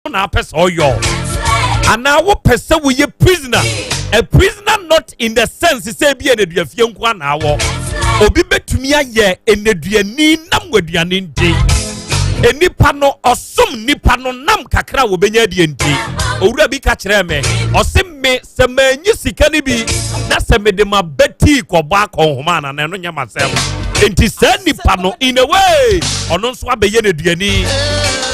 na apesa oyo ana wo pesa wo ye prisoner a prisoner not in the sense say bi eneduafie nko na awo obi betumi aye eneduani nam waduane nti enipa no osom nipa no nam kakra wo benya die nti owura bi ka kire me osemme se manyi sika ni bi na se me de ma beti koba konhoma na no nya masem enti se nipa no in a way ono nso abeye neduani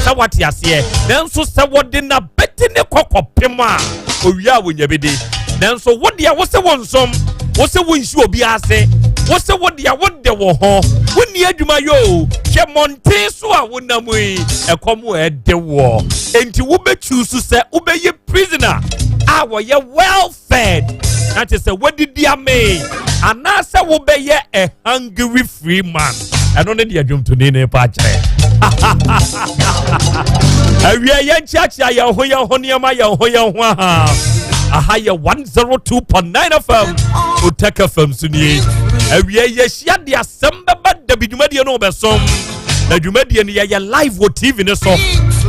sa wati ase nanso se wode na beti ne kokopem a owia wonya bede nanso wode a wo se wonsom wo se wonhyi obi ase wo se wode a wode wo ho woni adwuma yo hwe monte so a wonam yi ekomo ede wo enti wo be choose se wo be ye prisoner a wo ye well fed that is a wodidi ame ana se wo be ye a hungry free man eno ne de adwum to ne pa kire awia ye chiachia ye ho niam ye ho ha aha ye 102.9 FM Utaka FM suni awia ye hia de Asem Beba Dabi dwumadie no besom na dwumadie ne ye live wo TV ne so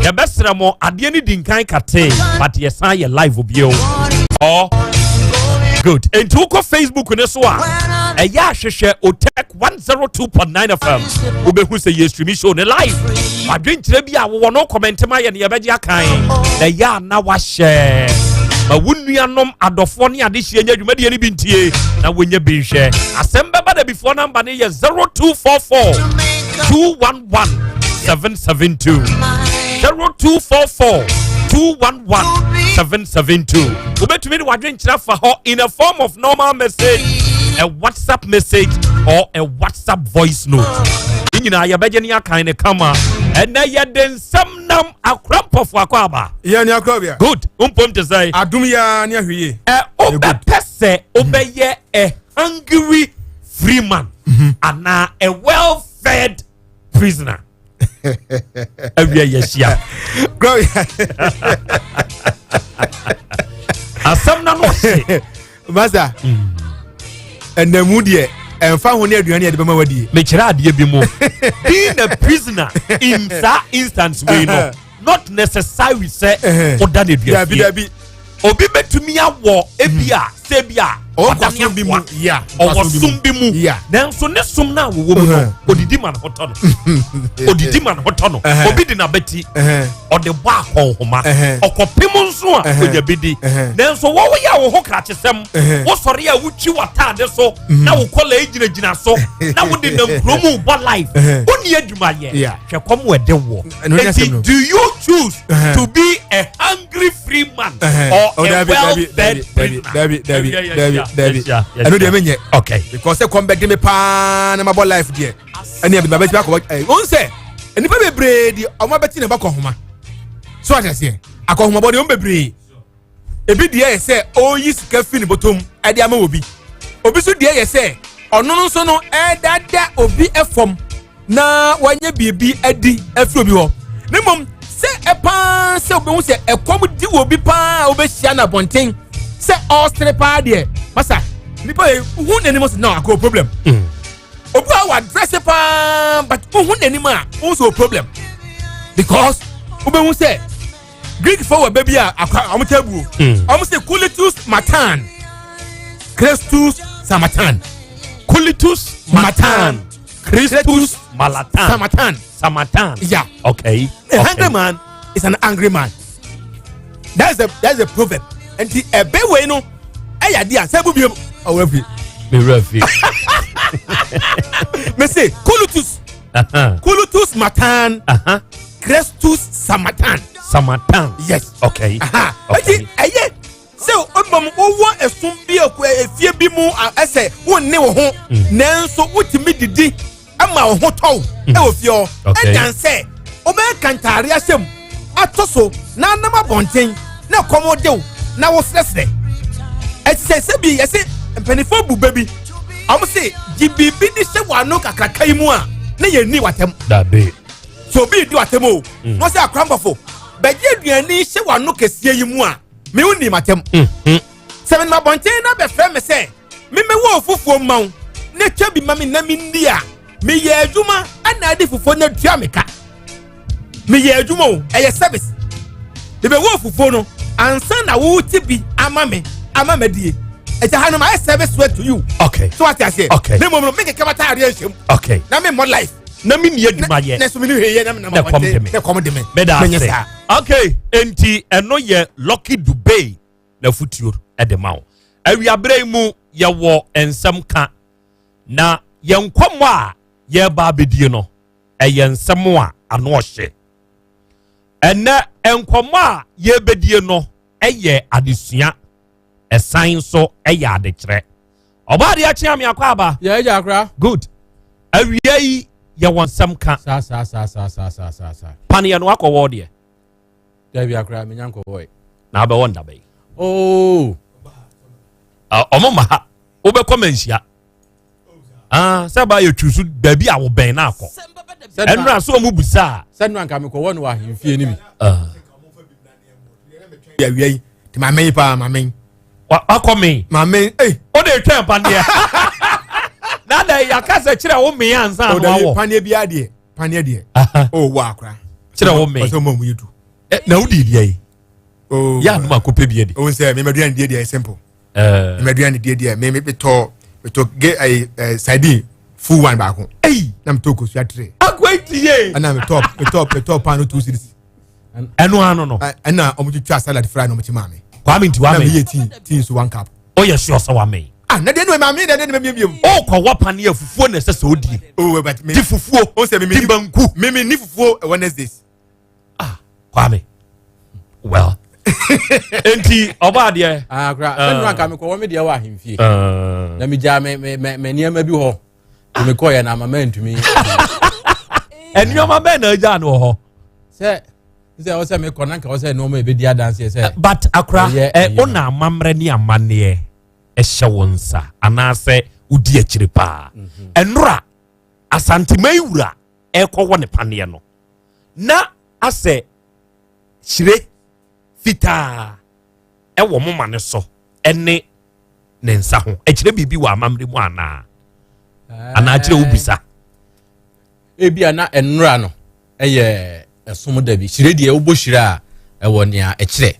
ye besra mo ade ne dinkan kate but ye san ye live obio oh good enti ko Facebook ne so a eya hwehwe Utaka 102.9 FM obehu se ye stream show ne live adwenkyere bi a wo no comment ma ye ne ye beje akan na ya na wa share wunnuanom adofo ne ade hye nya dwumadie ne bintie na wonya binhwe Asem Beba Dabi before number ne ye 0244 211 772 0244 211 772 ubetumi wadwenkyera fa ho in a form of normal message, a WhatsApp message or a WhatsApp voice note nyina ya beje ne akan ne kama ena ye den samnam akrampofo akwaba ya ni Krobea good umpom te say adum ya ni ahwie obepese obeye a hungry free man and a well fed prisoner awia yeshia Krobea asam na no se maza enamudie emfa ho ne aduane de bema wadie me kira ade bi mo being a prisoner in that instance we know not necessary say oda ne duafie obi betumi awo ebia sebia odane bi mu ya osum bi mu nanso ne sum na wo mu odidi man hoto no obi di na beti ode bo akonhoma okopem nso a onya bedi nanso wo ya wo ho krachesem wo sori a wuchi watade so na wo kola ejinagina so na wo di nam promo bo life oni adwuma ye hwekom wede wo do you choose to be a hungry free man or a well-fed prisoner? Dabi. I know they menye. Okay. Because they come back me pa na my life there. And you be back on say. And if be bredi o ma beti na ba kohoma. So I say, akohoma body on bebre. Ebi dia say o yi sika fi ni botom e dia ma obi. Obi so dia say ono nso no e dada obi efom na wanye bibi adi afi obi ho. Ne mom say e pa say obi hu say e kom di obi pa obi hia na bonten. Say all strepa there. Masa, nipa who anymore no a problem. Obu our dress but who anymore also a problem. Because Obu say Greek for baby amutebu. Almost say Kulitus Matan. Christus Samatan. Kulitus Matan. Christus Malatan. Samatan. Yeah. Okay. A hungry man is an angry man. That's a proverb. And the ebe we no eya dia se bubiem owafi me rafi me say Kulutus Matan Christus Samatan yes okay okay eye so omom owo esum bi efie bi mu ese wonni wo ho nanso wotimi didi ama wo ho tow e ofie o e dan say obe kantare asem atoso na nam abonten na komodew na wo stressed et se bi yesi mpenifo bu baby am say gibibi di se wano kakrakai mu a na ye ni watem da be so bi di watem o no say akrambafo beje aduani se wano kesie yi mu a me uni matem seven ma bonten na be frɛ me say me wo fufuo maw na twa bi ma me na me ndi a me ye adwuma ana ade fufuo na tua me ka me ye adwuma o eye service The be wo fufuo no ansa na wo ti bi ama me die. It's a hand my service word to you. Okay. So what I say? Okay. No more make a camata reaction. Okay. Now me more life. Na me nie duma ye. Na so me here na come de me. Beda. Okay. Enti eno ye Lucky Dubey na futuo e de ma wo. Awiabre mu ye wo ensem ka na ye nkomo a ye ba bedie no ye nsem a ano ohye. Ene enkomo a ye bedie no ye adesua esan so ya de kire. Oba de achia me akwa aba. Ya eja akra. Good. Awia yi ye won sam ka. Sa. Pane ye no akọwọ de. Da bi akra me nyanko boy. Na be won da be. Oh. Omo ma ha. Wo be komensia. Se ba ye twusu da bi a wo ben na akọ. Enra so mu busa. Se no anka me ko won wa hemfie ni bi. Ya wi ti ma men pa ma men. Akome. Ma men O de twen pane. Na da ya kasa kire wo me ansa no wo. Pane bi ade. Pane de. Oh wa akra. Kire wo me. So mo mu yedu. Na wo di die. Oh. Ya no makope bi ade. O say me meduan die simple. Me meduan die me to get a side full one back. Na me to ko su atre. Akwatie. Ana me top pan 2 cities. Eno ano no. Ana omo twa salad fry no mo ti ma me. Kwame nti wa Na me. me tea so 1 cup. O ye sure so wa me. Na de no ma me de me biem. O kwa wapane afufuo na sese odi. Oh but me. Ti fufuo. O say me ti banku. Me ni fufuo Wednesdays. Kwame. Well. Enti oba de. Akra. Se no anka me ko won me de wa hemfie. Na me ja me niam bi ho. Me ko ye na mama ntumi. Enioma be na ja no ho. Se o se me konanka o se no me be dia dance se. But akra ona amamre ni amane ehye wonsa anase udi akire pa. Enura Asante Mayura ekwo ne pane no. Na ase chire fita ewo moma ne so ene ne nsa ho. Ekire bibi wa amamre mu ana. Ana chire ubisa. Ebia na enura no eye esom da bi chire de obo hira ewo nia ekire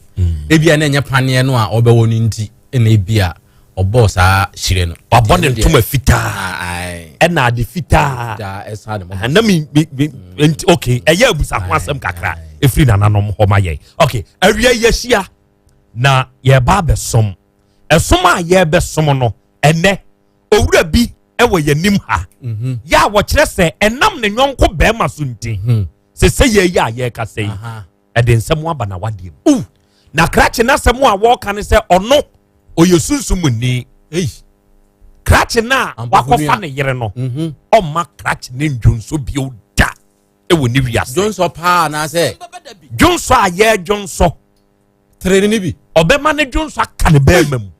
ebia na enye pane no a obewo ni nti na ebia obo sa hire no wabone ntoma fita ena ade fita da esa de mo na mi okay eye abusa ho asem kakra efri nananom ho maye okay awia yehia na ye ba besom esom a ye besom no ene owura bi ewo yanim ha ya wo kire se enam ne nyonko be ma so nti se ye ya ye ka sei e de nsem aba na wadiem na krache na sem a wo ka ne se ono oyesunsum ni krache na wakofa ne yere no o ma krache ne ndwonso bio da e wo ni wiase jonso pa na se jonso a ye jonso treni ni bi obema ne jonso aka ne ba mam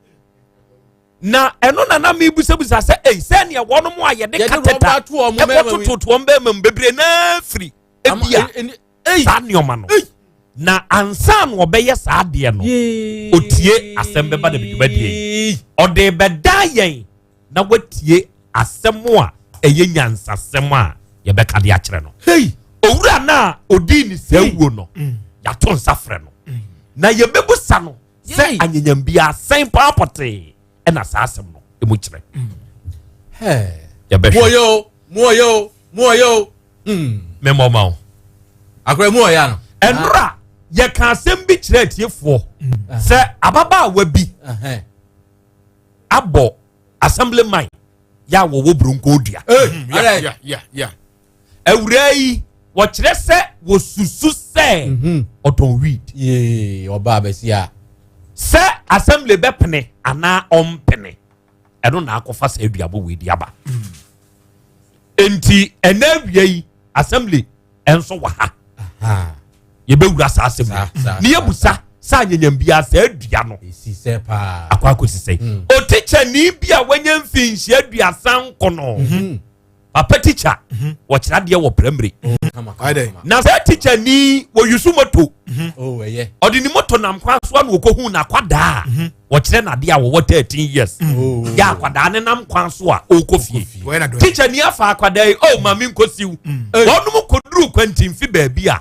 na eno na me busabusa se se ne wono mo aye de kateta e kototo o mba mam bebre na firi ebia sa nioma no na ansa no obeye sa ade no otie Asem Beba Dabi dubadie ode beda yen na watie asem a eye nyansasem a ye beka de akere no owura na odi ni se wuo no ya to nsafre no na ye bebusa no se anyanyam bia sen papote e na sa asem no e mu kire ya be moyo memo ma akra mu oya no enra ye ka asem bi kire tiefo se ababa wa bi abo assemblyman ya wo bronco odia yeah awura yi wo kire se wo susu se oton weed oba besia se assembly be pene ana ompene eno na akofa se aduabo weed aba enti enawia yi assembly enso wa ha ye be wura sa assembly ni yebusa sa nyanyam bia sa adua no esi se pa akwa kosisei o teacher ni bia wanya mfinhyi aduasa nkono papa teacher wo kira de wo primary na sa teacher ni wo yusu moto eye odi ni moto na mkwa so na okohu na kwada wo kira na de a wo 13 years ya kwada ne nam kwan so a okofie teacher ni afa kwada mami nkosiu wonu mo koduru kwantimfi ba bia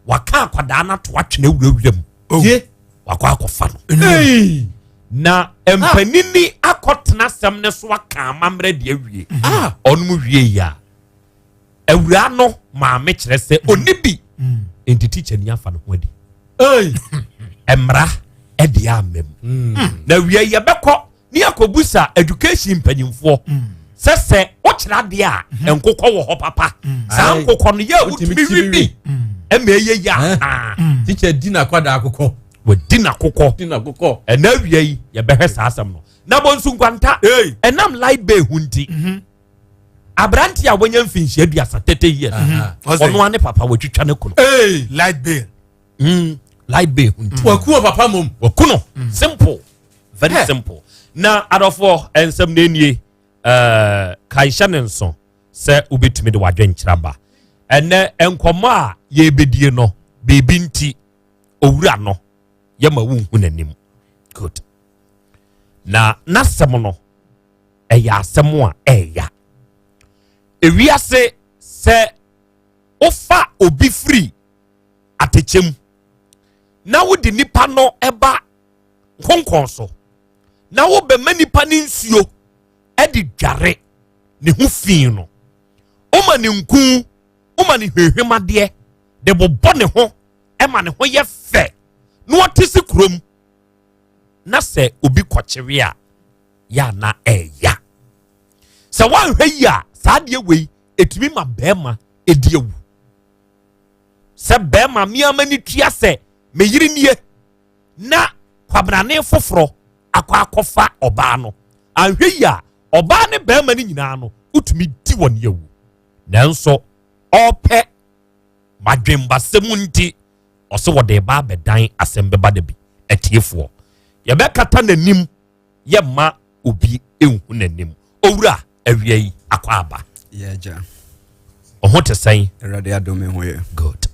waka kwada na to atwene wurawuram Ye wakwa akofa no. Na empanini akotena sem ne so aka amamre de awie. Onum wie ya. Awura no ma me kire se onibi. Enti teacher ni afa no ho adi. Emra edi amem. Na wie ye beko ni akobusa education panyimfo. Sese o kira de a enkokọ wo ho papa. Sa nkokọ no ye utumi bi. Eme ye ya. Teacher dina kwada akokọ. We dina kokọ. Ena wie yi ye behwe sa asem no. Na bonsu nkwanta. Enam light bay hunti. Abranti a wonya mfinhia aduasa tete years. Ono ane papa wotwitwa ne kuno. Light bay. Light bay hunti. Wakuo papa mom. Wakuno. Simple. Very simple. Na adofo ensem na enie kaisha nenso se ubetumi de wadwen kiraba. Ene enkomo a ye bedie no bebi nti owura no ye ma wunhu nanim. Good. Na nasem no eya asem a eya. Ewiase se ofa obi free atechem na wodi nipa no eba konkon so na wo be manipa ni nsuo edi dware ne hu fin no o ma ne nku o ma ne hwehwemade de bobɔ ne ho e ma ne ho ye fe no otisi krom na se obi kwɔkyere a ya na eya se wan hwe ya saade wei etumi ma bema edi ewu se bema miama ni tua se meyiri nie na kwabrane foforo akwa akofa oba no anhwe ya oba ne bema ni nyina no utumi di woni ewu nanso ope madwemba semunti ose wode ba bedan Asem Beba Dabi etiefo ye be kata nanim ye ma obi enhu nanim owura awie yi akwa aba ja oho te sai erade adome ho ye good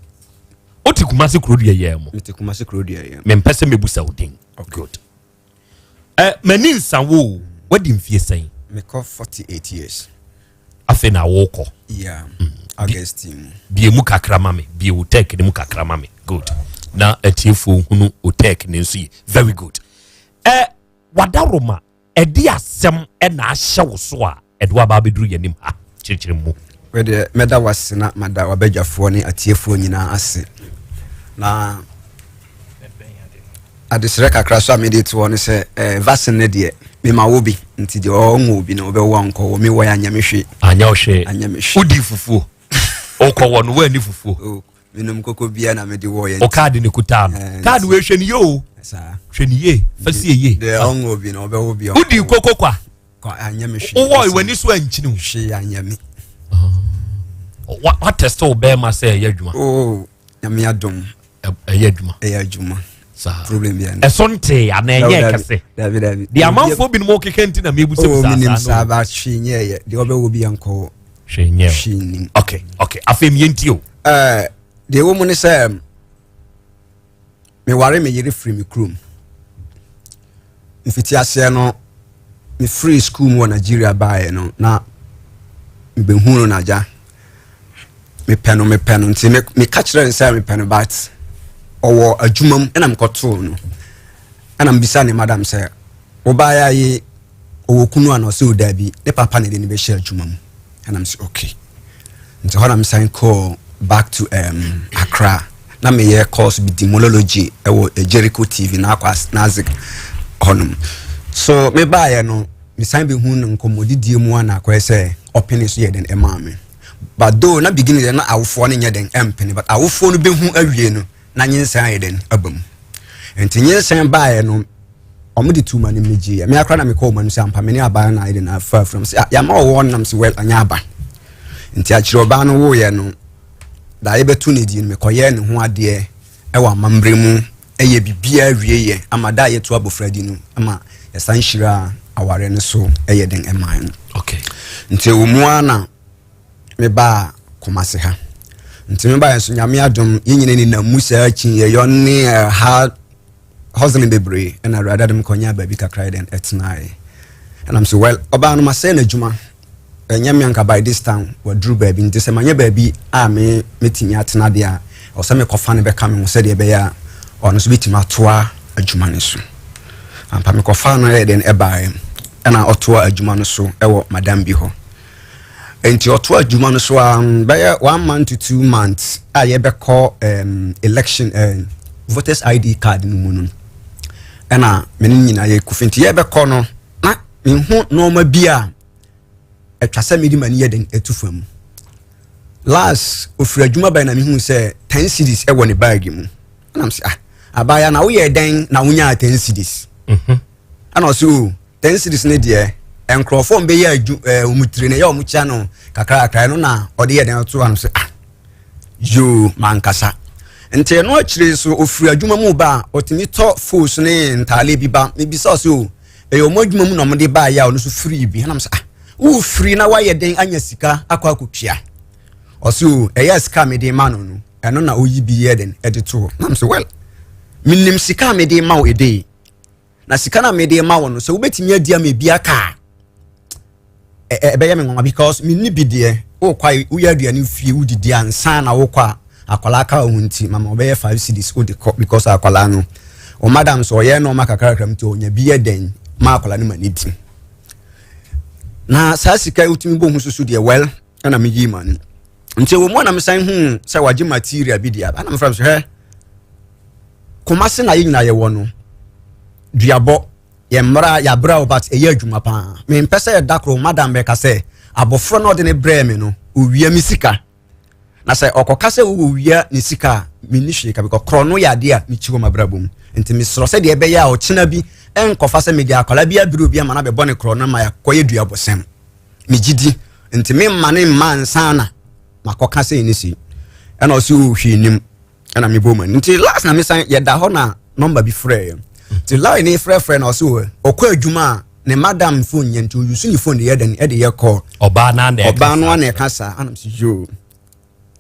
oti kumase kurodua ye mo meti kumase kurodua ye me mpese mebusa odin good mani nsawo wadi mfie sai me ko 48 years afi na woko yeah Augustine biemu kakra mame biemu tek ni mu kakra mame good na atiefo hunu otek ne nso yi very good wadaroma edi asem na ahye wo so a edo aba beduru yanim ha kirikiri mu we de meda wasena mada wabadwafo ne atiefo nyina ase na adesere kakra so amedite won se vaccine ne de me ma wo bi nti de onwo bi na obewo anko wo me wo ya nyamehwe anyamehwe udi fufuo okọ won we ni fufuo minum koko bia na me de wo ye o card ni kuta no card we hwe ni yo sa hwe ni ye fasi ye de onwo bi na obewo bi udi koko kwa anyamehwe wo wani so ankyini hwe anyame what test o be ma say ye adwuma nyame adom ye adwuma sa problem bia esonte anenye kase David di amanfo bi no mo kekenti na mebu se bisa sa ba hwe ye de obewo bi anko hwe okay afem yenti o de wo mu ne say me ware me yiri free me krom mfiti ase no me free school mo Nigeria bae no na me hunu na ja me peno nti me catch them say me peno bat owo adwumam na me koto no ana mbisa ne madam say obaaya yi owo kunu ana so dabi ne papa ne de ne be share adwumam and I'm say okay nti ho na me sign call back to Accra na me ye course bi demology ewo Jericho TV na akwa nazik honum so me baaya no me sign be hunu nkomodidie mu ana akwa say open so ye den emame but though na beginning na awofo no nya den empene but awofo no behu awie no na nyensan ye den abam enti nyensan baaye no omudi tuma ne meji me akra na me call manu sampa me ne aba na ye den afa from ya ma wo nam se well anya aba enti akire oba no wo ye no da ye betu ne di me koye ne ho ade e wa mambre mu eye bibia awie ye amada ye to abofra di no ama ye san hira aware ne so eye den eman okay nti wo mu ana me ba komase ha nti me ba yenso nyame adom yenyine ni na musa achi ye yonne ha hustling bebre and I rather them konya baby kakra den etnai and I'm so well oba no ma say na djuma nyame anka by this time we drew baby nti se manya baby a me metimi atena de a o se me kofa ne be ka me se de be ya ɔno so bitima atoa adwuma no so ampa me kɔfa no yɛ den ɛbae ɛna ɔtoa adwuma no so ɛwɔ madam bi hɔ enti ɔtoa adwuma no so bɛyɛ 1 month to 2 months a yɛbɛkɔ election voters ID card no mu no ɛna me ne nyina yɛ kufi nti yɛbɛkɔ no na mehu nɔɔma bi a atwa sɛ mede mani yɛ den atu fam last ofiri adwuma bɛn na mehu sɛ 10 cedis ɛwɔ ne bag mu ɛnam sɛ abaya na woyɛ den na wonya 10 cedis ana ɔso 10 cedis ne deɛ enkrofo mbɛyɛ omutire ne yɛ omucha no kakra no na ɔde yɛ den to ano sɛ yo mankasa nti no akyire so ofiri adwuma mu ba ɔtimi tɔ force ne ntale bi ba me bisa so ɛyɛ ɔmo adwuma mu na ɔmo de ba ya ɔno so free bi ɛnam sɛ wo free na wayɛ den anya sika akɔ akotwia ɔso ɛyɛ sika me de ma no no ɛno na oyi bi yɛ den ɛde to nam sɛ well minim sika me de ma wo ede na sika na me de ma wo no sɛ wobetimi adia me bi aka ɛbɛyɛ me ngoma because minni bi de wo kwai wo yɛ aduane fie wo didi ansa na wo kwa akwala ka wo nti mama obɛyɛ 5 cedis wo de because akwala no o madam so ɔyɛ no ma kakra kram to onya bi yɛ den ma akwala no ma ne ti na saa sika utimi bo hu susu de well na me yi man nti wo mo na me san hu sɛ wagye material bi dia na me fram so hɛ komase na yi nyina yɛ wɔ no duabɔ yɛ mmara yɛ abra obat ɛyɛ adwuma pa me mpɛsɛ yɛ dakro madam bɛka sɛ abɔfro no de ne brɛ me no owia mi sika na sɛ ɔkɔka sɛ wo owia ne sika me ni hwe ka bi kɔkrɔ no yɛ ade a me chiwo mabrabom nti me srɔ sɛ de ɛbɛyɛ a ɔkyena bi ɛnkɔfa sɛ me de akwala bi abiro bi ama na bɛbɔ ne krɔ no ma yɛ kɔyɛ duabɔsɛm me gidi nti me ma ne ma nsana makɔka sɛ ne si ɛna ɔsɛ hwe nim ɛna me boma nti last na me san yɛ da hɔ na number bi frɛ nti line ne frɛ na ɔsɛ ɔkɔ adwuma ne madam phone yɛ nti ɔyusu ne phone yɛ den ɛde yɛ call ɔba no na ɛka sa anam sɛ yo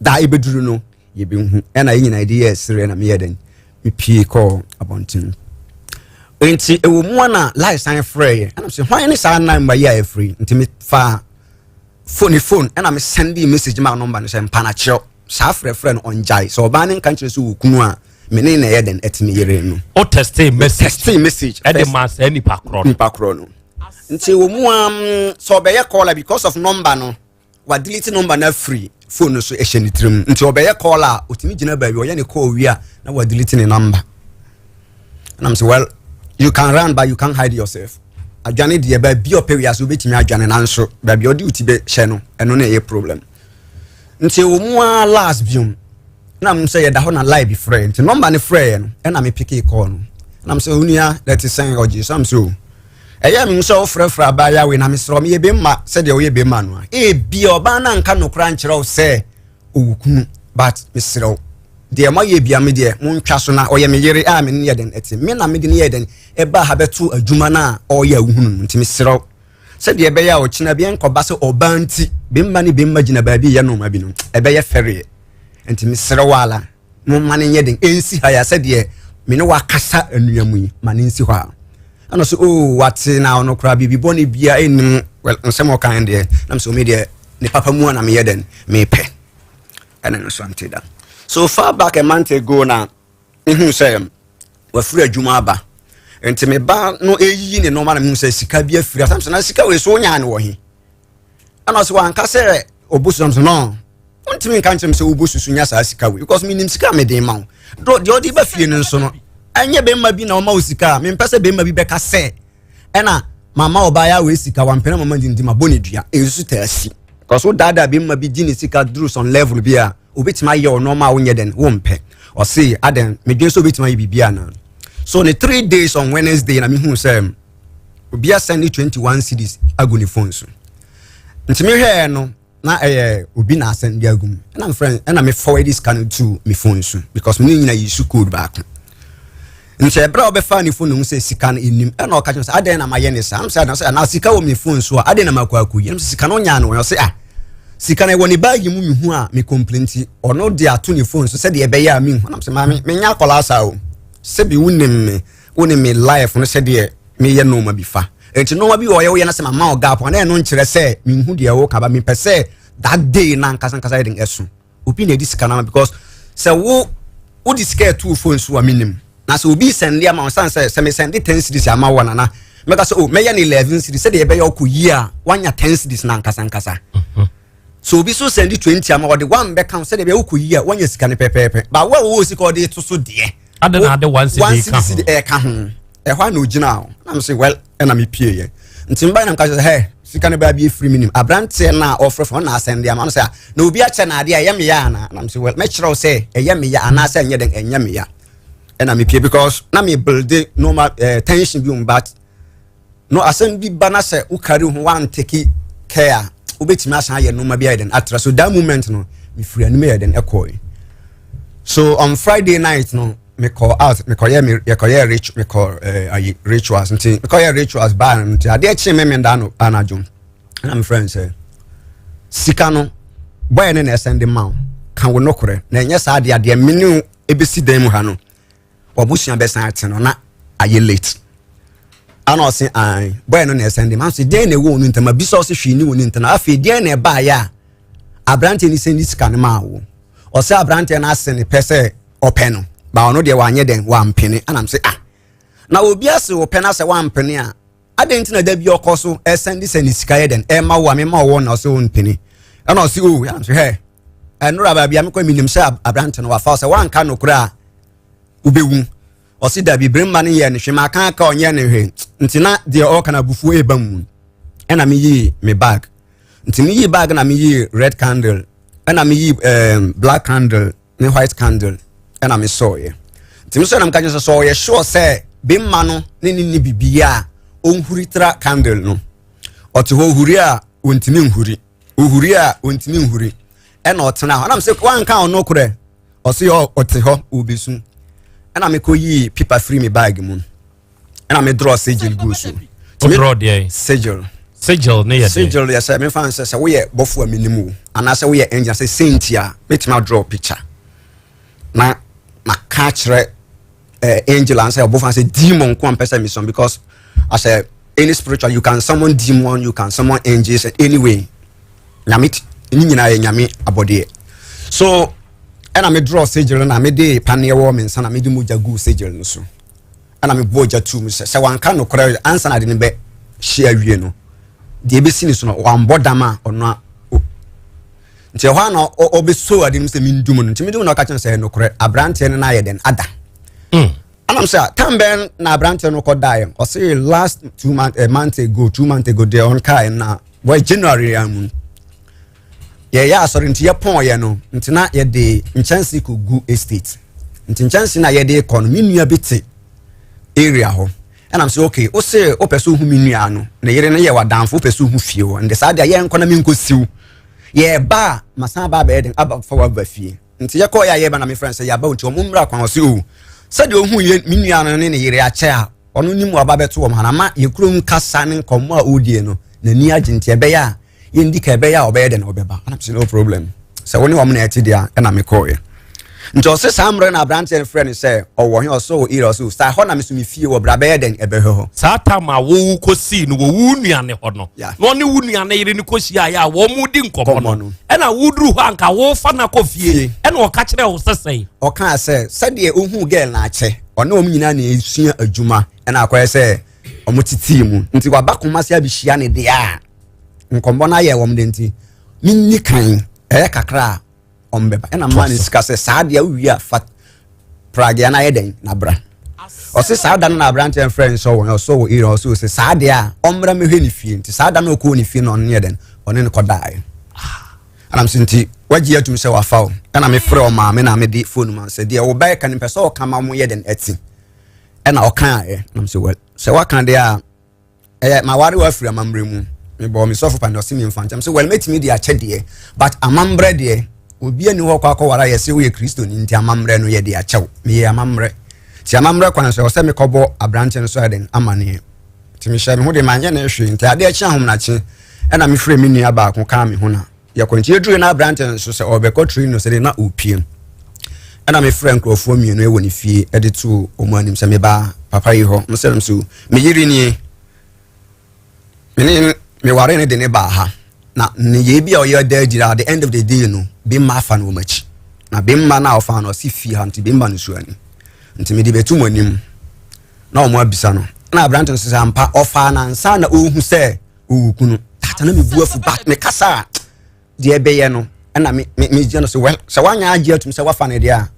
da ibeduru no yɛbɛhu ɛna yɛ nyina ɛde yɛ sere na meyɛ den mepie call abɔnten nti ɛwɔ mu na live sign frɛ anam sɛ hwan ne saa nan mba yɛ free nti me fa phone ɛna me send message ma number no sɛ mpana kyerɛ saa frɛ no ɔngyae sɛ ɔba ne nka nkyerɛ sɛ wɔ kunu a mene na yɛ den ɛtimi yere no o testing message ɛde ma sɛ nipa korɔ no nti wɔ mu sɛ ɔbɛyɛ caller because of number no wa delete number na free phone no so ɛhyɛ ne tirim nti ɔbɛyɛ caller otimi gyina baabi ɔyɛ ne call wi a na wa delete ne number and I'm say well you can run but you can't hide yourself adwane de ba bi ɔpɛ wi aso obetimi adwane nanso baabi ɔde uti be hyɛ no ɛno na ɛyɛ problem nti wɔ mu last biom na m say da ho na live be friend nti number ne friend no ɛna me pick call no na m say onia let it send oji so am so ɛyɛ me nso frɛfrɛ abaya we na me srɔ me ye be ma sɛ de wo ye be ma no a bi oba na nka no kra nkyerɛ wo sɛ owukunu but me srɛ de ma ye bia me de mo ntwa so na ɔyɛ me yere a me ne ye den ɛte me na me de ne ye den ɛba ha beto adwuma na ɔyɛ awuhunu nti me srɛ sɛ de ɛbɛyɛ a ɔkyena bi ɛnkɔba sɛ ɔba nti be ma ne be ma gyina baabi yɛ no ma bi no ɛbɛyɛ fɛre nti me srɛ wala mo ma ne ye den ensi ha ya sɛ de me ne wakasa anuamu yi ma ne nsi hɔ a ana so wate na ono kra bibi boni bia enim well nsem o kan de na so me de ne papa mu na me ye den me pe ana no so ante da so far back a month ago na hu say wa furu adwuma aba enti me ba no eyi ne no ma na me say sika bia firi asam so na sika we so nya ne wo he ana so wan ka say obusu so no untimi kan kyem say obusu so nya sa sika we because me nim sika me den ma do de odi ba fie ne so no anya be ma bi na o ma osika me mpese be ma bi beka se ena mama obaya we sika wa mpena mama ndi ma boni dua esu taasi because o dada be ma bi gini sika through some level bi a obetima ye o normal wonye den wo mpe o say aden me dwen so obetima ye bibia na so ne 3 days on Wednesday na me hu say obia send 21 cedis agoni phone so ntimi hwe no na obi na send dia agum na friend na me forward this scan to me phone so because me nyina use code back nche bra obefa ni phone no say sika na enim e na okacho say aden na maye ne sa am say na sika wo me phone so aden na makwaku yem sika no nya no yo say sika na wo ni bag mu me hu a me complainti ono de ato ni phone so say de ebe ya me hu na say ma me nya kola sa o se bi wunim me life no say de me ye no ma bi fa enti no ma bi wo ye na say ma o gap na no nkire say me hu de wo ka ba me pese that day na nkasa den eso obi na di sika na because say wo di sika two phone so a minim na so obi send dia ma san say me send 10 cities ama wona na meka say oh me ya 11 cities say dey be ya okoyi a wanya 10 cities na nkasa so obi so send 20 ama wo de one be count say dey be okoyi a wanya sika ne pepepe ba wa wo sika o de to so de ade na ade one city ka ho e hwa na ogina o na me say well e na me pie ye nti mba na nka say hey sika ne ba bi free minimum abrante na offer for na send dia ma no say na obi a che na ade a ye me ya na me say well me kire o say e ye me ya ana say nye den enye me ya and I'm here because na me build normal tension bi but no asem bi bana say u carry ho wan take care u betimi asan ye normal bi den atra so that moment no me free and me den ekoi so on Friday night no me call out me call rich me call rituals nti me call rituals ban nti ade echi me nda no anadum and I'm friend say sika no boy na send the man kan wo nokore na enye sa ade menu ebesi dan mu ha no obusia be san ate no na aye late ana osin ai boy no na send man say dey na wo nu ntama bi so se hwi ni wo ni ntana afi dey na ba ya abrante ni send sika ne ma wo o say abrante na ase ne pese openo ba ono de wanye den wa mpene ana am say na obi ase wo pena se wa mpene a ade ntina da bi okoso e send sika ye den e ma wo me ma wo na o se wo mpene ana o say oh am say hey enura ba bia me kwa minim say abrante no wa fa say wan ka no kura ubewu osi da bi brim man ye ne hwema kan ka onye ne hwe ntina de o kana bufu eba mu ena me yi me bag nti me yi bag na me yi red candle ena me yi black candle ne white candle ena me so ye nti me so na mka so ye sure say bim ma no ne bibia onhuri tra candle no ote ho huri a ontimi nhuri ohuri a ontimi nhuri ena otena na me se wan kan ono kure osi ho ote ho obesu and I make you people free me bag moon. And I may draw sigil go so. Draw there. Sigil. Sigil near. Sigil, yes, I mean fans say we are both for minimum. And I say we are angel say Saintia, make me draw picture. Na catch angel and say both and say demon come person me some because I say any spiritual you can summon demon, you can summon angels anyway. Nyamit ni nyina ye nyame abode. So and I may draw sigil and I may de pania woman and I may do muja go sigil no so. And I may boja to me say one can no correct answer I didn't be share you know. The ABC is no one bodama or not. Nti ho na obeso ade mse mindum no nti mindum na ka chen say no correct abrante na ye den ada. And I'm say tamben na abrante no ko die. O say last 2 months a month ago there on car na boy January am. Yeah, sorry, nti ye pon ye no nti na ye de nchansi ko gu estate nti nchansi na ye de economy nua beti area ho and I'm say okay o say o person hu minua no na yere na ye wadanfo person hu fie ho and the side ye nkona mi nkosiw ye ba masan ba be den aba fa wa ba fie nti ye ko ye ba na me friend say ya ba nti o mumra kwan o say o said o hu ye minua no ne yere a che a ono nim wa ba beto wo manama ye kurom kasa ne nkomo a odie no na ni agenti e be ya yendi ka be ya obeye de na obeba and I'm saying no problem so when you am na eti dia na me call ye njo se samre na branch and friend say owo he also ira so sa ho na me so me fie wo bra be den ebe ho sa tama wo kosi no wo nuane ho no no ne wo nuane yire ne kosi ya wo mu di nkomo no e na wo duru ho anka wo fa na kofie e na o ka kire wo sesei o ka say de ohu girl na ache ona om nyina na esua adwuma e na akoye say omotiti mu nti wa bakoma se abihia ne de a nkombo na ye wom de nti minni kan kakra ombeba ena man sika se saade awia fat pragia na ye den na bra o se saada na branch and friends so you know so se saade a omra mehwe ni fie nti saada na ko ni fie no ne den one ne kodai anam sinti waji atum se wafa ena me frɛ o ma me na me di phone man se de wo bai kan pese o kama mo ye den eti ena o kan nam se well se wa kan de a ma ware wa firi amamre mu me bo me sofo pa no se me mfantam se well metimi di ache de but amambre de obi ani ho kwa wara ye se we Kristo ni nti amamre no ye de achew me ye amamre ti amamre kwan so se me kobo abranche no so eden amane ti me hye me ho de manye na ehwe nti ade achi ahom na chi ena me frɛ me nua ba ko ka me ho na ye kwanti edru na abranche so se obekɔ tree no se de na opiem ena me frɛ nkrofo mienu e woni fie ede to omu anim se me ba papa yi ho me selem so me yiri ni me ware ne de ne ba ha na ne ye bia o ye da jira at the end of the day no be ma fa no machi na be ma na ofa no si fi ha nti be ma no suani nti me di betu monim na omo abisa no na abranton se ampa ofa na nsa na ohu se okunu tata na me buafu back me kasa de ebeye no na me je no se well se wanya age atum se wafa ne de a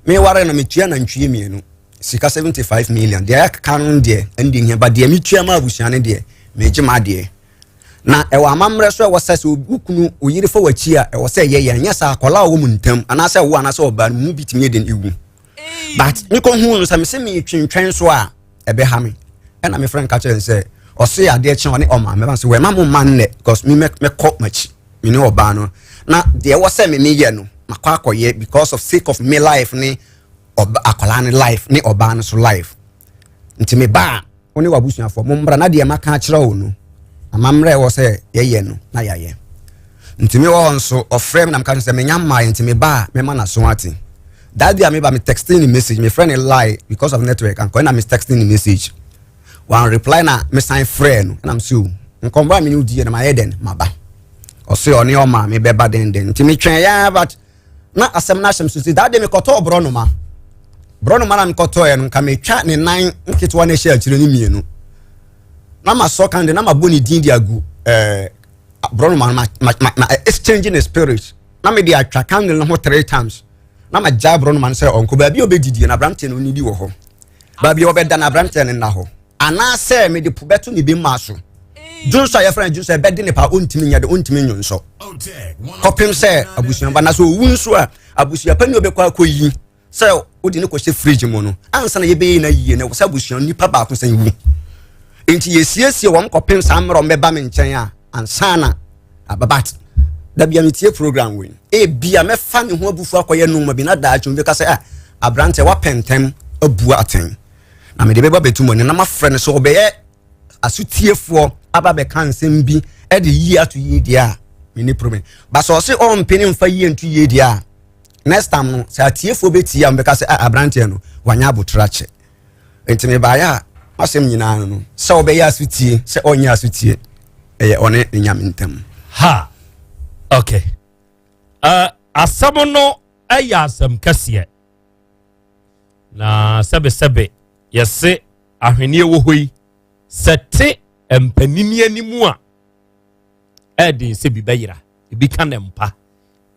me ware na me tua na ntwie mienu sika 75 million de ya kan de ndi hia ba de me tua ma abusia ne de me je ma de na ewa amamre so ewo se okunu oyire fo wachi a ewo se ye nya sa akola wo mu ntam ana se wo ana se oba mu bitimi de igu but me ko hu no se me se me twentwen so a ebe ha me na me friend catch say o se ade che one o ma me ban se we ma mo man ne because me call machi me ne oba no na de ewo se me ye no makwa akoye because of sake of me life ni oba akola ni life ni oba no so life nti me ba oni wabusuafo mo mbra na de maka kire wo no amamre wo se ye no na yaye ntimi wo nso ofrem na mka se me nyamma ntimi ba me ma na so ati that day me ba me texting the message me friend lie because of network and na me texting the message one reply na me sign friend na am so nkomba me ni udi na ma heden maba o se oni o ma me beba den ntimi twen ya but na asem na asem so that day me koto obronoma na me koto ye no nka me twa ne nan nketwa na hia akire ni mienu na ma so kan de na ma boni din dia gu brother man ma exchanging the spirit na me dia atwa kan no ho 3 times na ma ja brother man say onko ba bi obedidi na brante no nidi wo ho ba bi obeda na brante ne na ho ana say me de pubeto ni bi maso junso ya friend junso bedi ne pa ontimi nya de ontimi nyonso kopim say abusuan ba na so wunso a abusuan pa ni obekwa akoyi say odi ne ko she fridge mo no ansa na ye be na yie na wo say abusuan nipa ba ko say wu enti yesiesie wom kopem samro mbeba me nchen a ansana ababat da bia metie program we e bia me fa ne ho abufu akoye no ma bi na da achun be ka say abrante wa pentem abu aten na me de beba betumo ne na ma frɛ ne so obeye asutiefo aba be kan sem bi e de yi atu yi dia me ni problem ba so se on peni mfa yi entu yi dia next time no se atiefo betia me ka say abrante no wanya abotrache enti me ba ya asem nyina no se obeye asutie se onya asutie one nyamentem ha okay asam no asam kase na sebe yese ahwene wo hoi sete empanini animu a edin se bi bayira bi kan empa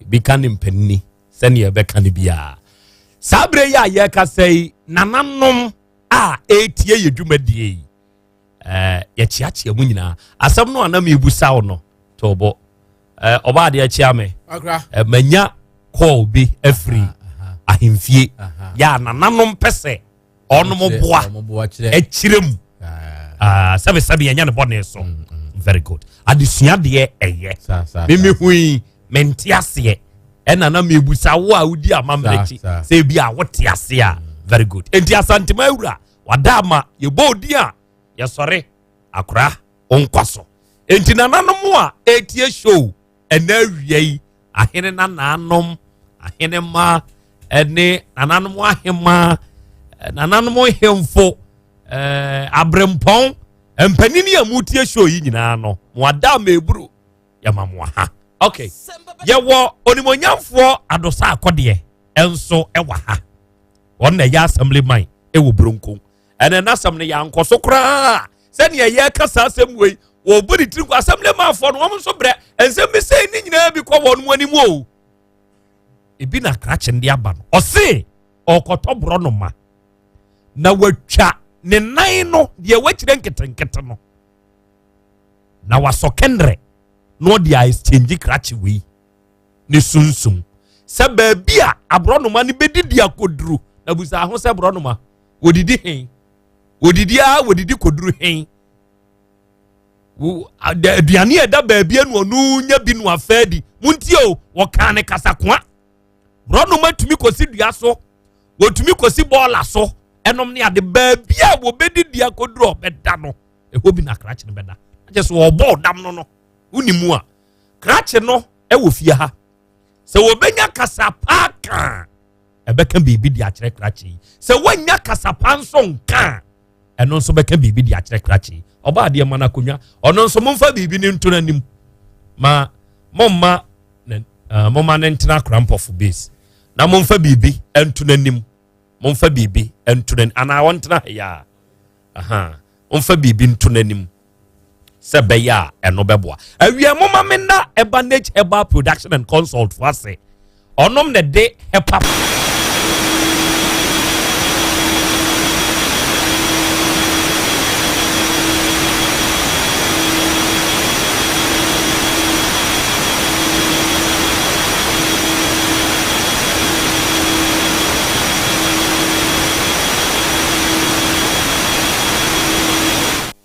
bi kan empanini se ne be kan bia sabre ya ye kasai nananom a etie yedwumadie ye chiachia mu nyina asam no anam ebusa wo no tobo oba de achia me manya call bi afri ahemfie ya nananom pese onom boa echirem sabe yanya ne bone so very good adesua de eye me hui mentiase enanam ebusa wo a udi amamlechi se bia wote ase a very good enti asante mawura wadama yebodi a yesore akra onkwaso enti nananom a etie show enawiei ahene nananom ahene ma ene nananom ahema nananom hemfo abrempon empanini amutie show yi nyina no wadama eburu yamamwa ha okay yewo onimonyamfo adosa akode enso ewa ha wonna ya assemblyman ewo bronko ene nasam ne yankoso kra se ne ye kasa asemwe wo bodi tiri assemblyman fo no won so bre ensem bi sei ni nyina bi ko won mu animu o ebi na krache ndi aba no o se okoto bro no ma na watwa ne nan no de wachire nketenkete no na wasokendre no de exchange krache we ne sunsum se ba bia abronoma ne bedidi akoduru na busa ho se abronoma wodidi hen wodidi koduru hen aduane eda ba bia no onu nya bi no afadi muntio wo kan ne kasakoa abronoma tumi kosi dua so wotumi kosi bola so enom ne ade ba bia wo bedidi akoduru obeda no eho bi na krache ne beda ajeso wo bo dam no unimu a krache no wo fie ha se wo benya kasapa ka ebeka bibi di akere krache se wonya kasapa nso nka eno nso beka bibi di akere krache oba ade ma na konwa ono nso momfa bibi ni nto nanim ma momma nentena cramp of base na momfa bibi ento nanim momfa bibi entunen ana wantena ya momfa bibi ntunanim se beya eno beboa awia moma me na ebanage eba production and consult for ase onom ne de hepa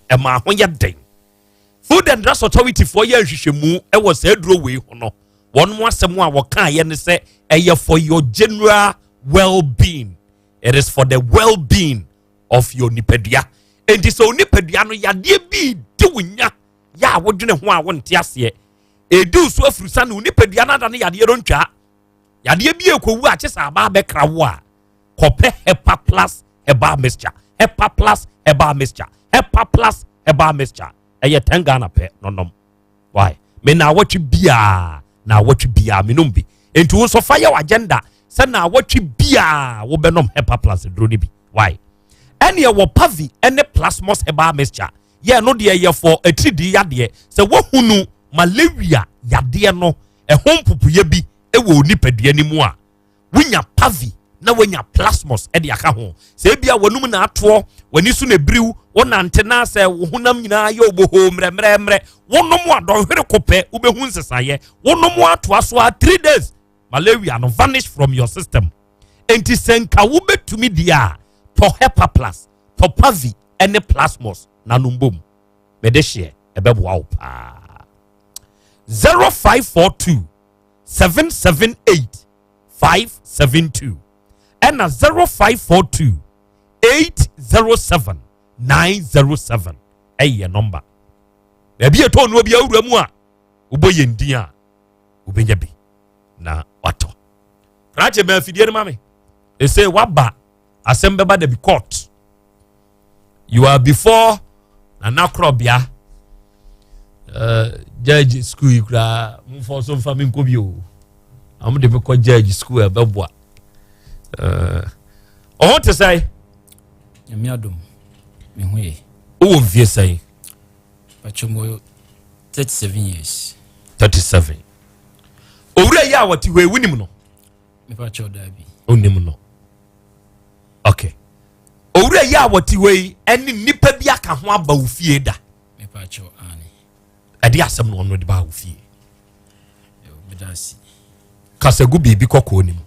ema ho ya den Food and Drugs Authority for years hwehwemu e was edro we ho no won mo asem a woka ye ne se eye for your general well-being. It is for the well-being of your nipadua. And so nipadua no yade bi de wonya ya wodwene ho a wonte ase e du so afrusa no nipadua na da ne yade ro ntwa yade bi ekowu a kyesa aba bekra wo a kope hepa plus heba mixture hepa plus heba mixture hepa plus heba mixture eye 10 Ghana pe nonom why me na watch bia me numbi enti wo so fire agenda se na watch bia wo benom hepa plus dro ni bi why ene wo pavi ene plasmos heba mixture ye no de ye for atridi yade se wo hunu malaria yade no ehompupuye bi e wo nipadua ni mu a wunya pavi na wanya plasmos e de aka ho se bia wanum na ato wani su na briw wonante na se wo honam nyina ye oboho mremremre wonom adon hwere kope ubehu nsesaye wonom ato aso 3 days malaria no vanish from your system enti senka wo betumi dia to hepa plus to pavi ene plasmos na numbom me de share ebeboa wo pa 0542 778 572 and a 0542 807 907 a number. Maybe a tone will be a rumor. Uboy India Ubenyabi na wato. Raja Belfidier Mammy. They say Waba Asem Beba Dabi court. You are before na Krobea judge school you for some family Kobio. I'm the because judge school a Bebwa. I want to say, Yamiadum, me oh, you say, but you 37 years. 37. Oh, yeah, what you were winning, no, me pacho Dabi. Oh, no, okay. Oh, yeah, what you were any nipabia can want Baufieda. Me pacho Annie. I dear some one with Baufi. Bedasi. Kasagubi be coconim.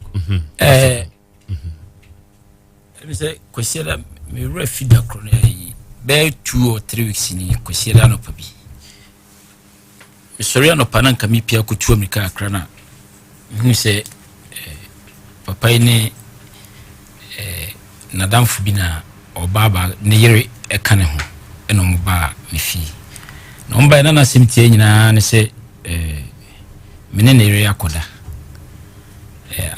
Me say kwesiela me refida krone yi be 2 or 3 weeks ni kwesiela no pabi me sori no pananka mi pia kutu Amerika akra na me say papa ni nadamfu bi na obaba ne yere eka ne ho eno mo ba me fi no mba na simtie nyina ne say me ne yere akoda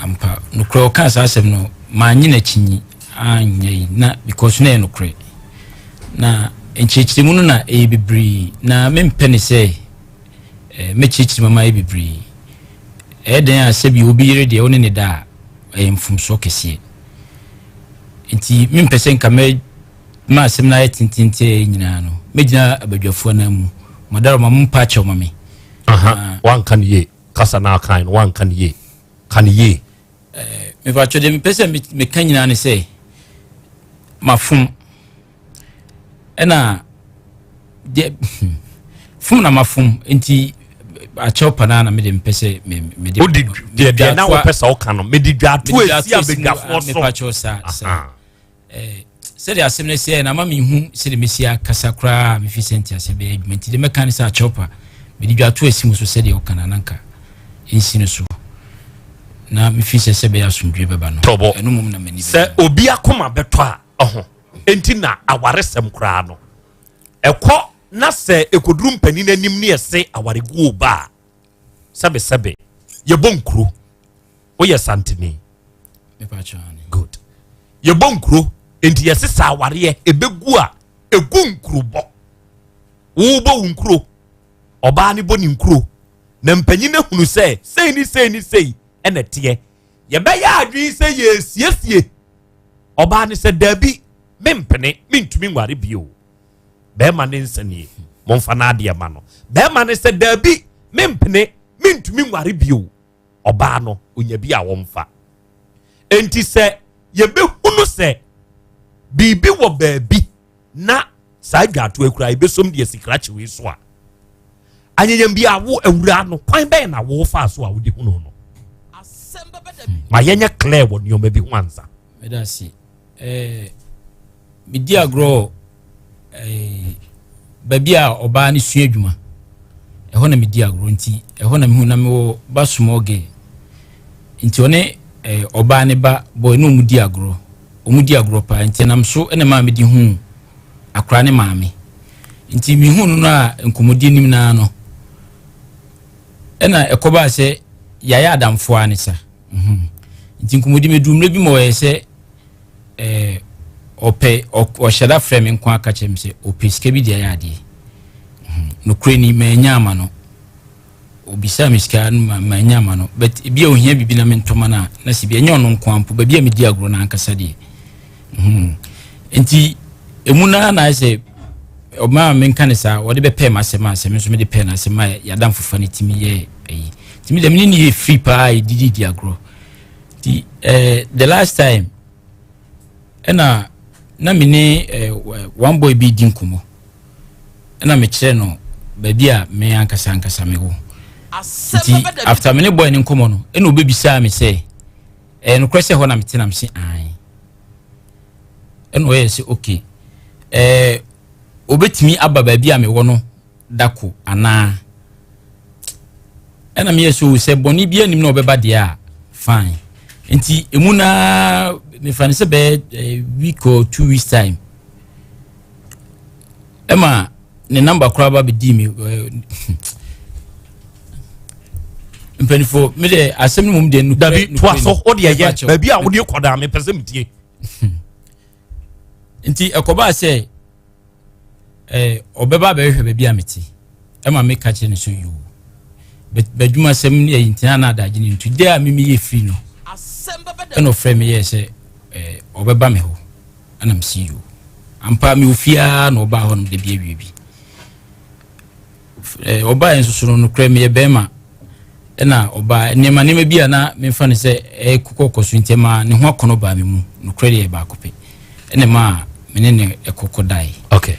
ampa no kro ka asem no ma nyina chinyi anye na because na enokre na enchichirimu no na ebibri na mempene say mechichiri mama ebibri eden asebi obi yere de one ne da mfumso kese enti mempese nka ma asem na yetintintie nyina no megina abadwafo na mu madaro ma mpa che mama one can ye kasa na kind one can ye me va cho de me pese me kanyina ne say mafum ena de fum na mafum enti a chopa na me de mpese me de na wo pesa o kan no me di dwatu esi abegafo so me pa cho sa se de asem ne se na ma me hu se de mesia kasakra me fi senti asebe adwumenti de meka ne sa chopa me di dwatu esi mu so se de o kan nanka ensi ne so na me fi se be asumdwe beba no eno mum na mani se obi akoma beto a enti na awaresem kra no ekọ na se ekoduru mpani nanim ne ese awaregu oba sebe ye bonkro wo ye santini me pa chani good ye bonkro enti yese sa aware ebegu a egu nkro bo wo bo nkro oba ne bo ni nkro na mpanyi na hunu se sei ene tie ye be ya adwi se ye siesie oba ne se dabi mempene mintumi ngware bio be ma ne nsani momfa na ade ma no be ma ne se dabi mempene mintumi ngware bio oba no onya bi a womfa enti se ye behunu se bibi wo baabi na sa dwato akura ibesom de sikirachi we so a anyanyam bi awo awura no kwan be na wo fa so a wodi hunu no Asem Beba Dabi ma yenya clear wo nyoma bi wanza medasi midi agro baby a oba ne sua adwuma ehona midi agro nti ehona mehu na me wo basmoge nti one oba ne ba boy no mudi agro omudi agro pa nti nam so ene ma medi hu akra ne maame nti mi hu no a nkomodi nim na no ena ekoba se yaya adamfo ane sa nti nkomodi medumre bi mo ye se ope o shada frame nko aka chem se ope sika bi dia yade no kreni manyama no obisa miska manyama no but bia ohia bibi na mentoma na si bia nyon nko ampo ba bia medi agro na ankasa de enti emuna na se o ma menka ne sa wo de be pay masema se me so me de pay na se ma ya dam fofa ne timi ye yi timi de ni ye free pa didi agro the last time ena na mini one boy bi din kumo ena me kire no ba bia me ankasa me wo after mini boy ni kumo no ena obebisa me say no kwese ho na mete na me say ai ena o yes okay obetimi aba ba bia me wo no dako ana ena me yeso se boni bia nim na obeba de a fine nti emuna me fan se be week or 2 weeks time ema ne number kraba be di me mpenifo me de asem no mum de nu dabi twaso o de ye ba bia wo de koda me pese mtie nti ekoba se obeba be hwe ba bia meti ema me ka kire ne so yu beduma sem ne yintina na adaje ne ntu de a mimi ye free no eno frame ye se obeba me ho ana msi yu ampa mi ofia na oba ho no de bia wi oba enso so no kreme ye bema ena oba nema bia na memfa ne se kokokoso ntema ne ho akono ba me mu no krede ye ba kope ene ma menene ekokodai okay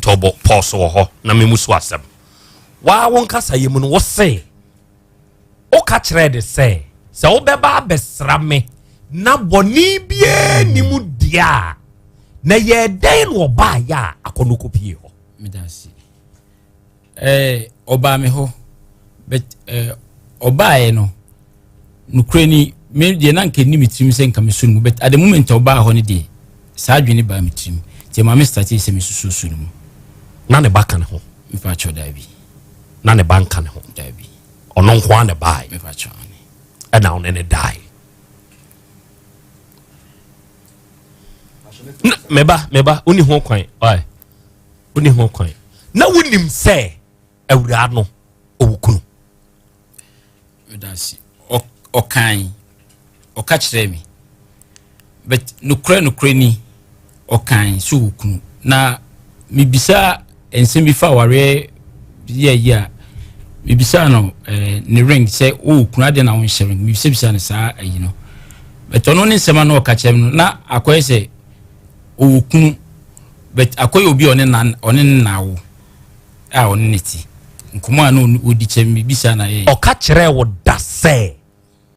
tobo pause wo ho na me musu asem wa won kasa ye mu no wo se o ka kire de se wo beba besra me na boni bie ni mu dia na ye den wo ba ya akono kopie ho medasi oba me ho but oba e no nukreni me de na nke ni mitrim se nka me sunu but at the moment oba ho ne de sa adwene ba mitrim ti ma me start se me susu sunu na ne baka ne ho me fa cho dabi na ne banka ne ho dabi ono nko ne bai me fa cho and now ne die meba uni ho kwan oi uni ho kwan na wonim se awura no owukunu medasi okan okachire mi but nukre ni okan so wukunu na mibisa ensem bi fa ware ya mibisa no ne ring say wukunu ade na won sharing mibisa ne sa ayi no but ono ne nsema na okachire no na akoye se owukunu but akoye obi one nawo a one neti nkomo anu odi chem bisa na ye okachire wo da se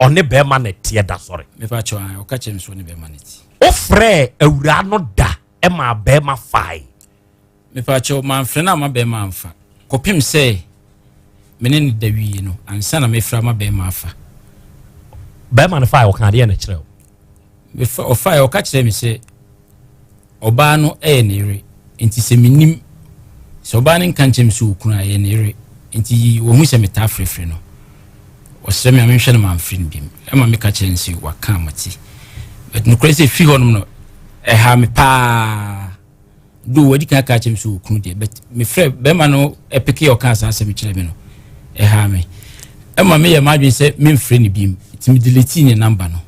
one be ma na tie da sori me fa cho an okachem so ne be ma neti ofre awura no da e ma be ma fai me fa cho man fre na ma be ma amfa kopim se menene da wi no ansa na me fra ma be ma afa be ma na fai o kan de na kire me fa o fai okachire mi se oba no nere enti se minim so oba ne kanchem so okuna nere enti wo hu se meta frefre no o se me amhwe no man free bim e ma me ka chensi waka amati but no crazy fi honum no ha me pa do wadi ka ka chem so okunu de but me frɛ be ma no epeke o ka sa se me kire me no ha me e ma me ye madwen se me free ni bim enti me delete ni number no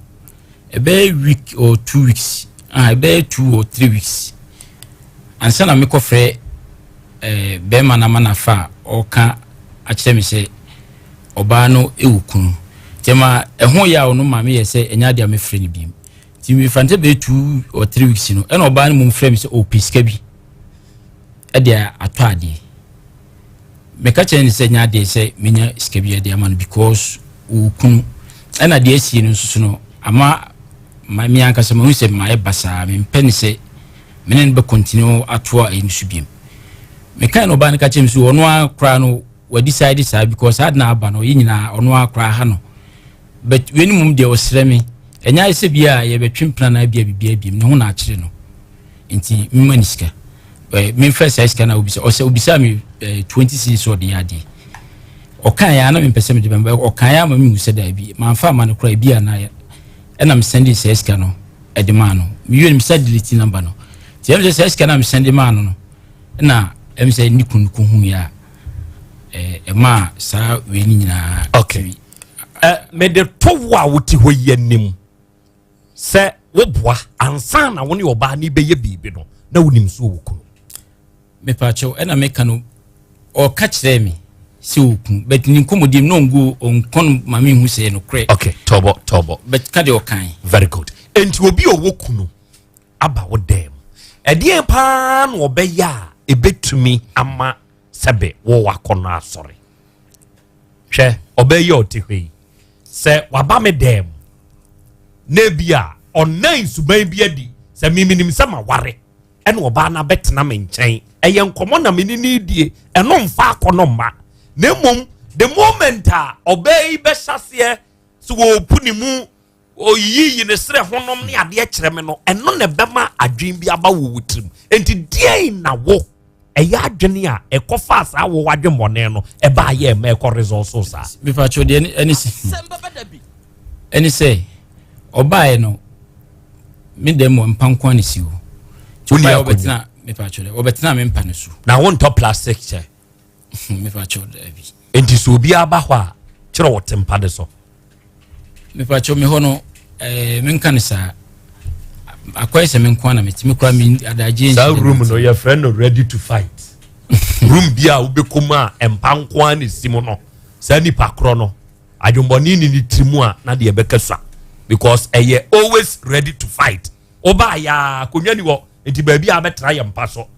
e be week or 2 weeks be 2 or 3 weeks ansa na me kofre be manama na fa o ka a kire me se oba no ewukunu tema eho ya ono ma me ye se enya dia me frɛ ni biem ti me frante be 2 or 3 weeks no ena oba no mum frɛ me se o piska bi e dia ato ade me ka kire ni se nya de se menya sika bi de ama no because ukunu ena de asie no nsusu no ama me anka se mo se ma e basa me mpeni se menen be continue ato a ensu biem me kan oba no ka kire me se ono akra no we decide say because had na aba no yinyina ono akra ha no but when mum de osre me enya ise bia ye betwempna na bia bibia ne ho na akire no nti mmaniska me first ice kana obisa o se obisa me 20 cedis or the ade o kan ya na me pese me de bemba o kan ya ma me use da bi man fa ma no kra bia na ya ena me send this ice kana e de ma no me yue me send delete number no ti em se ice kana me send ma no na em se ni kun hu ya ma sa we ni nyina okay me de towa wuti ho yenim se wo boa ansa na woni oba ni beye bibi no na wonim so wukunu me pacho ena me kanu o ka kire me si wukunu but ni komodim no ngu onkon mame hu se no kre okay tobo but ka de o kan very good enti obi o wukunu aba wo dem edie pa no obeya ebetumi ama sebe wo wakono asore hwe obeya otihwe se waba me dem na bia onan suban bia di se miminim se ma ware ene oba na betena me nchen eye nkomo na menini die eno mfa akono ma na mum the moment a obey be hyase so wo punimu oyiyi ne sere honom ne ade kire me no eno ne bema adwen bi aba wo wutrim enti die na wo eya adwene a ekofa asa wo wadwe mone no e ba ye ma ekọ resources a me pacho de any say obae no me dem mo mpanko ani siwo Uni obae ya obetina me pacho de obetina me mpa ne so na won top plastic chair me pacho de bi enti so obi aba ho a kire wo tempa de so me pacho me hono me nka ne sa akwai se me nko na me timi kwa me adaje sa room no your friend no ready to fight room bia wo bekoma empanko ani simo no sa ni pakro no adwomboni ni trimu a na de ebekasa because eye always ready to fight oba ya konwa ni wo enti ba bia betra ye mpa so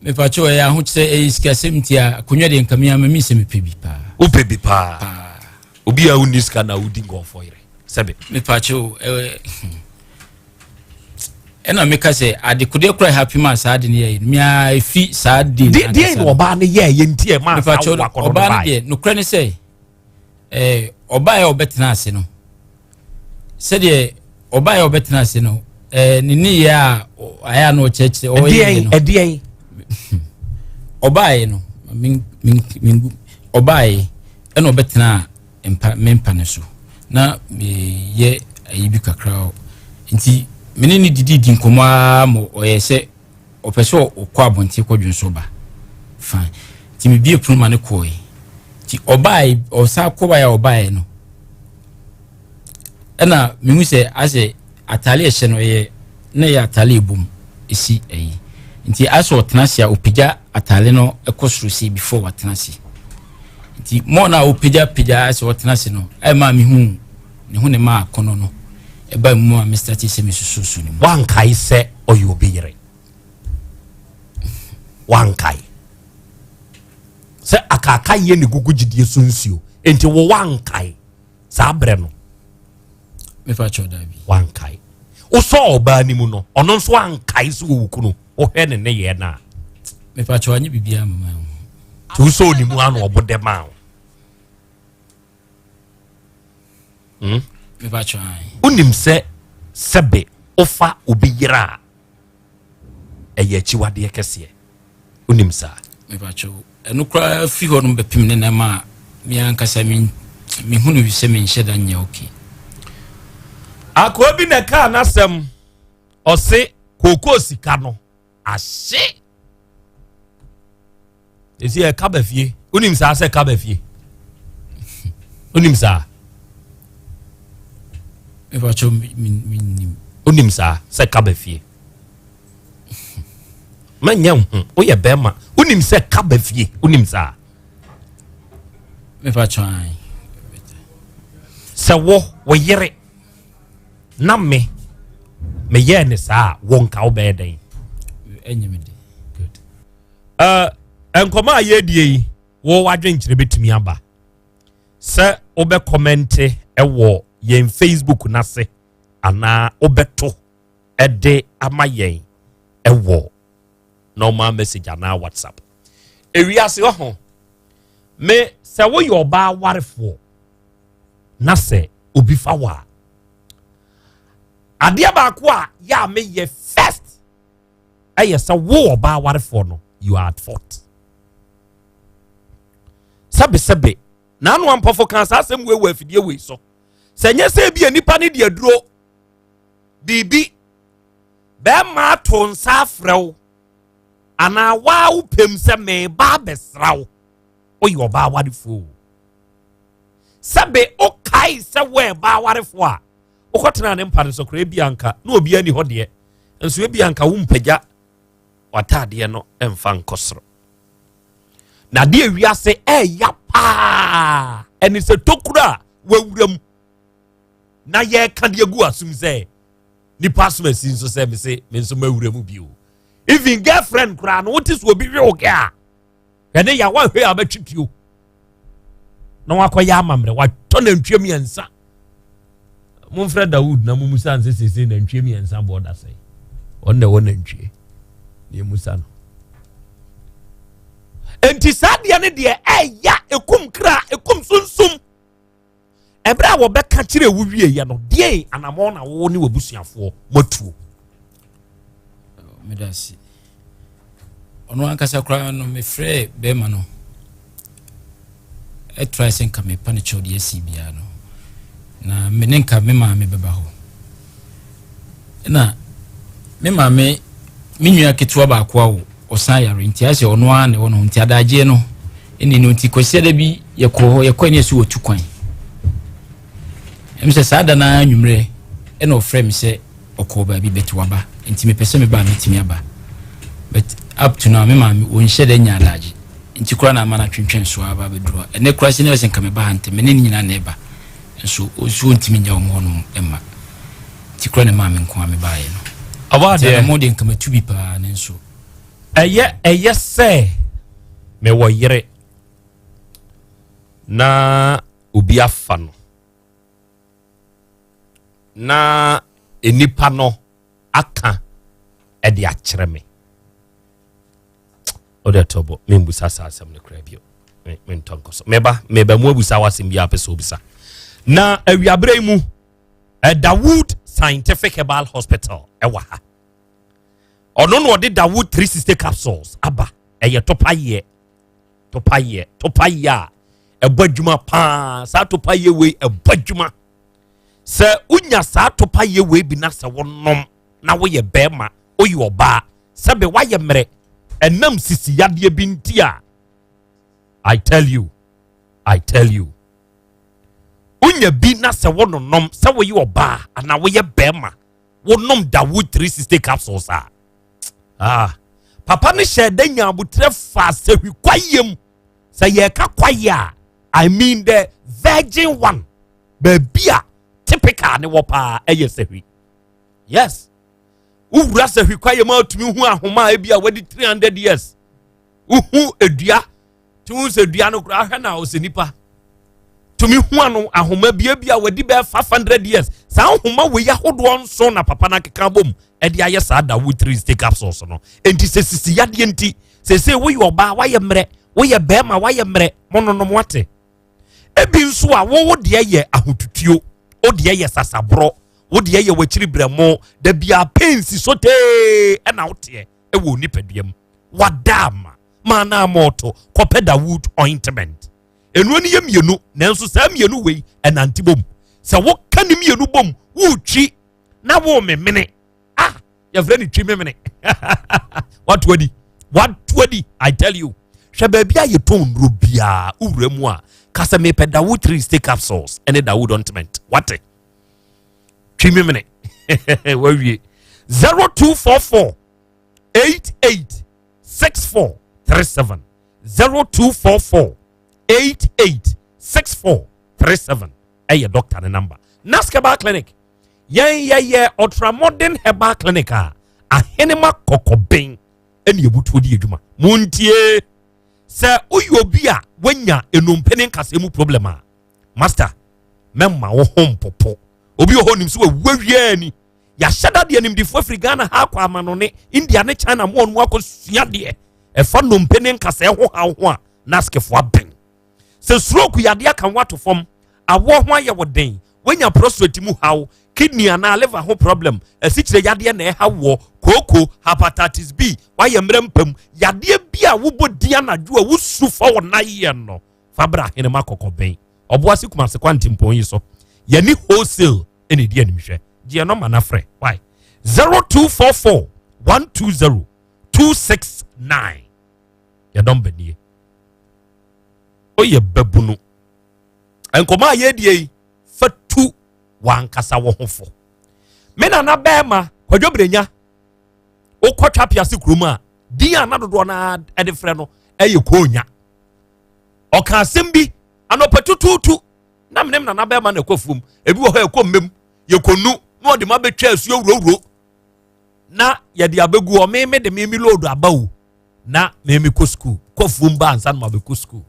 me pacho ya ho kire iska semtia konwa de nkamia ma mi se me pebi pa o pebi pa obi a uniska na udi go for ire sebe me pacho ena me ka se adekude kura happy man saade ne ye mi a fi saade de no oba ne ye ntie ma sa wa kono oba ne no kura ne se oba ya obetena ase no se de oba ya obetena ase no ni ya aya no cheche o ye no edien oba ye no min oba ye ena obetena mempa ne so na ye ayibi kakra nti mene ni didi nkoma mo oyese opeso okwa abonti kwadwun so ba fine ti me bie pruma ne koyi ti obai osa koba ya obai no ena mihu se ase atale ehye no ye na ya atale ebum esi eyi nti aso otenasia opija atale no ekosuru si before watenasi nti mo na opija aso otenasi no ai ma mihu ne hu ne ma kono no eba mu a Mr. T se mesusu ni wankai se oyo biyire wankai se akaka ye ne gugu gidie sunsuo enti wo wankai sa bre no me fa cho dabi wankai o so oba ni mu no ono nso wankai so wukunu o hwe ne ye na me fa cho anyi bibia mama tu so ni mu anu obode ma me fa cho ai unim se sebe ofa obiyira eye chiwade kese unim sa me fa cho enu kra fi ho no bepim ne na ma mi ankasa mi hunu wi se me nhyeda nya okay akobi na ka nasem ose koko sika no ahye esi e kabafie unim sa se kabafie unim sa evacho unim sa se kabafie manya woyɛ bɛrima wonim sɛ ka ba fie wonim saa me fa twan sɛ wo yere na me yɛ ne saa wo nka wo bɛyɛ dɛn enye me de nkɔmɔ a yɛdie yi wo wadwenkyerɛ bɛtumi aba sɛ wobɛ kɔmmɛnte ɛwɔ yɛn Facebook nase anaa wobɛto ɛde ama yɛn ɛwɔ normal message anaa WhatsApp ewiase wɔ ho me sɛ woyɛ ɔbaa warefoɔ na sɛ obi fa wa adeɛ baako a yɛ a meyɛ first ɛyɛ sɛ wo ɔbaa warefoɔ no you are at fault sɛbesɛbe na ano ampɔfo kan saa asɛm wei wɔ afidie wei so sɛ nyɛ sɛ bi nipa ne de aduro biribi bɛrima ato nsa afrɛ wo anaa waa wo pɛm sɛ meba abɛsra wo woyɛ ɔbaa warefoɔ sɛbe wokae sɛ wo ɛbaa warefoɔ a wokɔtena ne mpa no so koraa bi anka na obi ani hɔ deɛ nso ebi anka wo mpagya wataadeɛ no ɛmfa nkɔ soro na deɛ wiase ɛya paa ɛne sɛ tokura a wawuram na yɛka deɛ gu asum sɛ nipa asom asi nso sɛ me se me nso mawura mu bio even girlfriend koraa no wote so obi hwe wo kɛ a ɛne yɛ wahwɛ a bɛtwitwio na wakɔyɛ amammerɛ watɔ nantwie mmiɛnsa momfrɛ Dawood na mumusa nsɛ sese nantwie mmiɛnsa bɔɔda sɛ ɔnna wɔ nantwie ne musa no enti saa deɛ ne deɛ ɛya ekum kra ekum sunsum ɛbrɛ a wɔbɛka kyerɛ wo wie yɛ no deɛ anamɔ na wo ne wabusuafoɔ matuo medasi ono ankasa kra no me frɛ bɛma no try sɛ nka mepa ne kyɛw de asi bia no na me ne nka me maame bɛba hɔ na me maame me nua ketewa baako a wo ɔsan yare nti asɛ ɔno a ne ɔno nti adagye no ɛne no nti kɔsia da bi yɛkɔ ne so wɔtu kwan ɛm sɛ saa da na nwummerɛ ɛna ɔfrɛ me sɛ ɔkɔ baabi bɛte waba nti mepɛ sɛ meba metumi aba but up to now me maame ɔnhyɛ da nya adagye nti kora na ama no twentwɛn so aba bɛduru ɛnɛ kora sɛ ne sɛ nka meba ha ntɛ me ne nyina na ɛba nso ɔsuo ntumi nya ɔmo hɔnom ɛma nti kora ne maame nko a mebaeɛ no abadeɛ mo de nka matu bi paa ne nso ɛyɛ sɛ me wɔ yere na obi afa no na enipa no aka ɛde akyerɛ me ode tobo membusa sa asɛm ne kra bio me ntonko so meba mu abusa wasɛm bi apɛ sɛ obisa na awiabrɛ mu Dawood Scientific Herbal Hospital ɛwɔ ha ɔno no ɔde Dawood 360 capsules aba ɛyɛ topaye a ɛbɔ adwuma paa saa topaye wei ɛbɔ adwuma sɛ unya saa topaye wei bi na sɛ wonom na woyɛ bɛrima woyɛ ɔbaa sɛ be wayɛ mmerɛ ɛnam sisi yadeɛ bi nti a I tell you unya bi na sɛ wonom sɛ woyɛ ɔbaa ana woyɛ bɛrima wonom Dawood 360 capsules a papa ne hyɛ da nya abutre fa sɛ hwi kwayem sɛ yɛka kwaye a I mean the virgin one baby a typical ne wɔ paa ɛyɛ sɛ hwi yes uwura sɛ hwi kwayem a tumi hu ahoma ebi a wadi 300 years uhu edua tumi sɛ dua no kura ahwɛ na ɔsɛ nipa tumi hu ano ahoma bi a wadi bɛ 500 years saa ahoma we ya hodoɔ nso na papa na keka bom ɛde ayɛ saa Dawood 360 capsules no enti sɛ sisi yadeɛ enti sɛ woyɛ ɔbaa wayɛ mmerɛ woyɛ bɛrima wayɛ mmerɛ mononom wate ebi nso a wo deɛ yɛ ahotutuo wo deɛ yɛ sasaborɔ wo deɛ yɛ wakyiri brɛmo da bia pensi sote ɛna woteɛ ɛwɔ nipaduam wadama mana moto kɔpɛ Dawood ointment enu ani yɛ mienu nanso saa mienu wei ɛnante bom sɛ wo ka ne mienu bom wo twi na wo memene yɛfrɛ ne twi memene watuadi I tell you hwɛ baabi a yɛtɔn nnuro biaa wowura mu a ka sɛ mepɛ Dawood 360 capsules ɛne Dawood ointment wate twi memene wawie 0244 88 886437 0244-886437 ɛyɛ doctor ne number. Nas Herbal Clinic yɛn ultramodern herbal clinic a ahenema kɔkɔbɛn ɛne ebutuo di adwuma muntie sɛ woyɛ obi a wanya enumpene nkasa mu problem a master memma wo hom popo obi ho nim so wawie ni ya hyada de nimdifo Africana ha kwa amanone India ne China mo onu akosua de ɛfa numpene nkasa ho ho a naskefo aben sɛ stroke yade aka wato fam awo ho ayɛ woden wanya prostate mu haw kidney ana liver ho problem asikyire yade na ɛha wo koko hepatitis B wayɛ mrempam yade bi a wobodi anadwo a wusu fa wo naye no fabra henema kokɔbɛn ɔboase kumase kwantimpon yi so yani wholesale ene di animhwɛ gye no mana frɛ why 0244 120 269 ya dombe die oye babunu enkoma ye die fatu wankasa wo hofo mena na bema kwadwobrenya okotwa piase kroma di anadodo na ede frɛ no eye konya oka asem bi anopetututu na menem na bema na kwafum ebi wo ha ekommem yekonu no de mabetwa asuo wurowuro na yede abegu o me de me load abawo na me ko school kwafum ba ansa na mabeko school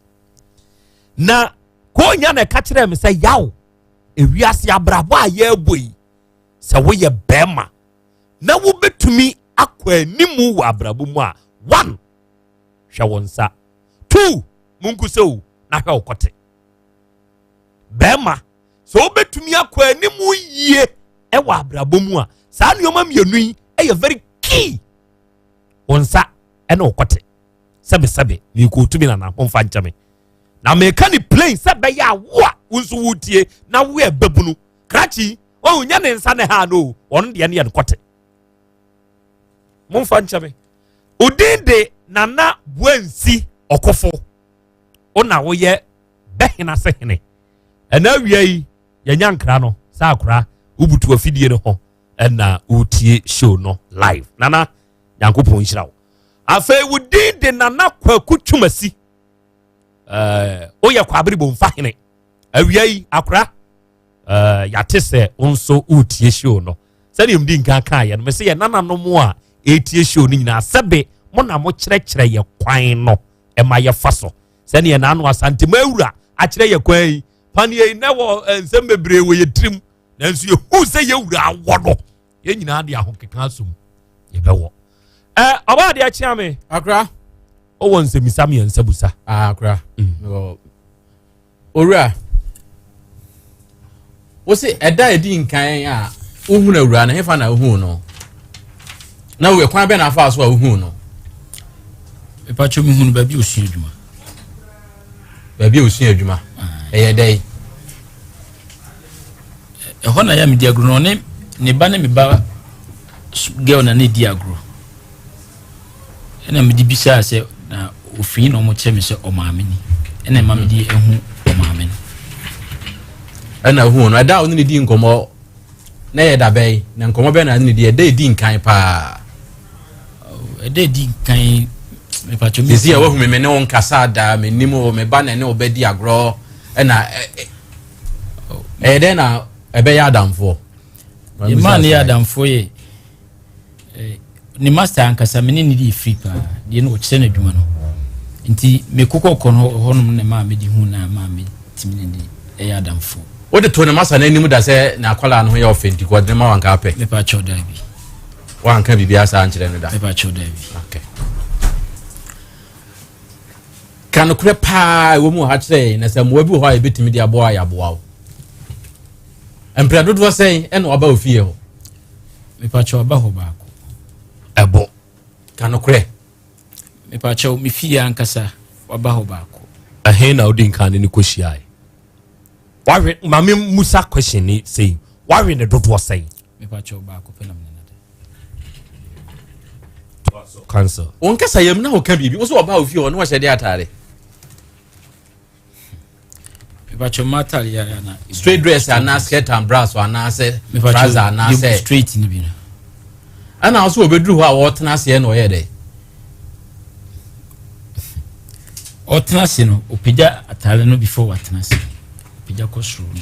na konya na ka kire me sɛ yaw ewiase abrabo a ye boi sɛ wo ye bema na wo betumi akwa animu wo abrabo mu a 1 hwɛ wonsa 2 munku sɛ na hwɛ okote bema so wo betumi akwa animu yie e wo abrabo mu a saa nneoma mienu yi e very key wonsa e na okote sebe ni ko tumi na ho mfa nkyame na meka ni plain sebe ya wo unsu wutie na wo e babunu krachi o nya ne nsa ne ha no on de ne ye kote mumfa nkyame odinde nana buansi okofo ona wo ye behina sehene ena wiai ye nyankra no sa akra ubutu afidie no ho ena utie show no live nana yankopon hyira wo afei wodinde nana kwaku twumasi oya kwabere bomfa hene awiai akra yate se onso utie show no sɛ mdi nka kan ye no me se ye nana no mo a etie show ni nyina sebe mo na mo kyerɛkyerɛ ye kwan no e ma ye fa so sɛ ne na anu asante mawura a kyerɛ ye kwan pan ye na wo nsɛm bebre wo ye trim nanso ye hu sɛ ye wura awo no ye nyina de ahokeka asum ye bɛwo aba de akyia me akra o won se misam ye nsabusa akra owura wo se ɛda edi nkan a ohun awura na hefa na ohun no na we kwan be na afa so a ohun no e pa chomi hunu ba bi osua adwuma ɛyɛ dai ho na ya me di agro no ne ba ne me ba girl na ne di agro ena me di bisa sɛ na ofin no mo kyɛ me sɛ o maame ni ena ma me di ehu o maame no ɛna ohun no ɛda oni ne di nkomo na yɛ dabai na nkomo be na ne di ɛda di nkan pa ɛda di nkan me pa chomi disi awu me ne won kasa da me nimo me ba na ne obedi agro na ɛde na ebe ya adamfo ye man ya adamfo ye ni master ankasa me ne di free pa de no kyerɛ na adwuma no nti me kokɔ no honum ne ma me di hu na ma me timi ne di ya adamfo o de to ne master na nimu da sɛ na akwala no ho yɛ ofenti ko de ma wanka apɛ me pa choda bi wanka bibia sa ankyerɛ no da me pa choda bi okay kan kure pa wo mu ha kyerɛ na sɛ mo bi ho a ebetimi di aboa ya aboa empra dodo sɛ ɛna ɔba ofie ho me pa choba ho ba ko ɛbɔ kan kure me pa chow me fie ankasa ɔba ho ba ko ahe na odin kan ne kohia wawe mame musa question ni say wawe ne dodo sɛ me pa chow ba ko pena me na cancer on kasa yam na ho ka bibi wo so ɔba ofie ho no wɔhyɛ de atare me pa chow matal ya na straight dress and skirt and blouse and say trouser and say straight ni bi na ana also obedru ho a wo tena se no ye dey Otnasi no opija atale no before watnasi. Opija kosru no.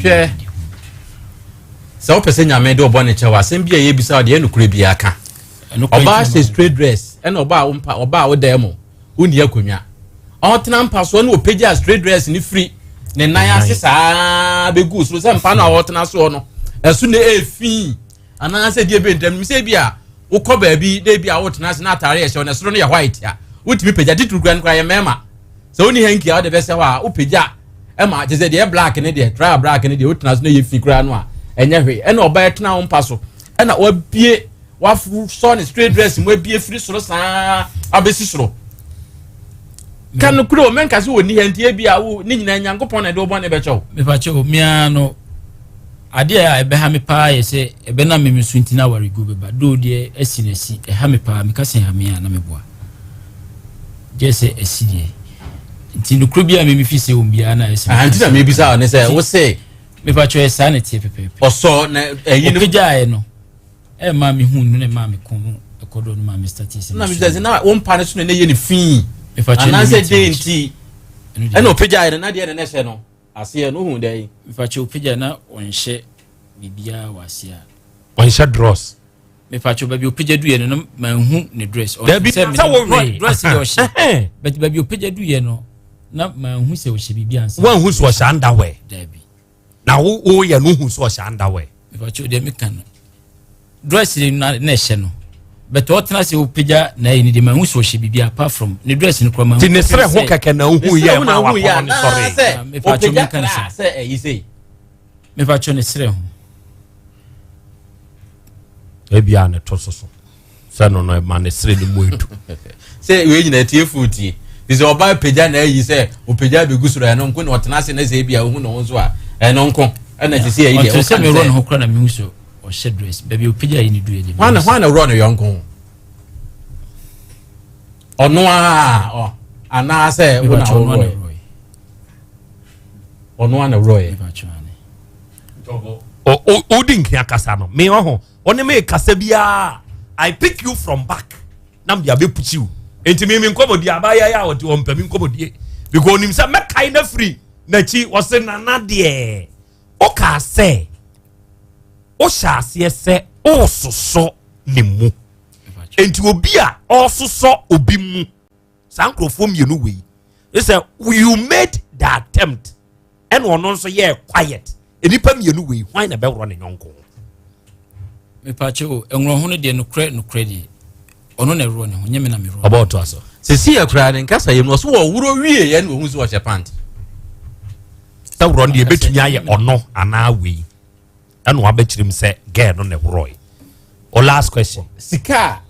Hwe. So person nyame de obone chewa asem bia ye bisa de enukure bia aka. Oba say straight dress and oba wo demo. Uni akonwa. Otna mpa so no opija straight dress ni free. Ne nan ase saa begu so se mpa na otna so no. Esu ne efi. Ana se die be ndam mi se bia wo kɔ baabi de bia wo tena se na atare ye hye na soro no ye white ya. Wotimi pagya titru gran kwa ye mema. So oni hanki a wo de be se hɔ a wo pagya e ma je se de black ne de try black ne de wo tena so na ye fi kura no a enye hwe e na oba tena wo mpa so e na wabie wafu so ne straight dress mo abie firi soro saa abesi soro kan kuro men ka se woni hanti e bia wo ni nyina nyankopɔn na de wo bɔne be kyɛw me pa kyɛw mia no ade a ebe ha me pa ye se ebe na me suntina wari go beba do de asinasi e ha me pa me ka se ha me na me boa je se asidie nti no krobia me fi se ombia na ese anti na me bisa ne se wo se me pa kyɛw sa na tie pepe oso na eyi no pagya no e ma me hu no ne ma me kon ekodo no ma me status na me say na wo mpa ne so ne ye ne fi me pa kyɛw na se de nti e no pagya na de ne hye no ase no hu dai me pa kyɛw pagya na onhye bibia wasia onhye dross me pa kyɛw ba bi opagya du ye no ma hu ne dress da bi sa wo dress ye ohye but ba bi opagya du ye no na ma hu se ohye bibia ansa wan hu so ohye underwear da bi na wo ye no hu so ohye underwear me pa kyɛw de me kan dress na hye no but what na se opagya na ye ni de ma hu so ohye bibia apart from ne dress ni kro ma ti ne sere ho keke na hu ye ma wa ko ni sorry me pa kyɛw me kan se eyi sei me pa kyɛw ne sere ho ebia ne to so se no no ma ne sere ni moedu se we nyina tie futi is oba pagya na eyi se opagya be gusuro ya no nko na otena se na se bia hu no so a no nko na se se eyi de o se me run ho kra na me hu so o she dress baby opagya yi ni du ye de wana run yonko ono a ana se wona ono na roy o dink ya kasa no me ho one me kasa bia I pick you from back nam dia be put you enti me nkomodi abaya ya oti o mpami nkomodi because nim say make kai na free na chi wo se nana de o ka se o sha se se o soso ne mu enti obi a o soso obi mu sankrofo mienu we they say you made the attempt and ono nso ye quiet enipa mienu we why na be woro ne nyonko me pa kyɛw enwro ho ne de no kre de ono na ro ne ho nyeme na me ro about to aso se si akra ne nkasa yem no so wo wuro wie ye na ohun so wo pant ta woro ne betumi aye ono ana we eno abechirim se girl no ne woro o last question sika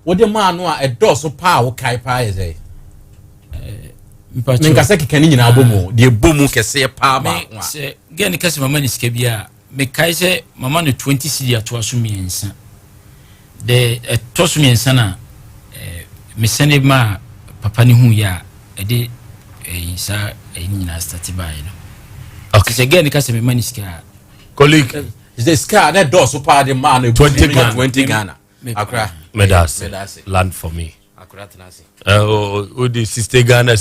wo de ma no a edo so pa wo kai pa ye say me pa kyɛw me nkasa keka ni nyina abomu de bomu kese pa ba wa se girl ne kase mama ni sika bia me kai se mama no 20 cedi ato so miensa de to so miensa na me sene ma papa ni hu ya e de sa nyina start by no okay se girl ne kase me mani sika colleague is the scar that does so part the man 20 Ghana akra medase land for me akra tenase o di sister Ghana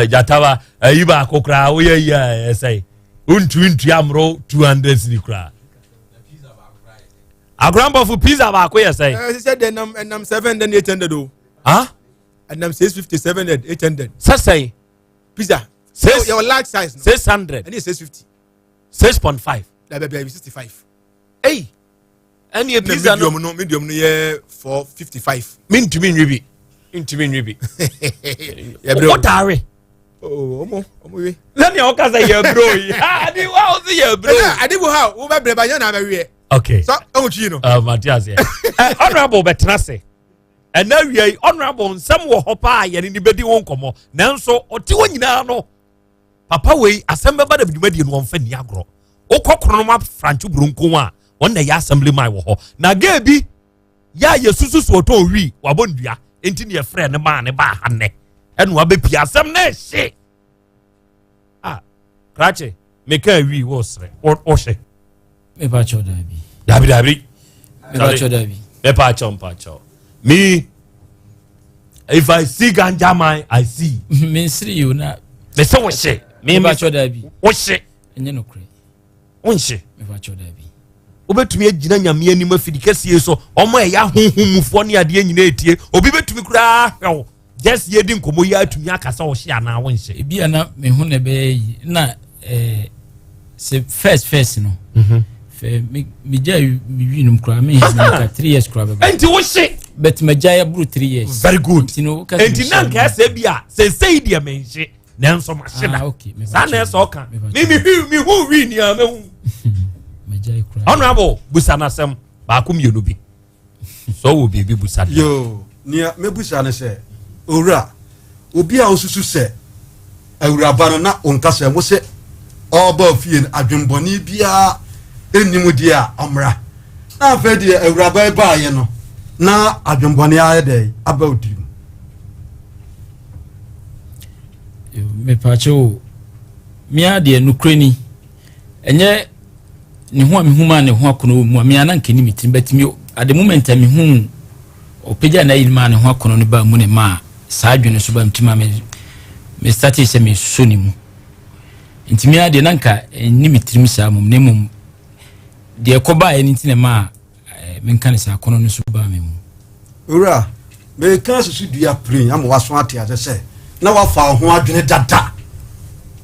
jatawa ayiba akokra wo ya say untu amro 200 ni kra agramba for pizza ba ko say she said then 7 then 800 oh and 657 and 800 say pizza your large size no? 600 and 650 6.5 that be 65 hey any pizza medium no yeah for 55 intimi nwibi what are omo we let me oka say your bro adi wa say your bro adi go how wo be breba nya na be we okay so o chi no Matthias honorable betrase and now we honorable nsam wo hopa ye ni bedi won komo nanso oti wonyina no papa we Asem Beba Dabi dwumadi no wonfa ni agro okokoro no ma franchu brunko a won na ya assembly mai wo ho na ga bi ya yesusu so to wi wabondua enti ne frɛ ne ma ne ba hanne enu abepi asem na hye krache me ka wi wo sre o hye me pa cho dabi me pa cho dabi me pa cho me If I see ganja man, I see. Ministry you na. Me say what she. Me ba cho Dabi. What she? Enye no kre. Wonhye Me ba cho Dabi. Obetumi agina nyame anim afidi kese so omo eya honhomufo ne ade nyina etie obi betumi kura hwew just yedi nkomo ya atumi akasa wo hye ana wonhye Ebi ana me hu ne be yi na se first no. Fe me jai mi winum kura me ka 3 years kura be. enti wo hye But me jai abru 3 years. very good Enti enti nan ka se bia se sei dia me hye nanso ma hye da okay. sa na so ka mi hu wi ni a me hu honorable busanasem ba kum yenu bi so wo bi busana yo nia me busana se owura obi a osusu se awura ba no na onkasa mo se oba fie adwemboni bia enimu dia amra na fa dia awura ba ye no na adwemboni aye dey aba odi me pacho mi ade nukreni enye ni ho me huma ne ho akono mu me ana nkeni mitim betimi at the moment me hu opeja na yilma ne ho akono ne ba mu ne ma saa adwene so ba mtima me start se me soni mu ntimi ade nanka ni mitim saa mu ne mu de koba eni ntine ma me nka ne saa akono ne so ba me mu owura me kan susu dua prin am waso ate ase se na wafa ho adwene dada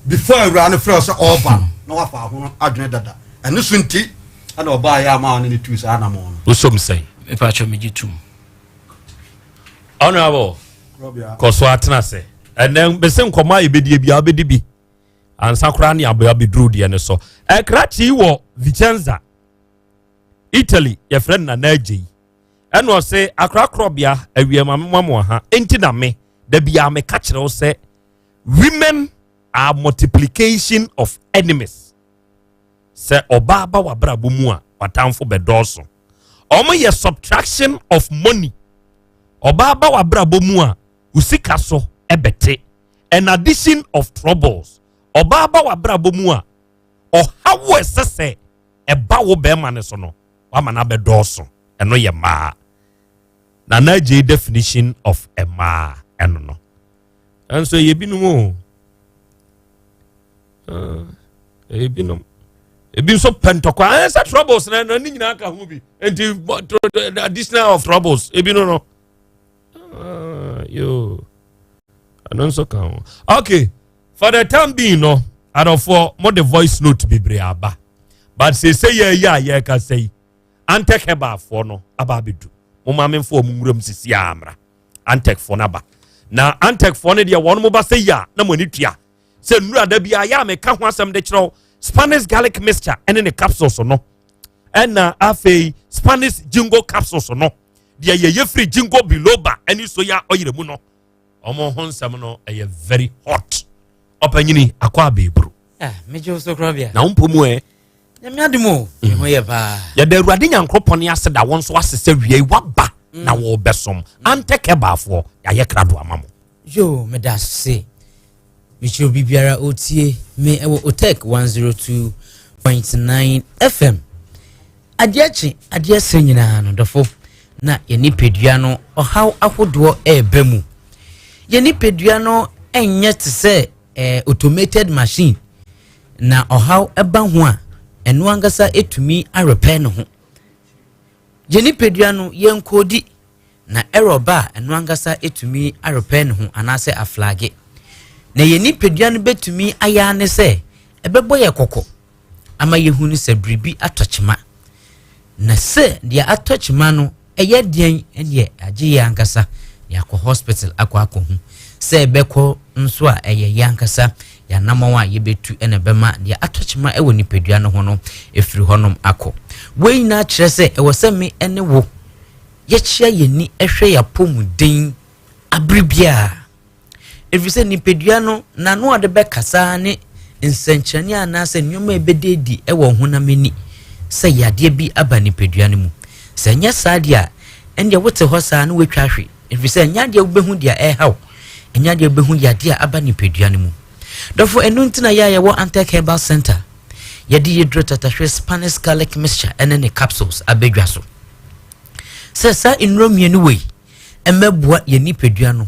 before owura ne frɛ so oba na wafa ho adwene dada enu sunti ana oba ya ma ne tu sa na mo no usom say me pacho me jitum honorable Krobea koso atena se enen be se nkoma ebedie bia obedi bi ansa kra ne aba bedru de ne so krachi wo Vicenza Italy ye friend na naji eno se akra Krobea awiema mamo ha enti na me da bia me ka kire wo se women are multiplication of enemies. Se oba ba wabra bomu a watamfo bedoso omo ye subtraction of money oba ba wabra bomu a usika so ebete an addition of troubles oba ba wabra bomu a ohawo esese eba wo be ma ne so no wama na bedoso eno ye ma na naje definition of a ma eno no enso ye binum ebinum ebi so pentokwa answer troubles na ni nyina ka hu bi enti additional of troubles ebi no yo anonso ka hu okay for the time being no out of more the voice note be bre aba but say ya ka say antek heba for no aba bedu mo ma memfo mo nwuram sisi amra antek for na ba na antek for ne dia won mo ba say ya na mo ni tua se nura da bia ya me ka ho asem de kiro Spanish garlic mixture and in the capsules no and afe Spanish jingo capsules no dia ye free jingo biloba any soya oyire mu no omo honsam no very hot opanyini akwa bebru mejo so Krobea na umpomu nyame ademo ho ye ba ya da ruade nyankropon ya seda won so asese wie waba na wo besom anteke baafo ya ye krado amamo yo me da se Michio bibiara otie me ewo otek 102.9 FM adiachi adiase nyina no dofo na ye nipedua no ohaw ahodo ebemu ye nipedua no enye te se automated machine na ohaw eba ho a eno angasa etumi a repair no ho ye nipedua no ye nkodi na error ba eno angasa etumi a repair no ho anase a flage na ye nipedua no betumi aya ne se ebebo ye kokko ama ye hunu se bribi atochima na se dia atochima no eye dien ene age ye ankasa ya ko hospital akwa hu se ebeko nso a eye ye ankasa ya namawa ye betu ene bema dia atochima ewo nipedua no ho no efiri honom akọ we na kire se ewo se me ene wo ye chia ye ni ehwe ya pomuden abribia efise nipedua no na no ade be kasa ne nsenchani anase nyoma ebededi ewo honamani se yade bi aba nipedua no mu se nya sadia ende wote hosa no wetwahwe efise nya de obehu dia ehaw nya de obehu yade aba nipedua no mu dofo enu ntina ya wo Antek Herbal Center yadi hydrotatashwe Spanish garlic mixture ene capsules abedwa so se sa inromienu we emebua ye nipedua no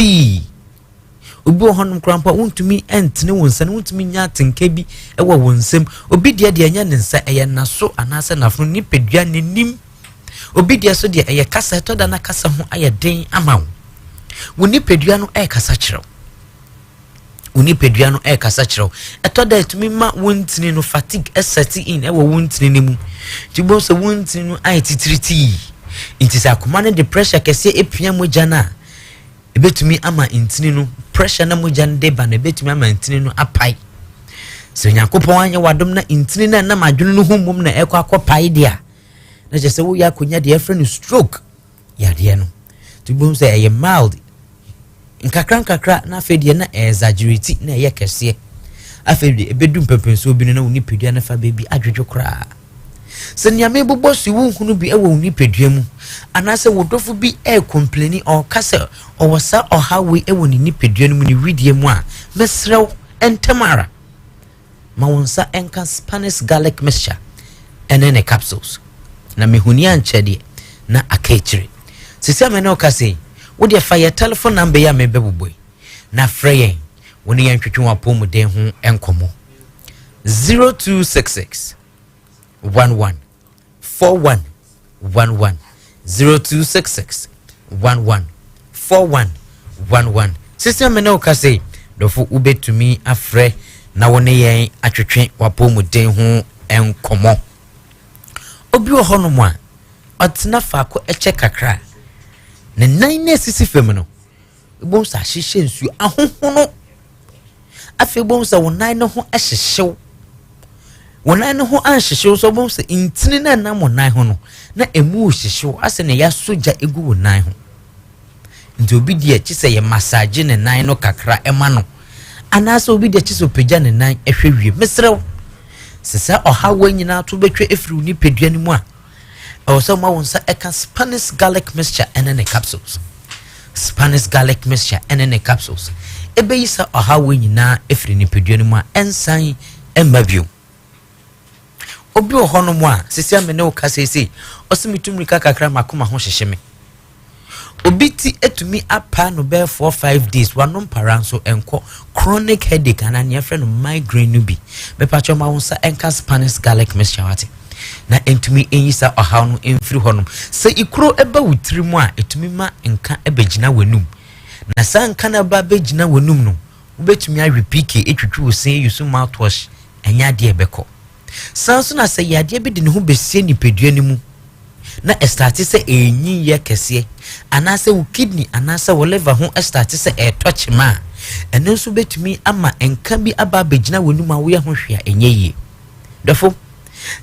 tii obi wɔ hɔnom krampa wontumi ɛntene wo nsa no wontumi nya atenka bi ɛwɔ wo nsam obi deɛ deɛ ɛnyɛ ne nsa ɛyɛ naso anaasɛ nafono nipadua n'anim obi deɛ so deɛ ɛyɛ kasa ɛtɔ da na kasa ho ayɛ den ama wo nipadua no ɛkasa kyerɛw wo nipadua no ɛkasa kyerɛw ɛtɔ da ɛtumi ma wontini no fatigue ɛsɛte in ɛwɔ wontini no mu tibo sɛ wontini no ayɛ titiriti nti sɛ akoma no de pressure kɛseɛ epia mogya no a ebetumi ama ntini no pressure na mogya no de ba na ebetumi ama ntini no apai sɛ Nyankopɔn anyɛ wadom na ntini na nam adwene no homom na ɛkɔ akɔpai de a na kyerɛ sɛ woyɛ akonya de ɛfrɛ no stroke yadeɛ no tibo sɛ ɛyɛ mild nkakra na afei deɛ na exaggerate na ɛyɛ kɛseɛ afei deɛ ebedu mpɛpɛnso bi no na wo nipadua na fa baabi adwodwo koraa sɛ nyame bobɔ so wo hunu bi ɛwɔ wo nipadua mu anaasɛ wodofo bi complaini or kasa or sa or how we ɛwɔ ne nipadua no mu ne widie mu a mesrɛw entamara ma wonsa enka Spanish garlic mixture ɛne ne capsules na mehuni ankyɛde na akɛkyire sisi amene okase wo de fa ye telephone number ya mebeboboi na frɛ yɛn wo ne yɛn twetwe wapo mu den ho enkomo 0266 11 41 11 0266 11 41 11 sisi amene okase dofo ubetumi afrɛ na wo ne yɛn atwetwe wapo mu den ho enkomo obi wo hono mu a ɔtena faako ɛkyɛ kakra ne nan na sisi fam no ebom sa hyehyɛ nsuo ahohono afei bom sa wo nan no ho ɛhyehyew wo nan no ho anhyehyew so bom sa ntini na nam wo nan ho no na emu hyehyew ase ne ya soja egu wo nan ho nti obi die kyi sɛ yɛ massage ne nan no kakra ɛma no anaasɛ obi die kyi sɛ opagya ne nan ɛhwɛ wie mesrew sesa ɔhawa nyina to betwe efiri wo nipadua ne mu a also ma wonsa eka Spanish garlic mixture and ne capsules Spanish garlic mixture and ne capsules ebeyisa ɔhaw nyinaa efiri nipadua no mu a ensan emma bio obi ohono mu a sisi amene o kasese osimitumri kakakra makoma ho hyehyeme obi ti etumi apa no be 4-5 days wanom paranso enko chronic headache ana ne friend migraine no bi me pacho ma wonsa enka Spanish garlic mixture wate na entumi enyisa ɔhaw no emfiri honom se ikuro eba wutiri mu a etumi ma enka ebegina wanum na san kana ba begina wanum no wobetumi awe pk etwetwe wo sen yusu mouthwash enya de ebekɔ sanso na se yade bi de ne ho besie nipadua ni mu na estati se enyi ye kese anase wo kidney anase wo liver ho estati se touch ma eno so betumi ama enka bi aba begina wanum a wo ye ho hwea enye yi dofo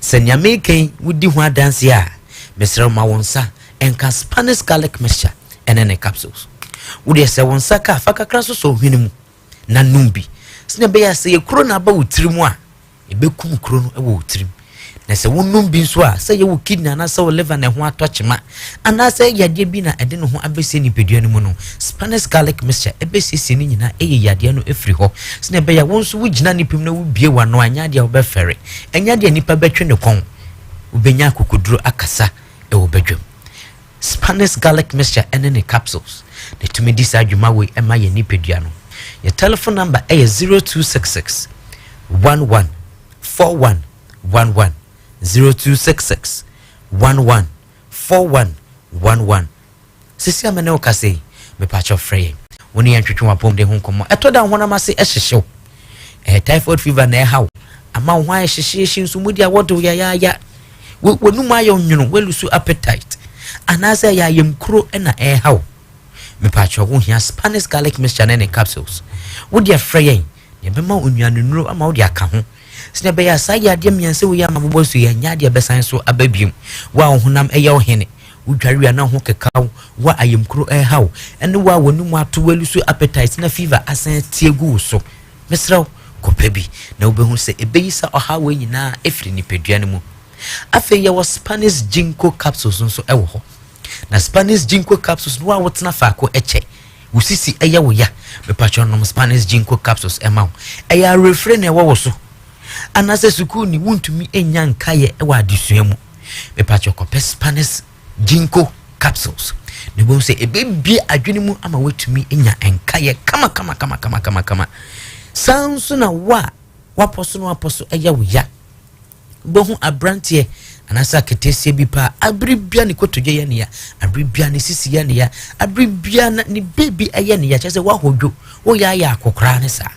se nyameken wudi ho adanse a mesre ma wonsa enka Spanish garlic mixture enene capsules wudi se wonsa ka fa kakra so hwene mu na numbi sine be ya se ye kro na ba wutiri mu a ebekum kro no ewo wutirim na se wonum bi nso a se ye wo kidney na se wo liver na ho atochema ana se yade bi na ede no ho abese ni pedua no mu no Spanish garlic mixture ebesisi ni nyina eye yade no efiri ho sine be ya wonso wugina nipim na wubie wa no anya de wo fere anya de nipa betwe ne kon ubenya kokoduro akasa e wo bedwam Spanish garlic mixture enene capsules de tumi disa adwuma we ema ye ni pedua no your telephone number is 0266 11 4111 0266 11 4111 sisi amene o kase me pacho frey woni yantwetwe wapom de ho komo etoda honamase ehyehyew typhoid fever na ehaw ama ho ahyehye nso mudi awodo ya wonum ayo nwunu welusu appetite anase ya yemkro na ehaw me pacho ho hia Spanish garlic mixture and capsules wodi afrey ye bema onwanunuro ama wodi aka ho sine be ya sai ade mianse wo ya mabobo so ya nya ade besan so ababiem wa honam eye ohene wudware na ho kekaw wa ayemkro ehaw ene wa wonum ato walusu appetite na fever asan tiegu so mesraw kopabi na obehu se ebeyisa ohaw nyina efiri ni pedua ne mu afi ya was Spanish ginkgo capsules nso ewo ho na Spanish ginkgo capsules no wa wotena faako eche usisi eye wo ya me patron no Spanish ginkgo capsules ema eya refrain e wo so anase suku ni wuntumi enya nkaye e wa adesua mu me patron ko Spanish ginkgo capsules ne bo se ebebie adwene mu ama wetumi enya enkaye kama sanso na waposo eye wo ya bohu abrantie anasa ketesie bi pa abribia ni kotodwe ye ne ya abribia ni sisi ye ne ya abribia ni baby eye ne ya chese wa hodwo wo ya akokra ne sa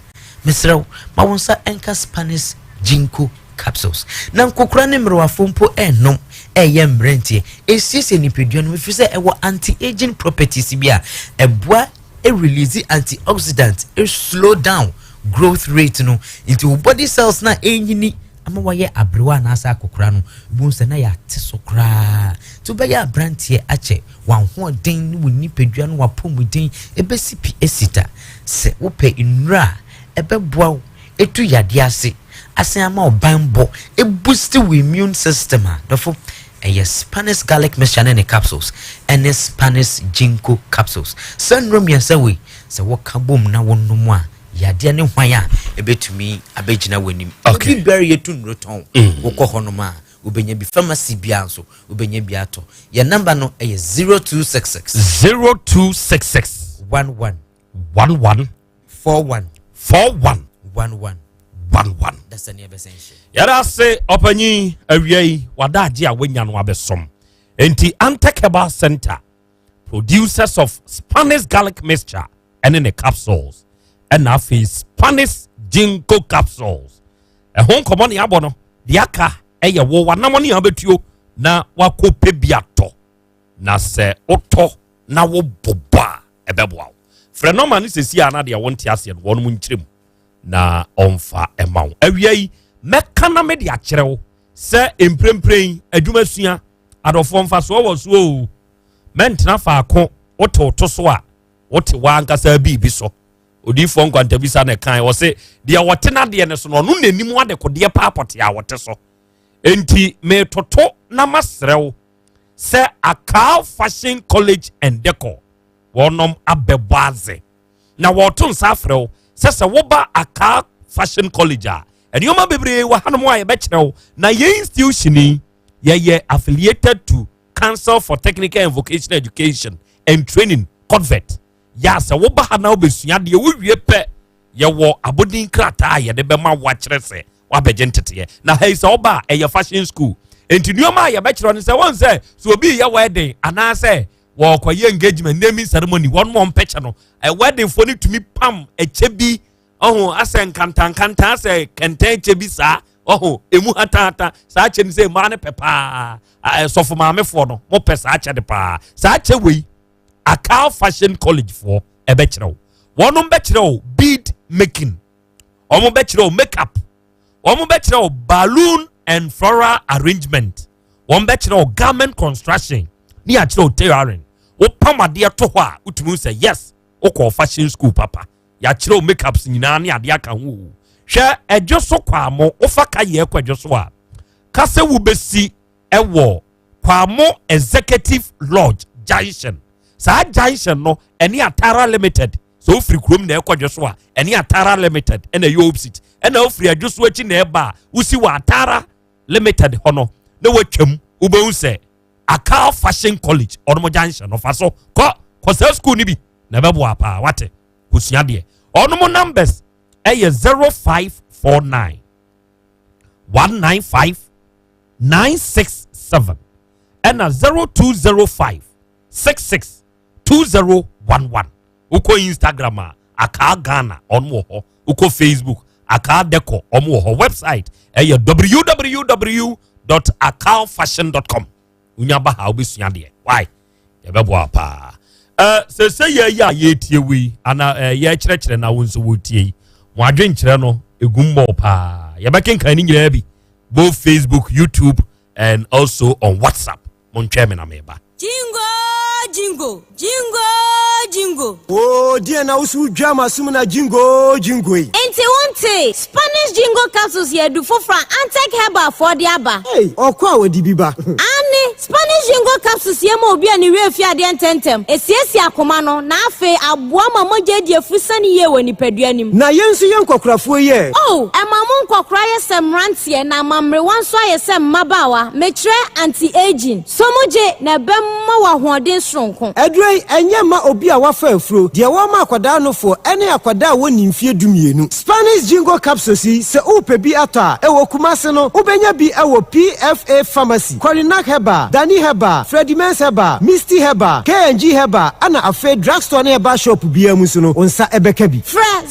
mesrew ma wonsa enka Spanish ginkgo capsules na nkokra ne mrewafo mpo enom eye mrentie esisi ni pedua no mfise ewo anti aging properties bi a eboa release antioxidant slow down growth rate no into body cells na enyini ama waye abrewa na asa akokra no bunse na ya tesokra to be ya brantie ache wan ho den ni woni pedua no wapomuden ebesipi esita se wope inra ebeboa etu yade ase ama obambo e boost we immune system therefore Spanish garlic mixture and capsules and Spanish ginkgo capsules sunroom yasawe se wakabom na wonnom a yade ne hwan a ebetumi abegina wanim obi bury yetu nroton wokɔ honoma ubenya bi pharmacy bia nso ubenya bi ato your number no 0266 11 41 11 that's the near essential yara se opanyi awiei wadaje a wanya no abesom enti Antekeba Center producers of Spanish garlic mixture and in the capsules and now Spanish ginkgo capsules e hon komoni abono diaka eye wo wanamoni abetuo na wakope biato na se oto na wo boba ebeboa frenoma ni sesi ana de wonte ase no wonu nkyirem na onfa emawo awiei meka na me de akyerewo se emprempren adwumasua adofo mfa so wo so o mentena faako woto so a wote wa ankasa bi so odifo nkwanta bisa na kan wo se de wote na de ne so no no nanim ade kode paapote a wote so enti me toto na masrew se Akal Fashion College and Decor wonom abeboaze na wɔto nsa afrɛ wo sɛ woba aka fashion college a ɛnneɔma bebree wɔ hanom a yɛbɛkyerɛ wo na yɛn institution yi yɛyɛ affiliated to Council for Technical and Vocational Education and Training COTVET ya sɛ woba ha na wobɛsua deɛ wowie pɛ yɛwɔ abodin krataa a yɛde bɛma woakyerɛ sɛ wabɛgye nteteɛ na hei sɛ woba a ɛyɛ fashion school enti nneɔma a yɛbɛkyerɛ no sɛ wɔn sɛ so obi yɛ wedding anaasɛ wɔkɔyɛ engagement naming ceremony wɔn mo mpɛkyɛ no wedding fo no tumi pam ɛkyɛ bi asɛ nkantankanta asɛ kɛntɛn kyɛ bi saa emu hatata saa kyɛ no sɛ mmaa no pɛ paa sɔfo maamefoɔ no mopɛ saa kyɛ de paa saa kyɛ wei Akal Fashion College for ɛbɛkyerɛ wo wɔnom bɛkyerɛ wo bead making wɔn bɛkyerɛ wo makeup wɔn bɛkyerɛ wo balloon and floral arrangement wɔn bɛkyerɛ wo garment construction ne akyerɛ wo tailoring wo pam adeɛ to hɔ a wotumi sɛ yes wokɔ fashion school papa yɛakyerɛ wo makeups nyinaa ne adeɛ aka ho hwɛ ɛdwo so kwamo wofa ka yɛ kɔ ɛdwo so a kasa wo bɛsi ɛwɔ kwamo executive lodge junction saa junction no ɛne Atara Limited so ofiri kurom na ɛkɔ dwo so a ɛne Atara Limited ɛna yɛ opposite ɛna ofiri adwo so akyi na ɛba a wosi wɔ Atara Limited hɔ no na watwam wobɛhu sɛ Akal Fashion College ɔno junction no fa so kɔ saa school ni bi na ɛbɛboa paa wate kosua deɛ ɔno numbers ɛyɛ 0549 195 967 ɛna 0205 66 2011 uko Instagram aka Ghana onmo ho uko Facebook aka Deco onmo ho website www.akalfashion.com unyaba ha obesua de why ye bebo apa se ye ya ye tie wi ana ye kyerɛkyerɛ na won so wotie mo adwenkyerɛ no egumbo pa ye bekenkan ni nyira bi both Facebook, YouTube and also on WhatsApp mon tweme na meba Jingo. Oh, dear, now so drama sumina jingo. Enti wonte Spanish jingo capsules here do for antek heba for the aba. Hey, okwa we di biba. Ani Spanish jingo capsules here mo obi ani we fia de ntentem. Esiesi akoma no na afe aboa mamoje di afusani ye woni paduanim. Na yensu yen kokrafo ye. Oh, emamu nkokra ye semrantie na mamre wanso ye sem mabawa. Metre anti-aging. Somoje na bemma wa hoden sonko. Edrei enye ma obi a wafa afro de wo ma akwada no fo ene akwada woni mfie dumienu. Spanish jingo capsules se upe bi ata ewo kumase no ubenya bi ewo PFA pharmacy, Corinak Heba, Dani Heba, Freddy Mens Heba, Misty Heba, KNG Heba, ana afa drugstore na Heba shop bi amusu no onsa ebeka bi. Fra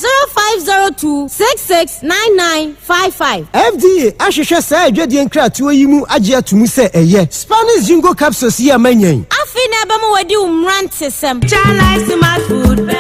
0502 669955. FDA ahwehwe sa adwade nkratoɔ yi mu agye atumu se eye. Spanish jingo capsules yi amanyan. Afi na ba mo wadi umrante sem. Chalice smart food.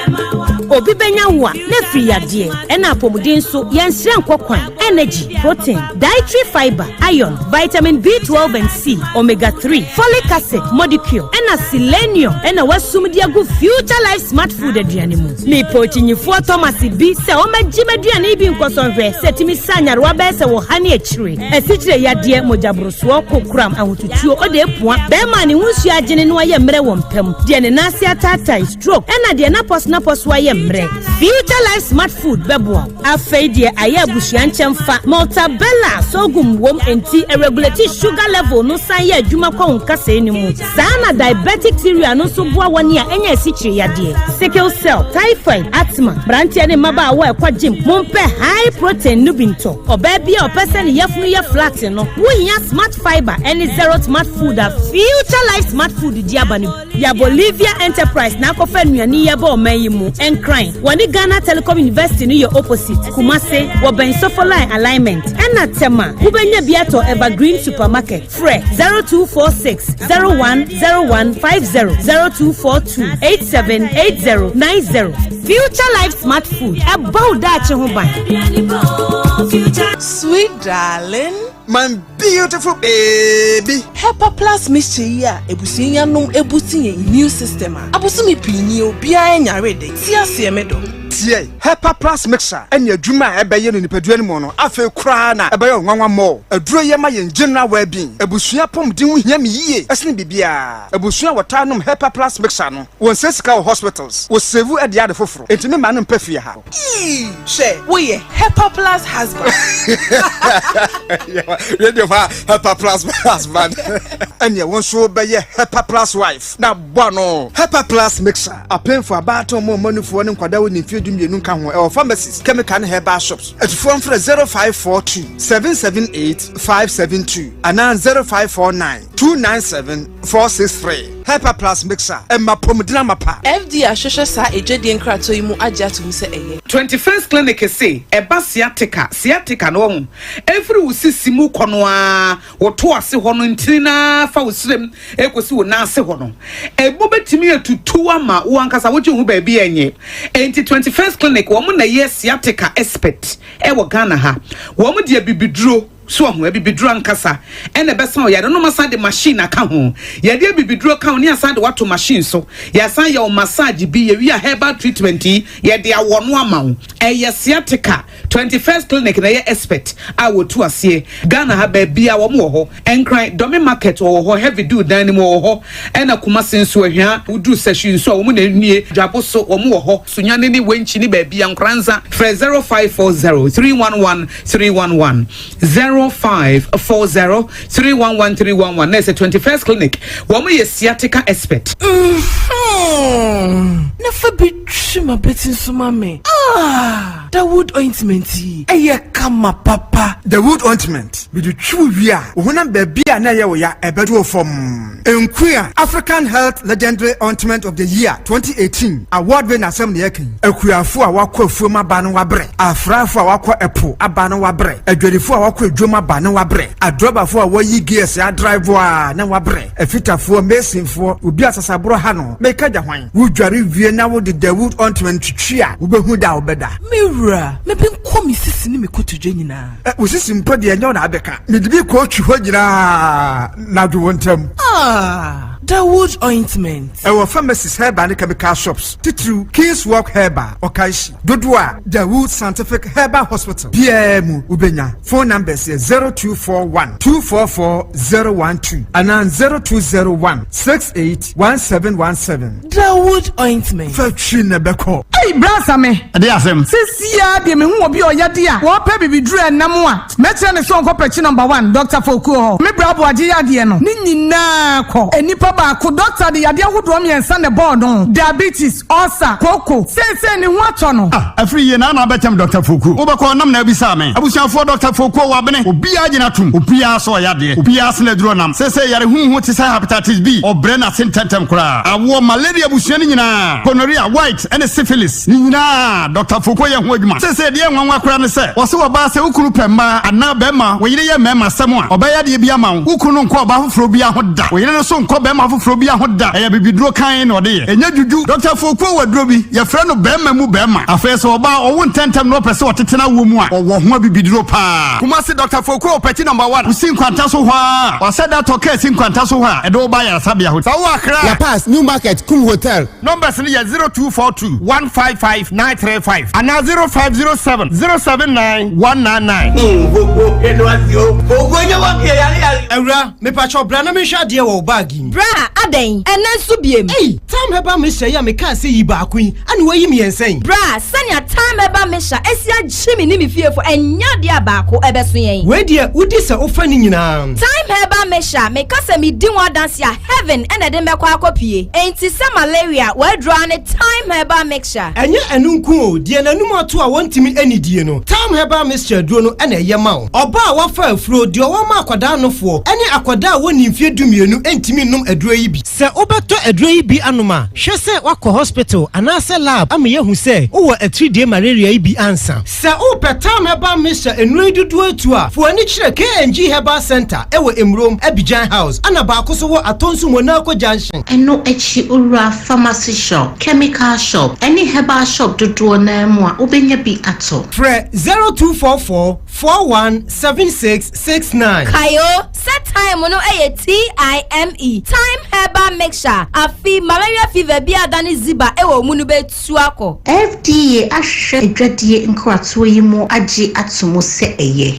Obi benya wa na free yade na apomuden so yansire nkokwan energy protein dietary fiber iron vitamin B12 and C omega 3 folic acid molecule na selenium na wasum dia go future life smart food aduane mu me pochinyifo Thomas bi se o magime aduane bi nkosonhwe setimi sanyare wa be se wo hane akire asikyire yade mojabroso kokuram ahotutuo o de epua be ma ne hunsu agene no aye mre wo mpam de ne nase atata stroke na de na pos wa ye mre future life smart food bebo afei de aye abusuan nkyemfa multabella sogum wom enti regulate sugar level no san ye adwuma kwa nkasa enimu sana diabetic theory no so boa woni a enya asikyire yade sickle cell typhoid asthma brantia ne maba wa ekwa gym mompe high protein no binto oba bia opese ne yefunu ye flat no wonya smart fiber any zero smart food a future life smart food di abani ya Bolivia enterprise na akofa nuani ye ba omayimu enkran woni Ghana Telecom University no ye opposite Kumase wo ben sofoline alignment ena tema ubenya biato Evergreen supermarket fre 0246 010150 0242 878090 future life smart food about that ho ban. Sweet darling, my beautiful baby. Pepper Plus mixture here, ebusinya no immune system. Abusumi pinio bia enya ready. Tia se medo. tie Hepa Plus mixer enya adwuma ebeye no nipadua ni mo no afa kura na ebeye nwanwa mo aduro ye ma ye general well-being ebusua pomden hu hia me yie esne bibia ebusua wotanom Hepa Plus mixer no won sesika hospitals wo save e dia de foforo entime ma no mpafie ha she wo ye Hepa Plus husband radio Hepa Plus husband enya won so beye Hepa Plus wife na bono Hepa Plus mixer apen for abato mo manufo ne nkwada woni mfie mienu nka ho e pharmacies chemical herbal shops atufo mfre 0542 778 572 ana 0549 297 463 Hepa Plus mixer emma pomdina mapa FD ahwehwe sa ejedi nkrato yi mu agya to se eye 21st clinic say eba sciatica no ho every usisi mu kono a woto ase ho no ntirina fa wosrem ekosi wo na ase ho no ebo betimi atutu ama wo ankasa wo hu ba bi enye enti 21st clinic wo mu na ye sciatica expert e wo Ghana ha wo mu de bibiduro so ho bibiduro ankasa ene besan ya no masa de machine aka ho ya de bibiduro ka ho ne asa de wato machine so ya san ya o massage bi ya wi herbal treatment ya de awono ama ho e sciatica 21st clinic na ye expert a wo tu ase Ghana ha ba bia wo mo ho enkran domi market wo ho heavy do dan mo ho ena kuma senso ahia udu session so wo mo na nwie dwabo so wo mo ho sunyane ni wenchi ni ba bia nkranza 0540 311 311 0540 311 311 na se 21st clinic wo mo ye sciatica expert na fa bitri ma betin so mame the wood ointment eye kama papa the wood ointment with the true wia ohuna ba bia na ye wo ya ebedo fom enkuya African Health Legendary Ointment of the Year 2018 award winner Asem ne yakin akuafo a wakọ afuom aba no wabre afrafo a wakọ epo aba no wabre adwadifo a wakọ adwom aba no wabre adrobafo a wayi gears a drive a na wabre afitafo mesinfo obi asasabro ha no meka gya hwan wudware wie na wo de the wood ointment twitwi a wobehu da obeda mewura mebe nko mi sisi ni mekotodwe nyina usisi mpo de enyo na abeka medibi ko twi ho nyina na dwontam the wood ointment our pharmacies herbal and chemical shops titru King's Walk Herbal Okaishi Dodua the Wood Scientific Herbal Hospital PM Ubenya phone numbers 0241 244 012 and 0201 681717 the wood ointment Fachi nebeko hey brasa me ade asem sisia de me hu obi oyade a wo pa bibiduru enam a metre ne so nkopachi number 1 Dr. Fokuo me brabo age yade no ni nyina ko enipa ba ko doctor de yade ahodo miensa ne board no diabetes ulcer koko sense ni hu ato no afri ye na betem Dr. Fokuo wo be ko nam na bisa me abusuafo Dr. Fokuo wa bene obi agina tum obi aso yade obi asle duro nam sese yare hu ti sa hepatitis B obre na sententem kra awo malaria busuani nyina gonorrhea white and syphilis nyina Dr. Fokuo ye ho adwuma sese de nwanwa kra ne se wo se wo ba se ukuru pemma ana bema wo yire ye mema sem a obaya de bi ama wo ukuru nko ba foforo bi ahoda wo yire no so nko bema foforo bi ahoda e bibiduro kan no de enya juju Dr. Fokuo waduro bi ye fra no bema mu bema afa se oba owo ntentem no pese otetena wo mu a wo ho bibiduro pa kuma se Dr. Fokuo peti number 1 usin kwanta so hwa wa se da to case in kwanta so hwa e do ba ya sabia ho sawo akra La Paz New Market Kum Hotel numbers ni ya 0242 155 935 and 0507 079 199 Ewra me pacho bra na me hwa de wo bagi bra aden ena so biem tam heba me hwa ya me ka se yi ba akun ane wayi me yensen bra sanya tam heba me hwa esia gyimi ni me fiefo enya de abako ebeso yen we de udi se ofa ni nyina time heba me hwa me ka se me di wa dance ya heaven ena de mekwa akopie enti se malaria we draw ne time heba mixture enye enunku o de nanum ato a wontimi anidie no time heba mixture duo no ena ye ma oba a wafa afuro de o ma akwada nofo ene akwada woni mfie dumienu entimi num aduro yi bi se obeto aduro yi bi anoma hwe se wakọ hospital anase lab am ye hu se wo a 3D malaria yi bi ansa se o petam heba mixture enuro dudu atu a fo ani kire KNG Herbal Center ewo Emrom Abidjan House ana ba ko so wo atonsu mona ko junction eno echi ura pharmacy shop chemical shop any herbal shop dodo na mu a obenya bi ato Fre 0244 417669 Kayo set time no time herbal mixture afi malaria fever bi adani ziba ewo mu no betu akọ FDA ahwehwɛ adwadie nkrato yi mu agye atomo se eye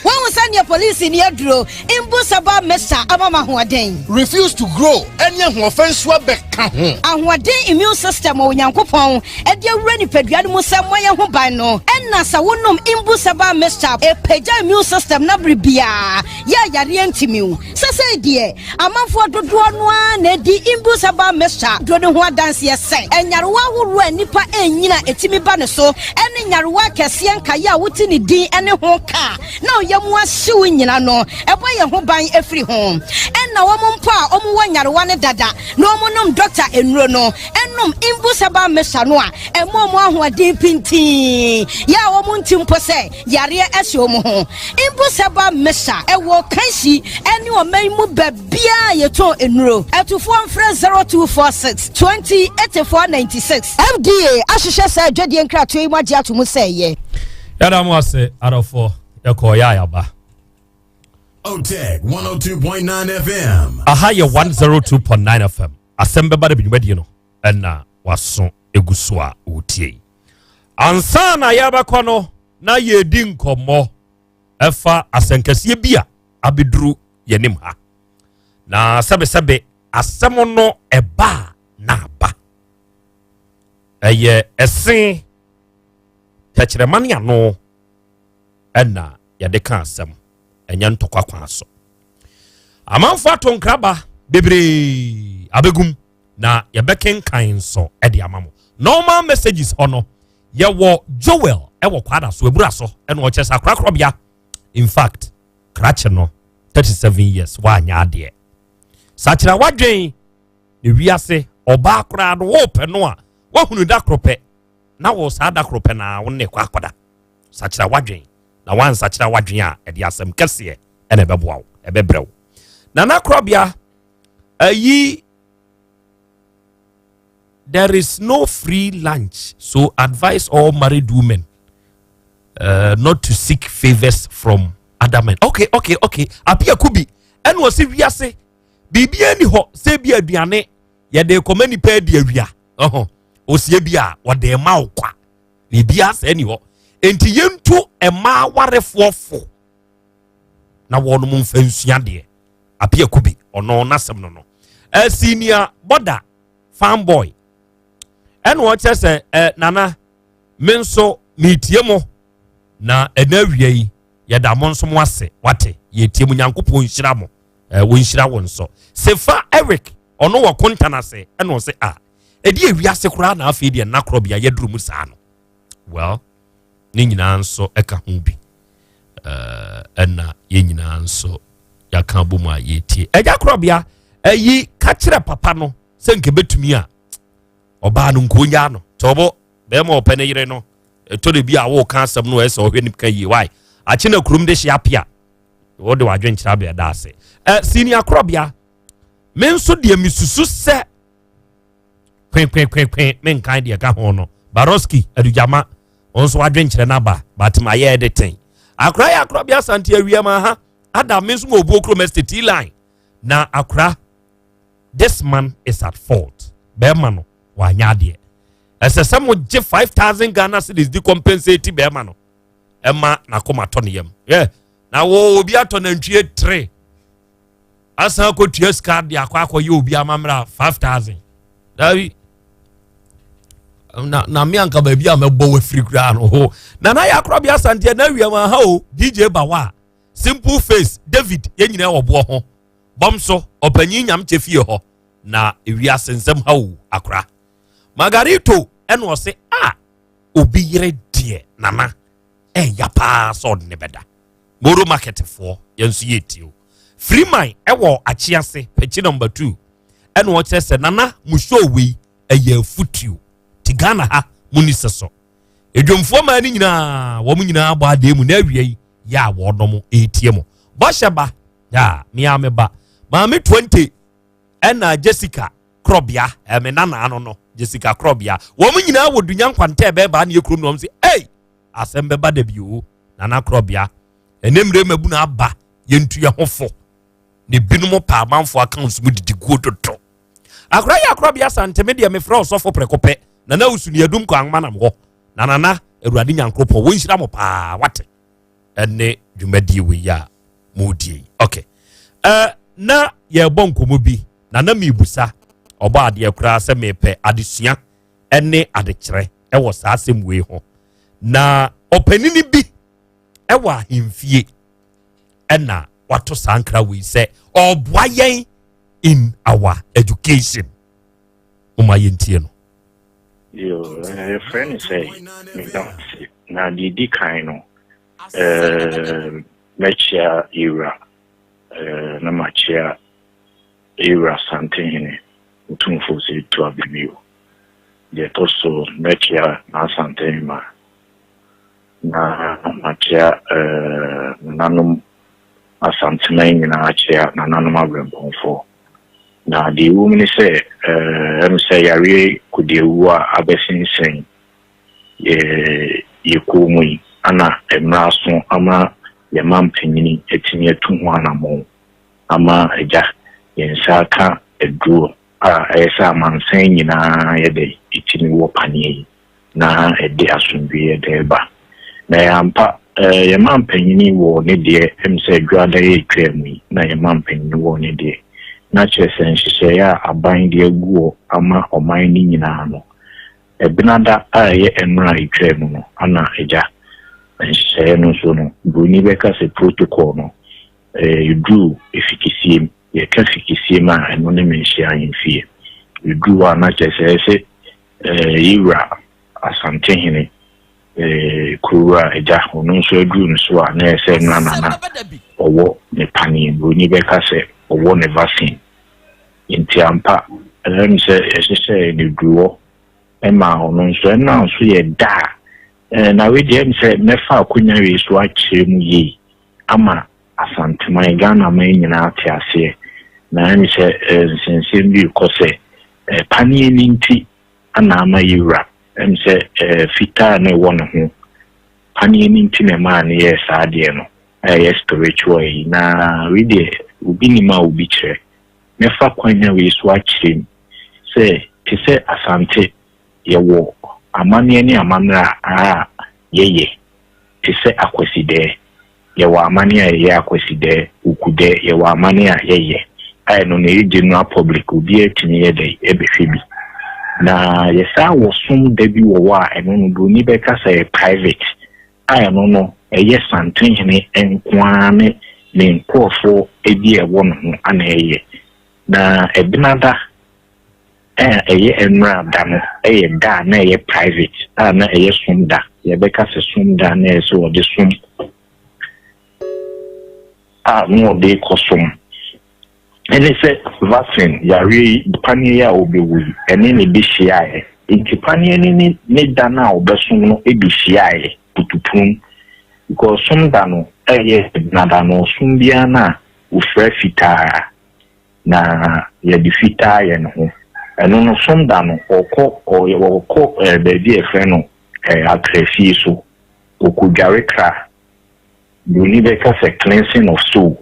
when we send your police in your dro imbusaba mesa abama hoaden refuse to grow any offense wa beka ho ahoaden immune system onyankopon e de awura ni paduane mu se moye ho ban no enna sa wonom imbusaba mesa e pagya immune system na bribia ya yare antimiu sese die amanfo dodo no a na di imbusaba mesa do ne ho adanse ese enyarewa horo anipa enyina etimi ba ne so ene nyarewa kese nkaye a wuti ni din ene ho ka na oyemu ahyew nyina no ebo ye ho ban efiri ho enna wo mpo a omu wanyarewa ne dada na omunum doctor enuro no enum imbusaba mesa no a emomu ahoadin pintin ya wo munti mpo se yare ehye omu ho imbusaba mesa ewo kanshi ene o maimu babia yeto enuro etufo mfre 0246 208496 FDA ahyehyɛ sa adwadie nkrato yi magye atomu sɛ ye yada mo ase arofo yako ya yaba OTEC 102.9 FM aha ye 102.9 FM Asem Beba Dabi nwadi no na waso eguso a otie ansa na yaba kono na ye di nkomo efa asenkase bia abeduru yenim ha na sebe asem no eba na ba eye esen tachiremani ano ena yade kan asem enya ntokwa kwan so amanfo atonkraba bebre abegum na yebeken kan so ede amamo normal messages hono ye wo Joel ewo kwada so ebura so ena o chesa Krobea in fact krache no 37 years wa anya ade sachira wadwen ne wiase oba akra no wo pe no a wa hunu da krope na wo sa da krope na wo ne kwa akoda sachira wadwen na wan sachira wadwen a ede asem kese ene beboa ebebrew na Krobea ayi there is no free lunch so advise all married women not to seek favors from other men okay apia kubi ene wo se wiase bibia ni ho se bia aduane ye de komani pa di awia osie bia wo de ma okwa bibia se ni ho enti yentu ema warefofo na wono mu mfansua de apia kubi ono nasem no senior border fanboy ene wo chese nana menso mitie mo na enawie yi ye da mo nso mo ase wate ye tie mu nyankopon nhira mo wo nhira wo nso sefa Eric ono wo kontana se ene wo se edi ewiase kura na afi de na Krobea ye duru mu saa no well ni nyina nso eka ho bi ena ye nyina nso ya kan bomu a ye tie eja Krobea ayi ka kire papa no se nke betumi a oba no nkonya no tobo be ma opene yire no to de bi a wo kan asem no ese ohwe nipka yi why a chi na kurum de hye apia wo de wadwen kira be da ase senior Krobea menso de misusu se kwen men kan de ka ho no Baroski adujama onso wadwen kire na ba but my ye de ten akra ya Krobea Asante awiama ha ada menso mo obu okro estate line na akra this man is at fault be man no wa nyade esese mo je 5,000 Ghana cedis di compensate be man no ema na koma to ne yam na wo obi ato na ntwie 3 asa ko tues card ya akwa ye obi amamra 5,000 dawi na mi anka ba bi amebo we free kura no na ya Krobea Asante na wiama ha o DJ Bawa simple face David ye nyina wo bo ho bomso opanyin nyam chefie ho na ewia sensem ha o akra Margarito eno se obi yere die nana ya pa so ne beda moro market for yensu yetio free mind ewo achiase pechi number 2 eno wo chese nana musho we eye futiu tigana ha muniseso edwomfo ma ni nyina wo mu nyina agba ade mu na awie ya wo no etie mo bosheba ya mi ameba ma me 20 ena Jessica Krobea me nana ano no Jessica Krobea wo mu nyina wo dunya nkwante be ba na yekrum no mse Asem Beba Dabi o Nana Krobea enemre mabu na aba yentu ye hofo ne binom pa amanfo accounts mu didi gododo akra ya Krobea Asante media me fra osofo prekope nana usuni adum ko anma nam ho nana Awurade Nyankopon wo nhira mo pa wate ene dwumadi we ya mudi okay na ye bonkomo bi nana mibusa oba ade akra se mepe adesua ene adekere ewo saa asem we ho na opanini bi ewa himfie ena wato sankra we say oboayen in our education umayentie no yo friend say na di kind mechia era na machia era something utumfo se to abibio de also mechia na something ma na machia nanum asantemen na achia na nanum abrembonfo na the woman say yare kudewa abesinsen ye komui ana emraso ama ye mampanyini etimi etu ho anamo ama eja yensa ka eduro esa mansen nyina ye de etimi wo panie na ede asumbi de ba na yampa ye mampanyini wo ne de emse dwada ye twemi na ye mampanyini wo ne de na chese ya aban de aguo ama oman ni nyina no ebinada aye emra itwemu no ana eja nhye no so no boni beka se protocol no you do efficacy ye ka efficacy ma eno ne menhye ayemfie you do ana chese ira asante hene kura eja ono so adu no so ana ese nana owo ne pani boni beka se owo ne vaccine inti ampa se ni duo ema ono so na so ye da na we dem se mefa akunya we so achemu yi ama Asante man Ghana man nyina atiase na em se sensem bi ko se pani ni nti ana ama yura em se fita na won ho pani ni nti na ma na ye saade no spiritual na we de ubi ni ma ubi kire mefa kwanya we so achim se ti se Asante ye wo amane ni amanra yeye ti se akweside ye wa amane ye akweside ukude ye wa amane yeye ai no ne general public obi etimi ye dey ebehwebi na ye sa wo sum da bi wo wa eno no do ni be ka say private ai no eye santin ne enkwane ne nkofo ebi ewo no ana eye na ebinada eye enra da no eye da na eye private na eye sum da ye be ka say sum da na so wo de sum no de kosum ene se vaccine yare panie ya obewu ene ne bi hia inti panie ne da na obesum no ebi hia putupum because sum da no na da no sum bia na ufra fita na ye di fita ye no eno no sum da no okọ bebi efe no atrefi so okudware kra you be ka se cleansing of soul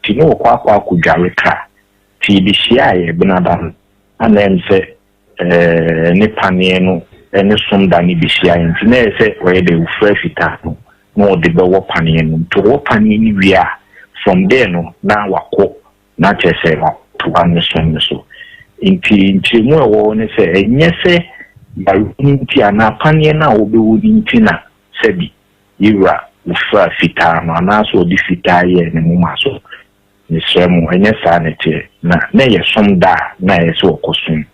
ti no kwa kudware kra ti bi hia ye binada ana em se ne panie no ene sum da ni bi hia nti na se we de ufra fita no de be wo panie no to wo panie ni wia from there no na wako na chese no to wan so inti mu wo ne se enye se ya nti ana panie na obewu nti na sebi ira ufra fita no na so di fita ye ne mu maso ni semu enye sanete na ye somda na ye so okosum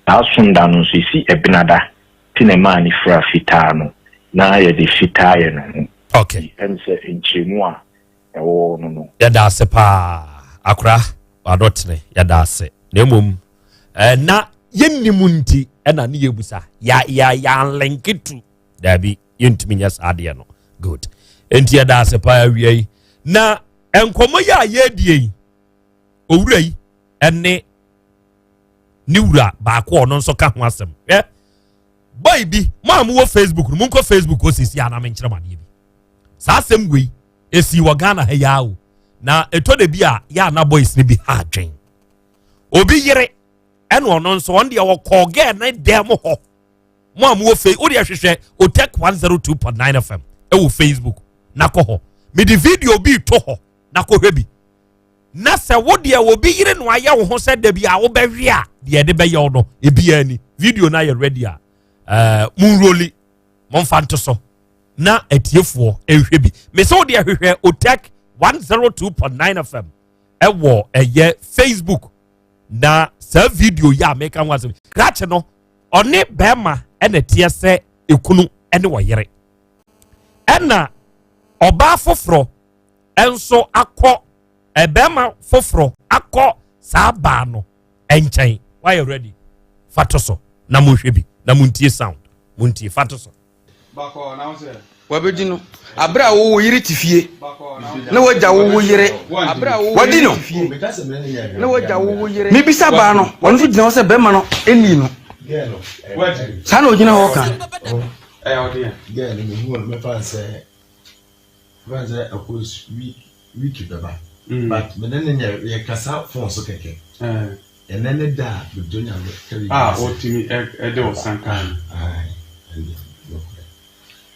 na somda no so si ebinada tine ma ni fra fita no na ye di fita ye no okay ense enchemu a ewo no ya da se pa akra adotne ya da se nemum na yennimu nti na ne yebusa ya linkitu dabi yentimi nya saade no good enti ya da se pa awie na enkomo ya yedie owura yi ene niwura ba ko ono nso ka ho asem boy bi ma wo Facebook mu nko Facebook o sisi ana me nkyerema ne bi saa asɛm wei esi wɔ Ghana ha yawo na eto de bi a ya na boys ne bi ha adwen obi yere ɛna ɔno nso ɔn de wɔkɔ gɛ na dɛm hɔ mo amu ofe o de ahwehwɛ otek 102.9 FM ɛwɔ Facebook na kɔ hɔ me di video bi to hɔ na kɔ hwɛ bi na sɛ wo de obi yere no ayɛ wo ho sɛ da bi a wo bɛhwe a de de bɛyɛ wo no ebi ani video na yɛ ready a munroli momfanto so na atiefoɔ ehwɛ bi me sɛ wo de ahwehwɛ otek 102.9 FM ɛwɔ ɛyɛ Facebook na sa video ya make am wasem krache no ɔne bɛma ɛna tie sɛ ekunu ɛne wɔyere ɛna ɔbaa foforo ɛnso akɔ ɛbɛma foforo akɔ saa baa no ɛnkyɛn why you ready fato so na monhwɛ bi na montie sound montie fato so bako na wose wabedi no abra wo yire tifie na wagya wo yire abra wo wadi no na wagya wo yire me bisa ba no wonu so gina wo se bema no eni no sa na ogina ho kan odi girl me hu me fan say akos week beba but me then ye kasa phone so keke and then the da be donya me otimi e de o sankan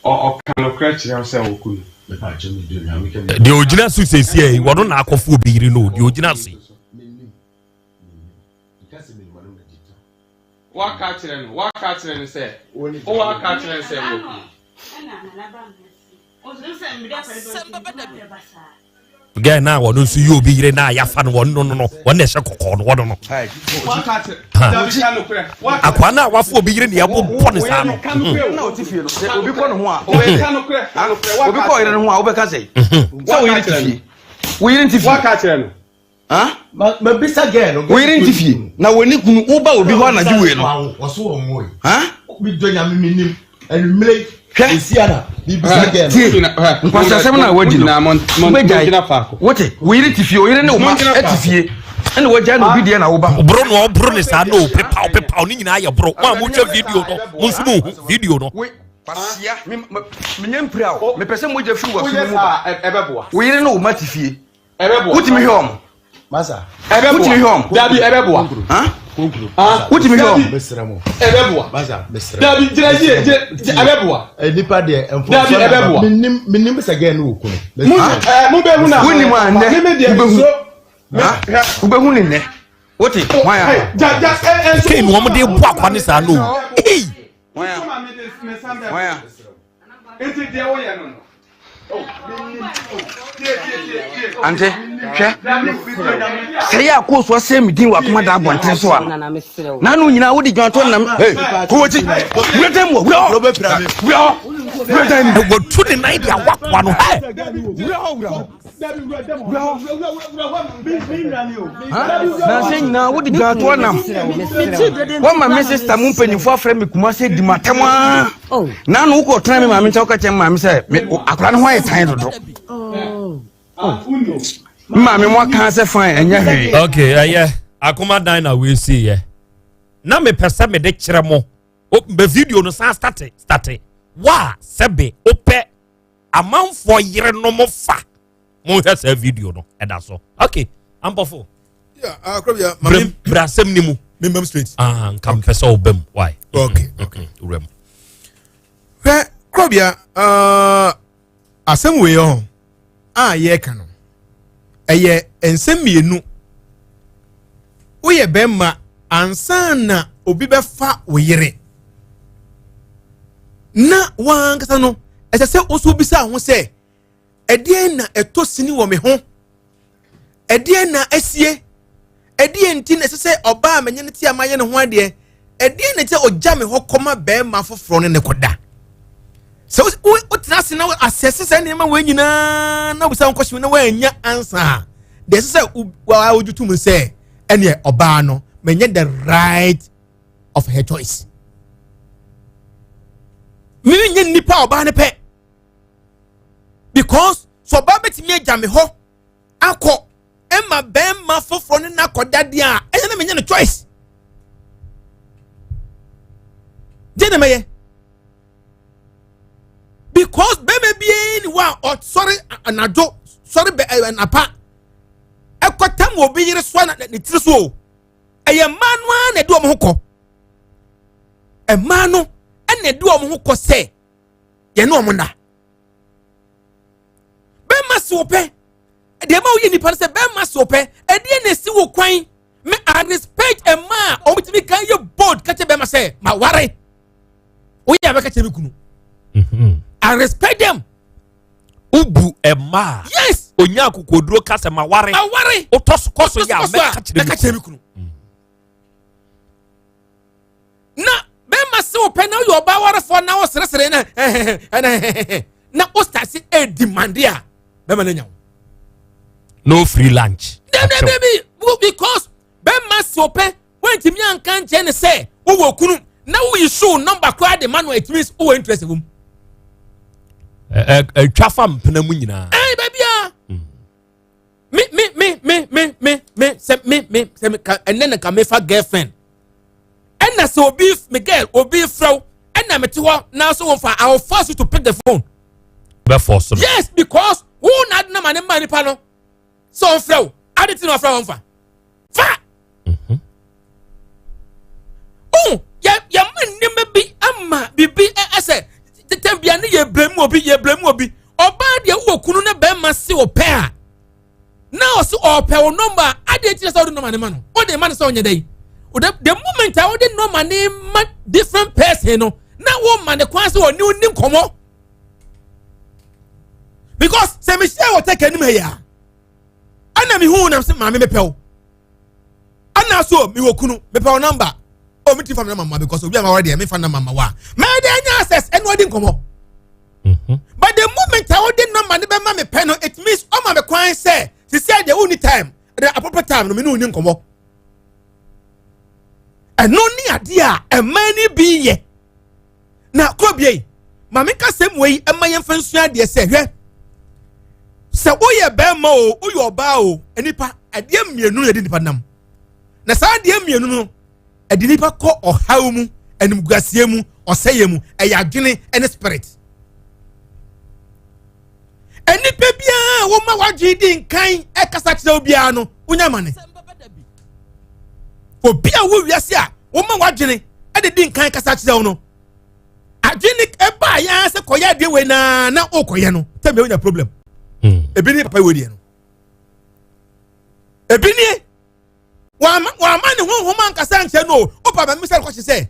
o kan crutch na say okunu the original su say see wono na akofo obiri no the original say wa ka kire no say o wa ka kire say okunu guy na wono su you obiri na ya fa no wono no wono ehye kokko no wono no akwa na wafo obiri ne yabo pone sa no na otifie no obi ko no ho a obi ko yire no ho a obi ka say so yire tifie wo yire tifie wa ka kire no ha ma bisa girl no wo yire tifie na woni kunu wo ba obi ho na juwe no wo so wo mo ha bi donya minim enumle Isiana, nkwasasem na wadi no wote wiri tifie oyire ne uma etifie ene wagya no bi de na wo ba bro no bro ne sa no pepa ni nyina ya bro wa mo twa video no mo nso mo video no kwasia menye mpira o me pese mo gya fi wa fi mu ba ebeboa wiri ne uma tifie ebeboa wutimi hwe om masa ebeboa wutimi hwe om dabi ebeboa ha wutimi hwe om ebeboa masa besra dabi jiraje ebeboa nipa de enfo dabi ebeboa minim bisa girl no okuno mo be hu na woni mo ande me de so ube hu ni ne wote waya ke no mo de bu akwa ne sa no eh waya enti de wo ye no ante hwe sey akoso asem din wa kuma da abonten so a na no nyina wo di dwanto nam ko wochi wetem wo go to the night ya wakwa no na sey na wo di dwanto nam wo ma me sister mu mpanyifo afre me kuma se di matema na no ko tran me ma me ncha ka chen ma me se akra no ho ayi tan dodo Mami mo kan se fine enya he. Okay, akoma dan na we see ye. Na me pese me de kire mo. O be video no san start. Wa sebe ope amanfo yire no mo fa. Mo hwe se video no e da so. Okay, ampofo. Yeah, Krobea, mami brasem ni mu. Membem straight. Kam pese obem. Why? Okay. Urem. Krobea, asem we on. Ye kanu. Eye ensem mienu. Oye bemma ansa na obi befa oyere. Na wankasa no esese oso bisa ho se edien na etosini wo me ho. Edien na asie. Edien nti na esese oba amenye ne ti amaye ne ho ade. Edien na te ogya me ho koma bemma foforo ne koda. So what trust now assess any man when you na busa question na wanya answer. This is why would you to me say any obano menye the right of her choice. Me nye nipa obane pe. Because so babet me jame ho akọ emma bemma foforo ne na koda dia enye na menye no choice. Jene meye because baby be wa or sorry anado sorry be anapa ekotam obi yire so na ne tiri so eye man wa na de omo hokọ e man no na de omo hokọ se ye no omo na be masi ope de ma oyi nipa se be masi ope e de na si wo kwan me I respect a man omo timi kan ye bold ka che be ma se ma ware oyi abeka che mi kunu I respect them. Ubu ema. Yes. Onya kokoduro kase maware. Maware. Otoso koso ya meka chiri kunu. Na be mase open na yo ba ware for na osresere na na ostasi e demand ya. Be ma nya. No free lunch. Baby because be mase open when timi ankan je ne say wo kunu na wo issue number kwa the man it means wo interest wum. Twafa mpena mu nyina. Eh baby ah. Me se enen ka me fa girlfriend. Enna so obi me girl obi frow enna me ti ho na so won fa I will force you to pick the phone. Be force. Yes because who na man man pa no. So frow aditi no frow won fa. Fa. Oh ya man ni me bi ama bibi ese tembia ne ye blame obi oba de wo kunu ne be ma se ope a na o se ope o number ade ti say o number ne ma no o de ma ne say onye dai the moment I would number ne ma different person no na wo ma ne kwan se o ni nkomo because se me share o take anim ya ana mi hu na se ma me pe o ana so mi wo kunu me pe o number o mi ti fa mama because obi am already me fa na mama wa me dey access and we didn't come up. But the moment I didn't know man be me pen it means o ma me kwan say she said the only time the appropriate time no me no nin come up. And no ni ade a many be ye. Na Krobea ma me ka sem we e ma ye mfansu ade say hwe. Se wo ye be ma o wo yo ba o enipa ade mienu ye di nipa nam. Na sa ade mienu no ade nipa ko ohaw mu animguasie mu oseye mu eyadwene ene spirit eni pe bia wo ma wadwe di nkan ekasa kire obia no unya mane obi a wo wiase a wo ma wadwene e di nkan kasa kire no adwene e ba ya se koya de we na okoye no teme unya problem ebi ni papa we die no ebi ni wa ma ne ho man kasa nche no o papa mi se ko se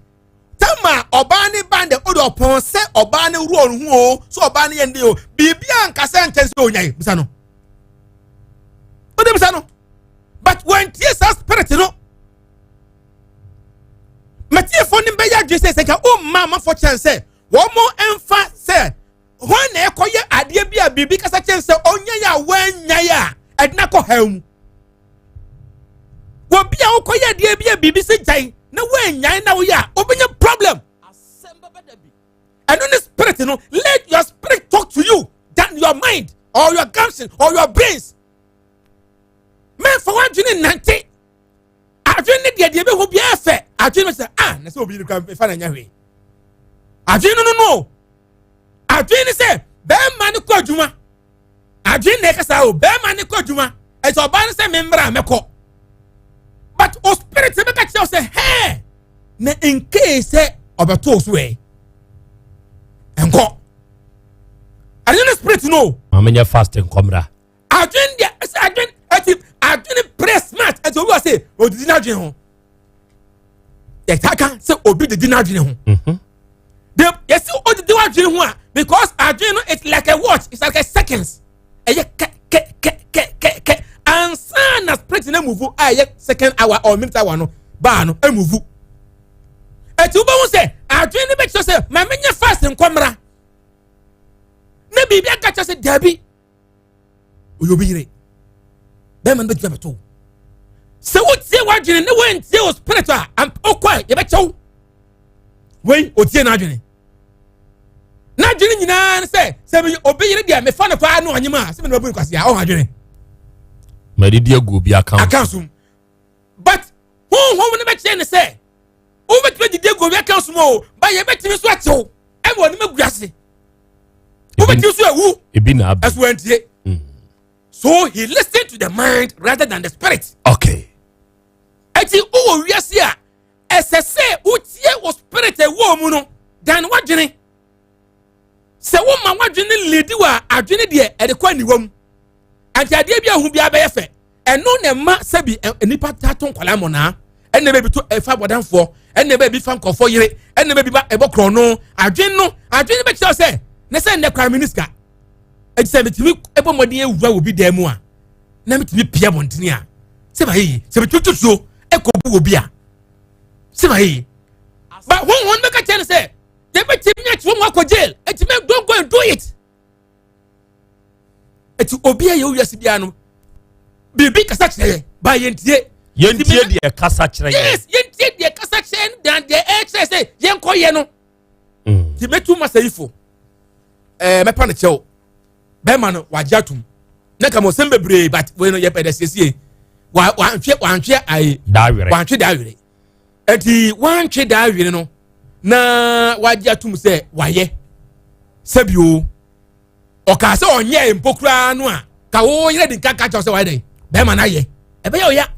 tama obani bande odo pon se obani ruo hu o so obani yende o bibia nkasa ntense onyai bisa no ode bisa no but when Jesus spirit no matie fo ni beya Jesus se ka o mama for chance wo mo emfa se ho na ekoye ade bia bibi kasa chance onya ya wanya ya edna ko hawm wo bia okoye ade bia bibi se jai na wanya na wo ya obenya problem Asem Beba Dabi and on the spirit no let your spirit talk to you than your mind or your gumption or your brains men for one jini nante adwene de be ho bia fe adwene say na say obi ni kan fa na nya hwe adwene no adwene say be man ko adwuma adwene ka sa o be man ko adwuma e so ba ni say membra meko but o spirit se beka tell say hey na in case obeto so e enko adwene spirit no amenya fasting komra adwene adwene press smart and so we say o didi na adwene ho ye taka say obi didi na adwene ho yes o didi na adwene ho because adwene it's like a watch it's like a seconds e ke ansa na spirit na move second hour or minute hour no ba no e move etu ba won say adwene be cho say ma menya fast nkomra na bibia ka cho say dabi oyobi yire be man be twa beto se wo tie wadwene ne wen tie o spirit a okwa ye be cho we o tie na adwene na adwene nyina se me obi yire dia me fa no kwa no anyima se me no bu kwase a o adwene Medidi agu bi account. But who ne be che ne say o be twa didi agu bi account mo ba ye be timi so atew e wo ne maguase o be So he listened to the mind rather than the spirit. Okay. Eti o wi ase a esese utie o spirit e wo mu no dan wadwene. Se wo ma wadwene ledi wa adwene de e de kwa niwam. Anti ade bia hu bia be yefe. Eno ne ma sabi nipa taton kwala mo na. Enne be bi to efa bodanfo, enne be bi fa nkofo yire, enne be bi ba ebokro no, adwene be kire se, ne se ne kwa minister. Eti se bitimi ebo modin ewura obi dan mu a. Na mitimi pia bontini a. Se ba yi, se bitutuso ekobu obi a. Se ba yi. But one make a chance say, they be timi at one ko jail. Eti me don't go and do it. Eti obi a ye wiase bia no. Bibi kasa kire ba yentie. Yentie de kasa kire. Yes, yentie de kasa kire dan de e say yenko ye no. Ti metu masayifo. Me pa na chew. Be ma no wajatum. Na ka mo sembe bre but we no ye pedesesie. Wa hwe ai dawere. Wa hwe dawere. Eti wa hwe dawere no. Na wajatum se waye. Sebio. O ka se onye mpokura no a. Ka wo yire di kaka cho se wa dey. Be ma na ye. Ebe ye oya.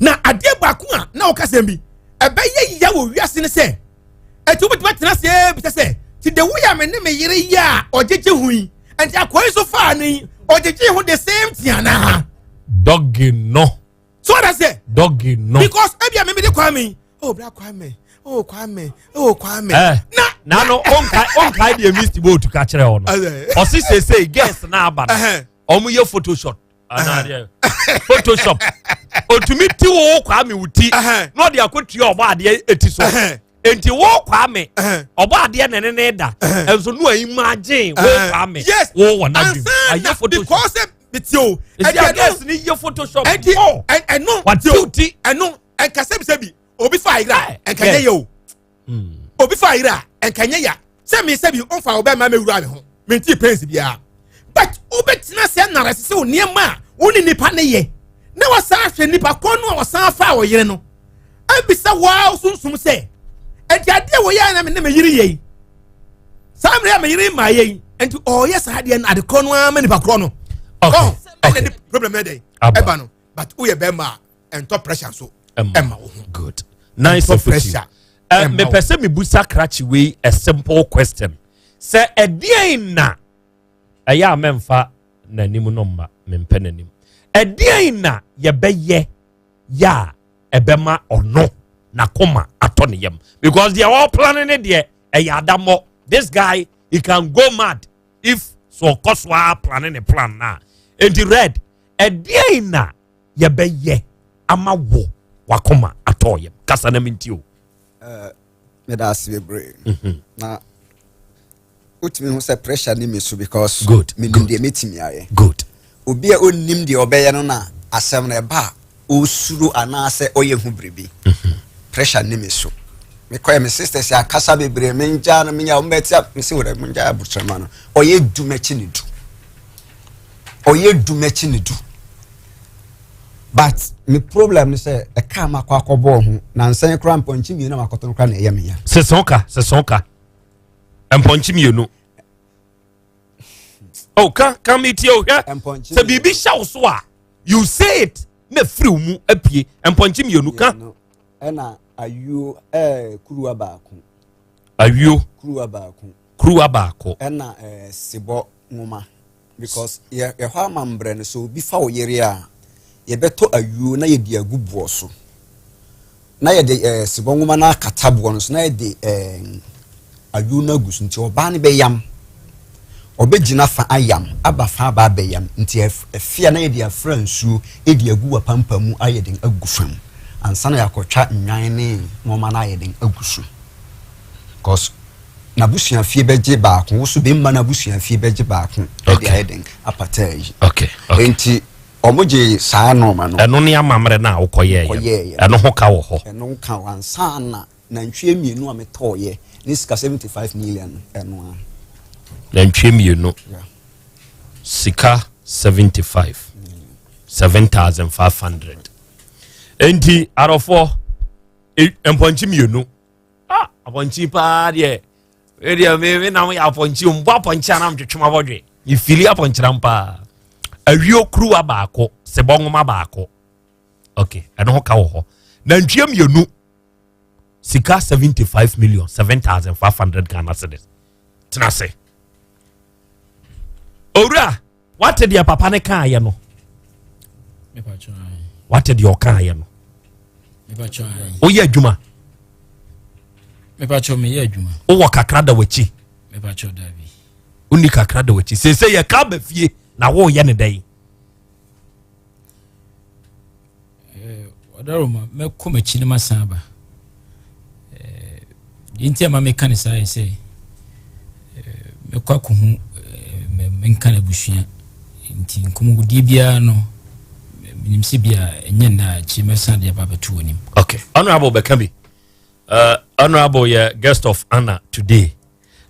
Na ade baako a na o ka se mbi. Ebe ye ya wo wiase ne se. Eti obetima tena se bi se. Ti de wo ya me ne me yire ya ojeje hui. Enti akwai so far ni ojeje hu the same thing na. Doggy no. So what I say? Doggy no. Because ebia me de Kwame. Oh bra Kwame. Oh Kwame. Oh Kwame. Na no on the mist boat to catch her on. O say guess na aba. Omu ye Photoshop. Photoshop. O to me ti wo Kwame wuti. No de akotu oba ade eti so. Enti wo Kwame. Oba ade ne da. Enso no imagine wo Kwame. Yes. Wo wona bi. Aye Photoshop. Because bitio. Yes ni ye Photoshop. And no. What duty? And no. And kasebi obi fa ira and kanya yo. Obi fa ira and kanya ya. Say me say bi on fa oba ma mewura me ho. Me ti pens bia. But obetina se na rese o niema woni nipa ne ye. Na wasa hwe nipa kono wasa fa wo yire no. Abisa wow sunsum se. Enti ade wo ya na me ne yire ye. Samre me yire ma ye. Enti oh yes ade na ade kono ma nipa kono. Oh, and the problem is there. But we are bema and top pressure so. Emma, good. Nice of pressure. Me pese me busa krachi we a simple question. Say a dia na aya memfa na nimu nomba mempe na nim. A dia na ye beye ya ebema or no na koma atone yam because they are all planning it there. Adamo, this guy he can go mad if so koswa planning a plan na. And the red a day na ye be ye ama wo wakoma atoye kasa na mintio me da se bebre na utimi hu se pressure ni me so because good me nim de metimi aye good obi a onnim de obeye no na asem na ba osuru ana se oye hu brebi pressure ni me so me koy me sister se akasa bebre me nja na me nya o metia me se wora me nja abutrama no oye dumechi ni du oye dumechi ni du but me problem is say e ka makwa akobo ho na nsan kra mponchi mi na makoto kra na eye me ya se sonka mponchi mi no oh can me tio ya se bibi sha so a you say it na free mu apie mponchi mi no ka na ayu kuruwa baako kuruwa baako na sebo ngoma because ye ho amambre no so bi fa oyere a ye beto ayu na ye di agubuo so na ye de sebo ngoma na katabo no so na ye de ayu na gusu nti oba ne be yam obegina fa ayam aba fa aba be yam nti efia na ye de afransu e di agu wapampamu aye den agufam ansana yakotwa nwan ne ngoma na ye den agusu cause na busia fie beje baako wo so be mma na busia fie beje baako e dey heading apatage okay enti omoje saa no ma no eno ne amamre na akoye eno ho ka wo ho eno ka wansana na ntwe mienu a metoye ni sika 75 million eno na ntwe mienu sika 75 7500 enti arofo emponchi mienu abonchi pa de area me na mo ya ponchi mbo ponchi na mtwetwema bodwe ifili aponchira mpa awio kruwa baako sebongoma baako okay eno ho ka wo ho na ntwea mienu sika 75 million 7500 Ghana cedis tena se ora what did your papa ne kan ye no me pa cho what did your kan ye no me pa cho o ye adwuma me pa cho me ye adwuma o wo kakra da wachi me pa cho Dabi uni kakra da wachi se ye ka ba fie na wo ye ne dai odaroma me ko machi ne masaba intia ma me kan sai say me kwa ko hu me kan abusua inti nkomugudi bia no minimsi bia enye na chi mesa de baba tu onim. Okay, Honorable Bekami, Honorable guest of honor today.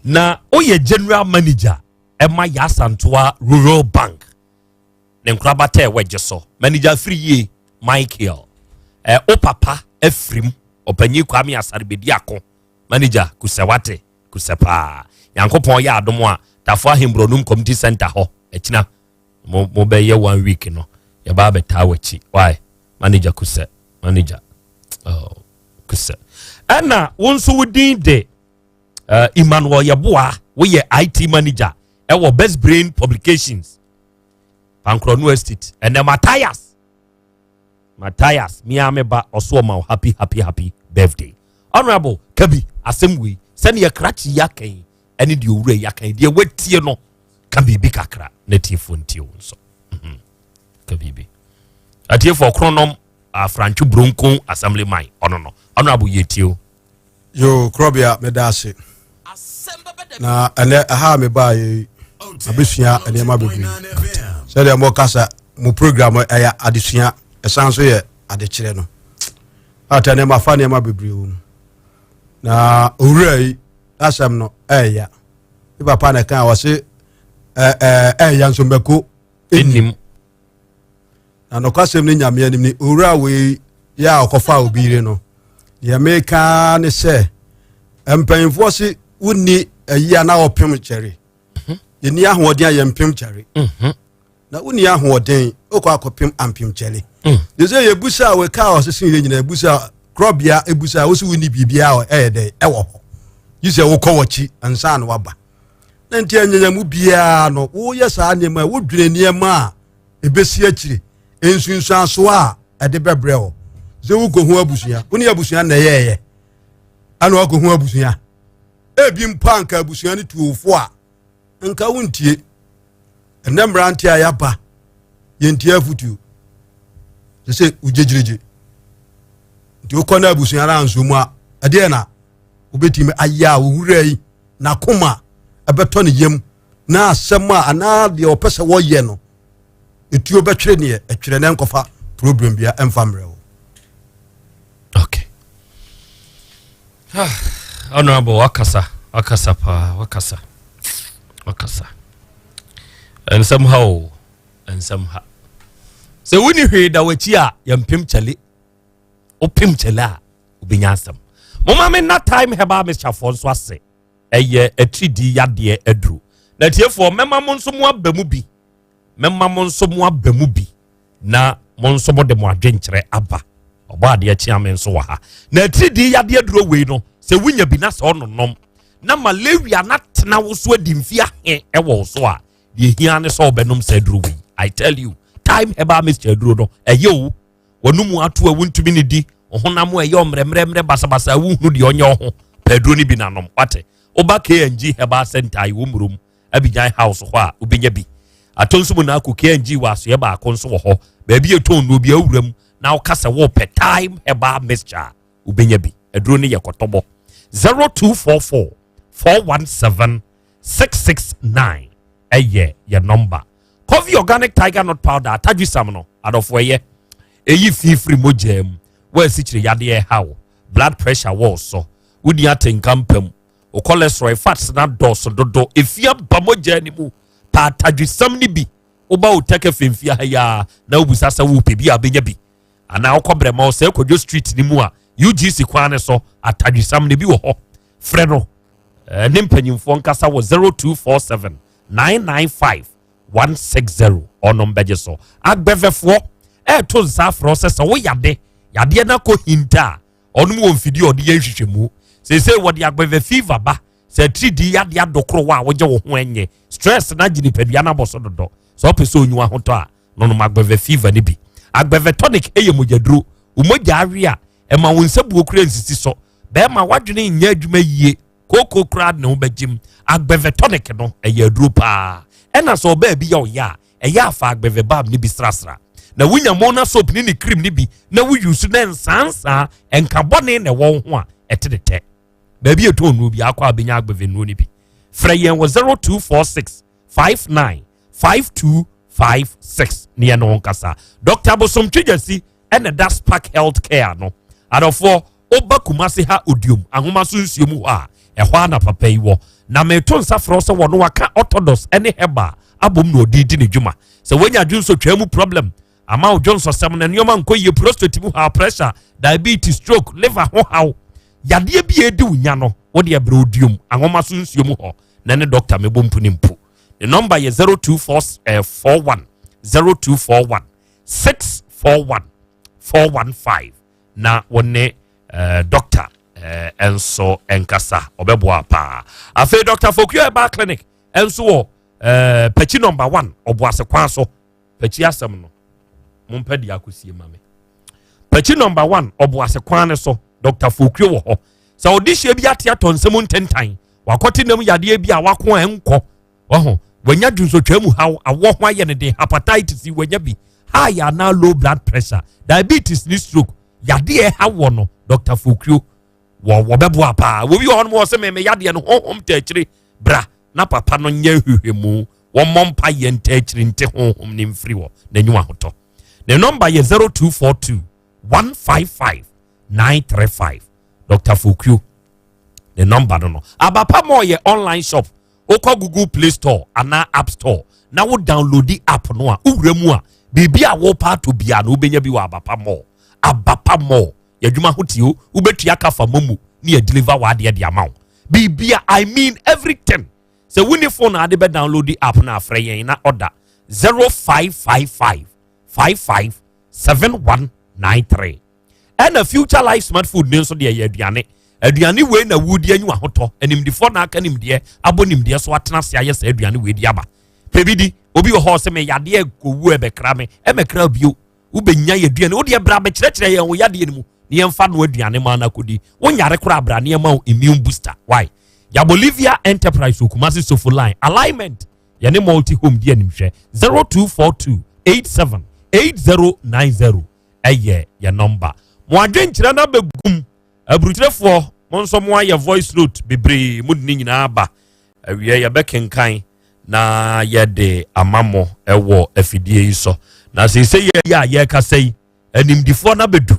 Na oye general manager Emma Yaw Asante Rural Bank. Nenkrabate wejeso. Manager free ye Michael. O papa Efrim opanyi Kwame Asarbediako. Manager kusewate kusepa. Yankopon ya adomo a tafo Himbronum Community Center ho. Echina mo be ye 1 week no. Ya ba beta wachi. Why? Manager kuse. Manager. Oh, kuse. Ana wonso wudin de Emmanuel Yaboa we ye IT manager ewo Best Brain Publications. Pancrono Estate. And then Matthias miameba oso ma happy birthday. Honorable Kabi Asem send your cratchy yakin any di ure yakin de wetie no can be big kakra native fontio so. Kabibi. Atie for chronom Franchu Bronco Assembly Mine. No. Honorable Yetio. Yo, Krobea medase. Na ene aha me ba yi abusua ene ma bebre. Se de mo kasa mo program ya adesua esanso ye adekire no. Ata ne ma fa ne ma bebre wo. Na owura yi asam no ya. Bi papa na kan wo se ya nso mbeko enim. Na no kwasem ni nyame anim ni owura we ya okofa obire no. Ya meka ne se empanfo se woni ayi na opem chere. Yeni ahoden ayempem chere. Na woni ahoden okwa akopem ampem chere. Ye say ye busa we ka o sesin ye nyina busa Krobea ebusa wo se woni bibia o de ewo ho. Yi se wo kowachi ansa na waba. Na nti anyanya mu bia no wo ye sa anema wo dwene niema a ebesi akire ensunsu aso a ede bebre ho. Ze wo ko hu abusua woni abusua na yeye ana wo ko hu abusua ebi mpanka abusua ni tuofo a nka wontie enambra anti ayaba yentie afutu se ujejireje nti wo kona abusua ra anso mu a ade na obetime aya wo hurai na koma abeto ne yem na asem a ana de opese wo ye no etuo betwere ne etwere ne nkofa problem bia emfamre. Okay. Honorable Wakasa pa. And somehow. So when you hear that we a yampim chale opim chela ubinyasam. Mama me na time heba Mr. Fonso ase. Eye a 3D yade edru. Na tie for mema monso mo abamu bi. Na monso mo de mo adwenkyere aba. Oba de chiame nso wa ha. Na 3D yade edru we no. Se wunya bi na se ononom. Na malaria na tena wo so adimfia he ewo so a. De hia ne so obenom se edru we. I tell you. Time heba Mr. Edru no. Eyo wonumu atu a wuntumi ne di. Ohonam eyo mremremre basabasa wu hu de onye ho. Pedro ni bi nanom. Wate. Oba KNG heba center yi wumrum. Abidjan house ho a obenya bi. Atonso mu na akụ KNG waso ye ba akonso wo ho. Ba bi eton no bi awuram na okasa wo pe time heba mixture obenya bi. Edru ne ye kotobo. 0244 417 669 eye your number. Coffee organic tiger nut powder ataju samno adofo ye eyi free mojem we sichire yade how blood pressure wo so wudi atenkampam o cholesterol fats na dos dodo efia bamoja ni mu pa ataju samni bi oba o take femfia ya na obusasa wo pe bi abenya bi ana okobre ma o se kodwo street ni mu a UGC kwane so ataju samni bi wo ho freno ne mpanyimfoɔ nkasa wɔ 0247 995 160 ɔno mbɛgye so agbɛvɛfoɔ ɛɛto nsa afrɛ sɛ sɛ woyade yadeɛ no akɔ hinta a ɔno mu wɔ mfidie ɔde yɛ nhwehwɛmu seesei wɔde agbɛvɛ fever ba sɛ tiridi yadeɛ adɔkoro wɔ a wogye wo ho ɛnyɛ stress na agye nipadua no abɔ so dodɔ sɛ ɔpɛ sɛ onyiwa ho tɔ a nonom agbɛvɛ fever no bi agbɛvɛ tonic ɛyɛ mogyaduro umogya awe a ɛma wo nsa buo kura nsisi so bɛɛma wadwene nyɛ adwuma yie koko kura ne ho bɛgyem agbɛvɛ tonic no ɛyɛ aduro paa ɛna sɛ ɔbaa bi yɛ ɔyɛ a ɛyɛ afa agbɛvɛ bab ne bi srasra na wonya mona soap ne ne cream ne bi na woyusu na nsansa ɛnkabɔne na ɛwɔ ho a ɛte de tɛ baabi ɛtɔ no bi akɔ abɛnya agbɛvɛ no ne bi frɛ yɛn wɔ 0246 59 5256 ne yɛn no nkasa Dr. Bosom Twegyasi ɛna da Spark Health Care no adɔfoɔ oba Kumasi ha odium ahoma so nsuo mu hɔ a ɛhɔ ana papa yi wɔ na meto nsa frɛ sɛ wɔno waka orthodox ɛne heba abom na odi di ne dwuma sɛ wonya dwonso twa mu problem ama wo dwonso sɛm na nneɛma nkɔ yie prostate mu ha pressure diabetes stroke liver ho haw yadeɛ bi edi wonya no wo de ɛbrɛ odium ahoma so nsuo mu hɔ na ne doctor mebɔ mpu ne mpu the number yɛ 0241 0241 641 415 na wone doctor enso enkasa obeboa pa afi Dr. Fokio Eba Clinic enso wo pechi number 1 oboase kwan so pechi asem no mompedi akosie mame pechi number 1 oboase kwan ne so Dr. Fokio wo ho sa odihye bi ate atonsem ntentan wakoti nam yade bi a wako enko oho wanya dwunso twamu hawo awo ho aye ne de hepatitis wanya bi high na low blood pressure diabetes ni stroke yade hawo no Dr. Fokio wo beboa pa wo bi ho no se me yade no honhom ta akire bra na papa no nya hwehwemu wo mompa ye nta akire nte honhom ni mfiri wo na nyuwa hoto the number ye 0242 155 935 Dr. Fokio the number no abapa mo ye online shop oko Google Play Store ana App Store na wo download the app no a uwremu a bibia wo pa to bia no benya bi wa abapa mo yadwuma hotio ubetua kafa momu ni deliver wa de amount bibia I mean everything so when the phone ade be download the app na afre yen na order 0555 55 7193 and a future life smart food ne so de aduane we na wudi anyu ahoto animdifo na aka nimde abonimde so atena se aye sa aduane we di aba pebidi obi wo ho se me yade kowu ebekra me emekra bio ubenya yaduane wo de bra be kyerɛkyerɛ yɛn wo yade ne mu ne yɛmfa no aduane ma na kodi wo nyare kora bra ne ma immune booster why ya Bolivia Enterprise Kumasi Sofo line alignment yɛne multi home di animhwɛ 0242 87 8090 ɛyɛ yɛ number mo adwenkyerɛ na begum aburukyerɛfoɔ mo nso mo ayɛ voice note bebree mo de nyinaa ba awie yɛ bɛkenkan na yɛde amamo ɛwɔ afidie yi so na sɛ yɛ yɛ kasa yi animdifoɔ na bedu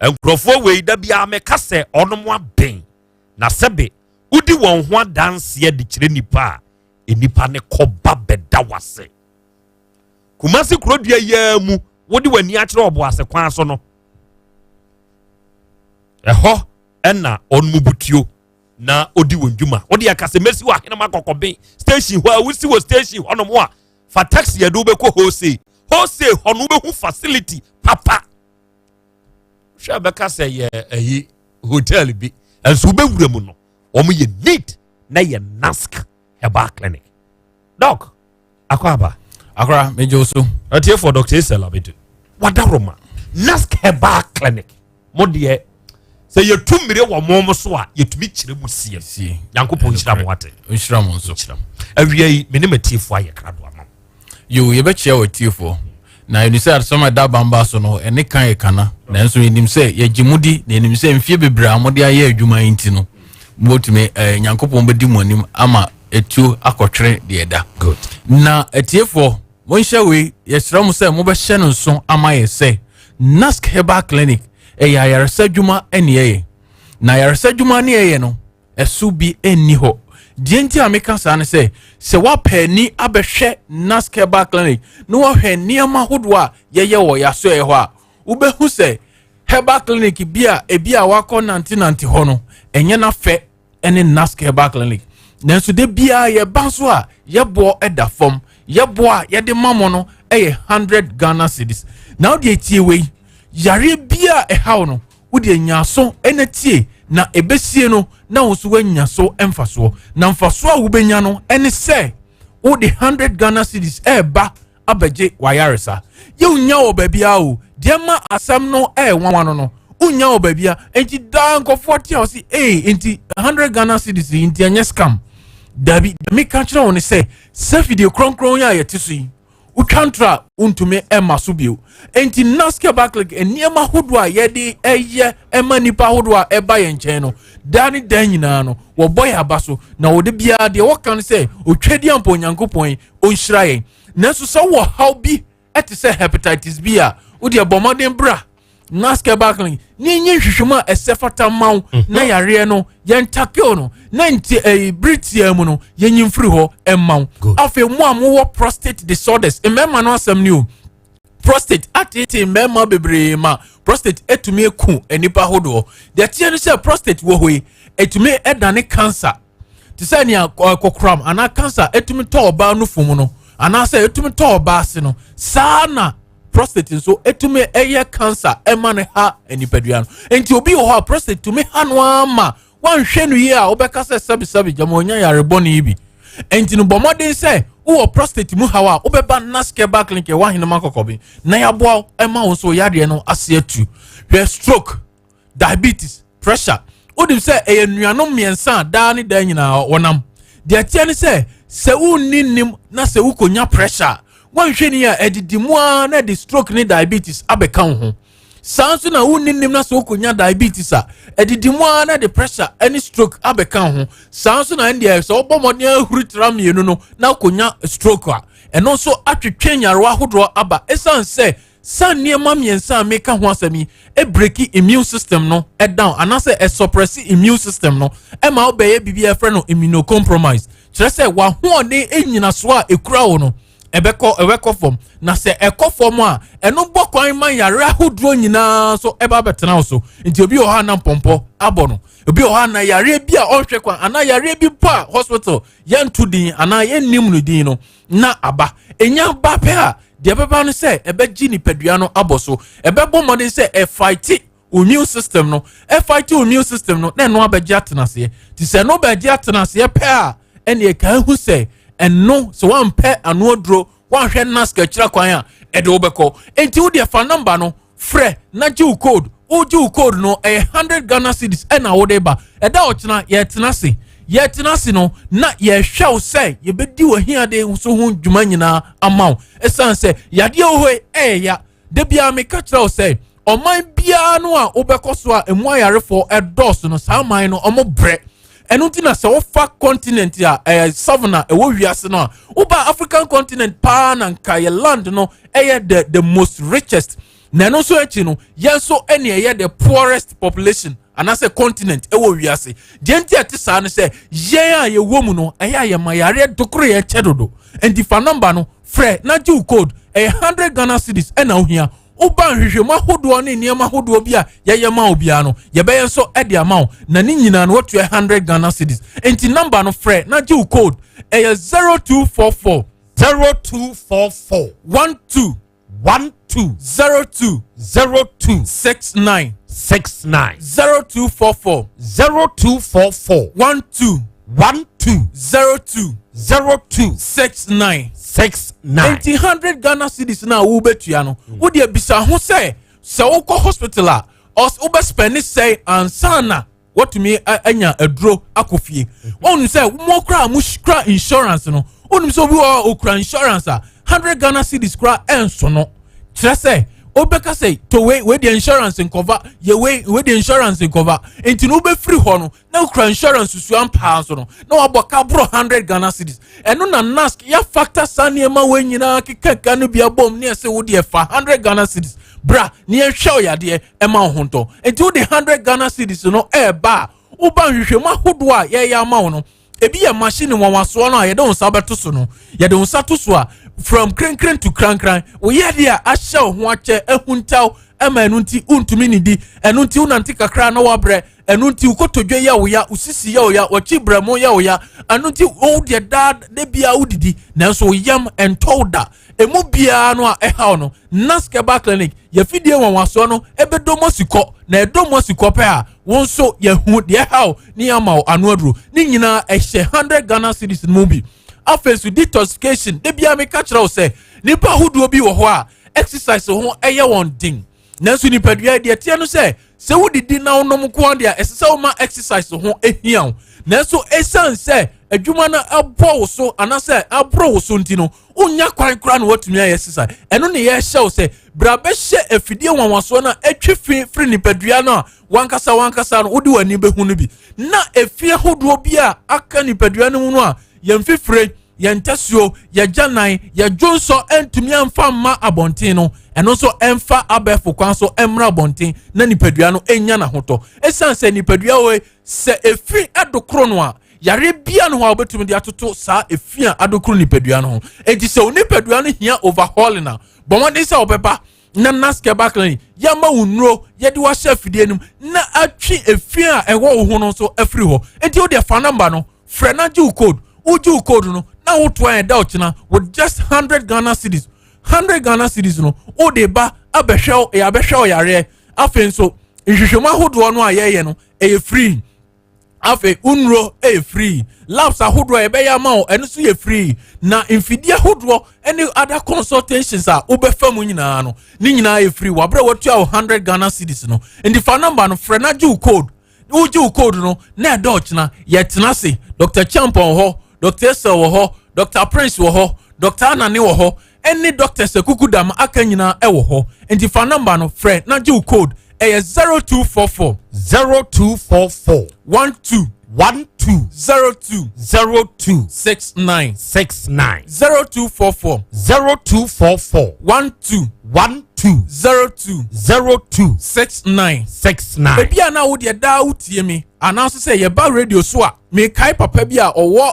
nkurɔfoɔ wei da bia meka sɛ ɔno mo aben na sɛbe udi wɔn ho adanseɛ de kyerɛ nipa a nipa ne kɔba bɛda wase Kumasi kurodua yɛ mu wodi wani akyerɛ ɔboase kwan so no ɛhɔ ɛna ɔnmu butio na odi wonjuma odi akase mesi wa hena makokobe station ho a wusi wo station ho no mo a fa taxi ya do be ko hose ho no be hu facility papa hwa be ka se ye ayi hotel bi enso be wura mu no omo ye neat na ye nask heba clinic doc akwa mejo so atie for Dr. Isela bedu wadaroma nask heba clinic mo de sɛ yɛtumire wɔ mɔm so a yɛtumi kyerɛ mu sie nyankopɔn nhyira mo wate nhyira mo nso awia yi me ne matiefo ayɛ krado ama yo yɛbɛkyia wɔ tiefo na yɛnim sɛ adesɛm da bamba so no ɛne kan yɛ kana nanso yɛnim sɛ yɛgye mudi na yɛnim sɛ mfie bebree a mode ayɛ adwuma yi nti no mobɛtumi nyankopɔn bɛdi mu anim ama ɛtuo akɔtwere deɛ da na atiefo monhyɛ wei yɛkyerɛ mo sɛ mobɛhyɛ no nso ama yɛ sɛ nask herbal clinic ɛyɛ ayaresa dwuma ɛne na ayaresa dwuma ne ɛyɛ no ɛso bi ɛnni hɔ deɛ nti a meka saa ne sɛ wapɛ ni abɛhwɛ nask herbal clinic na wahwɛ nneɛma ahodoɔ a yɛyɛ wɔ yɛaso ɛyɛ hɔ a wobɛhu sɛ herbal clinic bi a ebi a wakɔ nante hɔ no ɛnyɛ na fɛ ene naske ba clinic nanso de bia ye ba so a ye bo eda fom ye bo a ye de mamo no 100 Ghana cedis now de tie we yare bia hawo no wo de nyaso ene tie na ebesie no na wo so wanya so emfaso na mfaso a wo benya no ene se wo de 100 Ghana cedis ba abeje wayaresa ye unya wo babia o de ma asam no wanwano no unya wo babia enti dan ko 40 o si enti 100 Ghana cedis enti anya scam dabi me ka kira woni se video kronkron ya yetisu ukantra untume masubio enti naske backlick eniema hodo a yede eye nipa hodo a eba ye nchen no dani dan nyina no wo boy abaso na wo de bia de wo kan se otwedi ampo nyankopon onhyira yen nanso so wo how bi ete se hepatitis B a wo de bomoden bra naske backlick ni nyi hwehwema esefata maw na yare no yen takio no na nti britia mu no yen nyimfiri ho emmaw afi mu amwo prostate disorders emema no asem ni o prostate atete mema bebre ma prostate etumi eku enipa hodo de tie no se prostate wo hoi etumi edane cancer ti se ni akokram ana cancer etumi to oba no fumu no ana se etumi to oba ase no sana prostate so etume eye cancer emane ha enipaduano enti obi ho prostate tume ha no ama wan hwenu yi a obeka se sabi jamonya yareboni ibi enti no bomodin se wo prostate mu hawa obeba naske back link e wahene makokobi na yabo ema wo so yade no ase atu hwe stroke diabetes pressure odim se enuanom miensa da ne da nyina wonam de atia ne se unnim na se ukonya pressure wan hwani a edidimu a na de stroke ni diabetes abekan ho sanso na unnim na so konya diabetes a edidimu a na de pressure any stroke abekan ho sanso na ndia so obomodin ahuritra mienu no na konya stroke a eno so atwetwe nyarwa hodo aba esan se san niema miensa meka ho asami e breaki immune system no e down anase e suppress immune system no e ma obeye bibia frɛ no immunocompromise kyerɛ sɛ wa ho ne enyina so a ekura wo no ebeko form na se ekofom a eno bokwan man yare ahodro nyina so eba betena so nti obi o ha na pompo abono obi o ha na yare bi a onhwe kwan ana yare bi pa hospital yentu din ana yennim no din no na aba enya ba pe a de beba no se ebeji ni padua no aboso ebebo modern se e fight immune system no e fight immune system no na no abeji atenase ti se no beji atenase pe a ene e kan hu se eno so wan pe anodro wan hwe naska kira kwan a ede obeko enti wo de fa number no frɛ na jiw code o jiw code no 100 Ghana cedis na wo de ba eda ochina ye tenase no na ye hwew sɛ ye bedi wo hia de so ho dwuma nyina amaw esan sɛ yade ohoi ya de bia me ka kira wo sɛ oman bia no a obeko so a emu ayarefo edos no saa man no omo bre enu tina se ofa continent ya savana ewo wiase no uba African continent pa na nka ye land no the most richest na no so echi no yenso ene ye the poorest population anase continent ewo wiase de nti ate saa no se yen a ye wo mu no ye mayare dokoro ye chedodo and the number no frɛ na jiw code 100 Ghana cedis na ohia uba hwehwema hodo ne niema hodo bi a yeyema obia no yebeye so ede amount na ni nyina no what 100 Ghana cedis enti number no frɛ na jiw code 0244 0244 12 02 69 0244 02 69 100 Ghana cedis na wo betua no wo de bisa ho se wo ko hospital a wo be spend say ansana what me anya aduro akofie wonu se mo kra mo kra insurance no wonu se obi o kra insurance a 100 Ghana cedis kra enso no kire se obeka say to we the insurance in cover ye we the insurance in cover enti no be free ho no na kra insurance su ampa so no na waboka bro 100 Ghana cedis eno na nask ya factor saniema we nyina kekeka no bia bom ne se wo de fa 100 Ghana cedis bra ne ehwe yade ema ho nto enti wo de 100 Ghana cedis no ba uba hwehwema hodo a ye ya ma wo no ebi ya machine wawaso no a ye de unsa beto so no ye de unsa to so a from kren to kran we ye dia ahye ho ache ehuntaw ema enu nti untumi ni di enu nti unanti kakra na wabre enu nti ukotodwe ya oya usisi ya oya wachi bramo ya oya enu nti o de dad de bia udidi nanso yam entolda emu bia no a eha no Naskeba clinic ye fidie wanwaso no ebedomo siko na edomo siko pe a wonso ye hu de eha ni ama anu aduro ni nyina ehye 100 Ghana cedis no bi afensu detoxification de bia me ka kira o se nipa huduo bi wo ho a exercise ho eye won ding nanso nipadua de tie no se wodidi na wonom ko de a esese wo ma exercise ho ehia nanso esan se adwuma na abo so anase abro wo so ntino unya kwan kra na watumi aye exercise eno ne ye hye wo se bra be hye afidie wanwaso na atwi free nipadua no wankasa no wodi wani behu no bi na efie hodo bi a aka nipadua no mu no a yemfifre yentasuo yajanan yajonso entumi amfa ma abonten no eno so emfa abefo kwan so emra abonten na nipadua no enya na hoto esan se nipadua we se efi adokro no a yare bia no ho obetumi de atoto sa efi adokro nipadua no ho enti se nipadua no hia overhauling na bomode se obeba na Naskeba clinic yama unro yedi wa chef die nim na atwi efi a ewo ho no so afri ho enti o de fa number no frenaji code uju code no na wotwa eda ochina with just 100 Ghana cedis 100 Ghana cedis no o de ba abehwe e abehwe yare afen so nhwehwema hodo no ayeye no e free afe unro e free labs ahodo e be ya ma o eno so ye free na infidie hodo any other consultations a obefamu nyina no ni nyina e free wabre watu 100 Ghana cedis no and the phone number no frenaji code uju code no na dochna yetena se Dr. Champon ho Dr. Esther wo ho Dr. Prince wo ho Dr. Anani wo ho any doctor se kukudam aka nyina e wo ho and the phone number no frenaji code 0244 0244 12 69 0244 02 69 ebia na wo de da utie me announce say ye ba radio so a me kai papa bia owo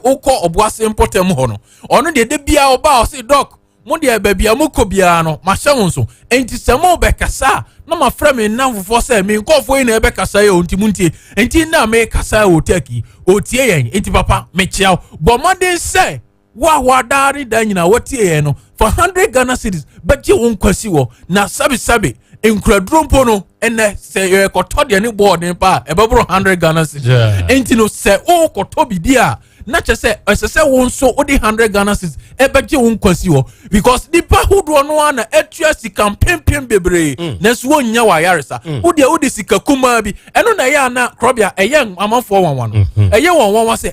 ukọ obuase importem ho no ono de bia oba o say doc mo de babia mo kọ bia no ma hye won so enti semo be kasa na ma fra me na fofo say me nkofo yi na be kasa ye ontimuntie enti na me kasa o taki o tie yen enti papa me chiao bo modern say wa dari da nyina wotie yen no for 100 Ghana cedis beje won kwasi wo na sabi enkraduro mpo no ene se ye koto de ne board ne pa e bebro 100 Ghana cedis enti no se o koto bi dia na chese esese won so odi 100 Ghana cedis e beje won kwasi wo because nipa hodo no na etua sika pempem bebre na so wonya wa yaresa odi sika kuma bi eno na ya na Krobea eyen amafo wanwan no eye wanwan say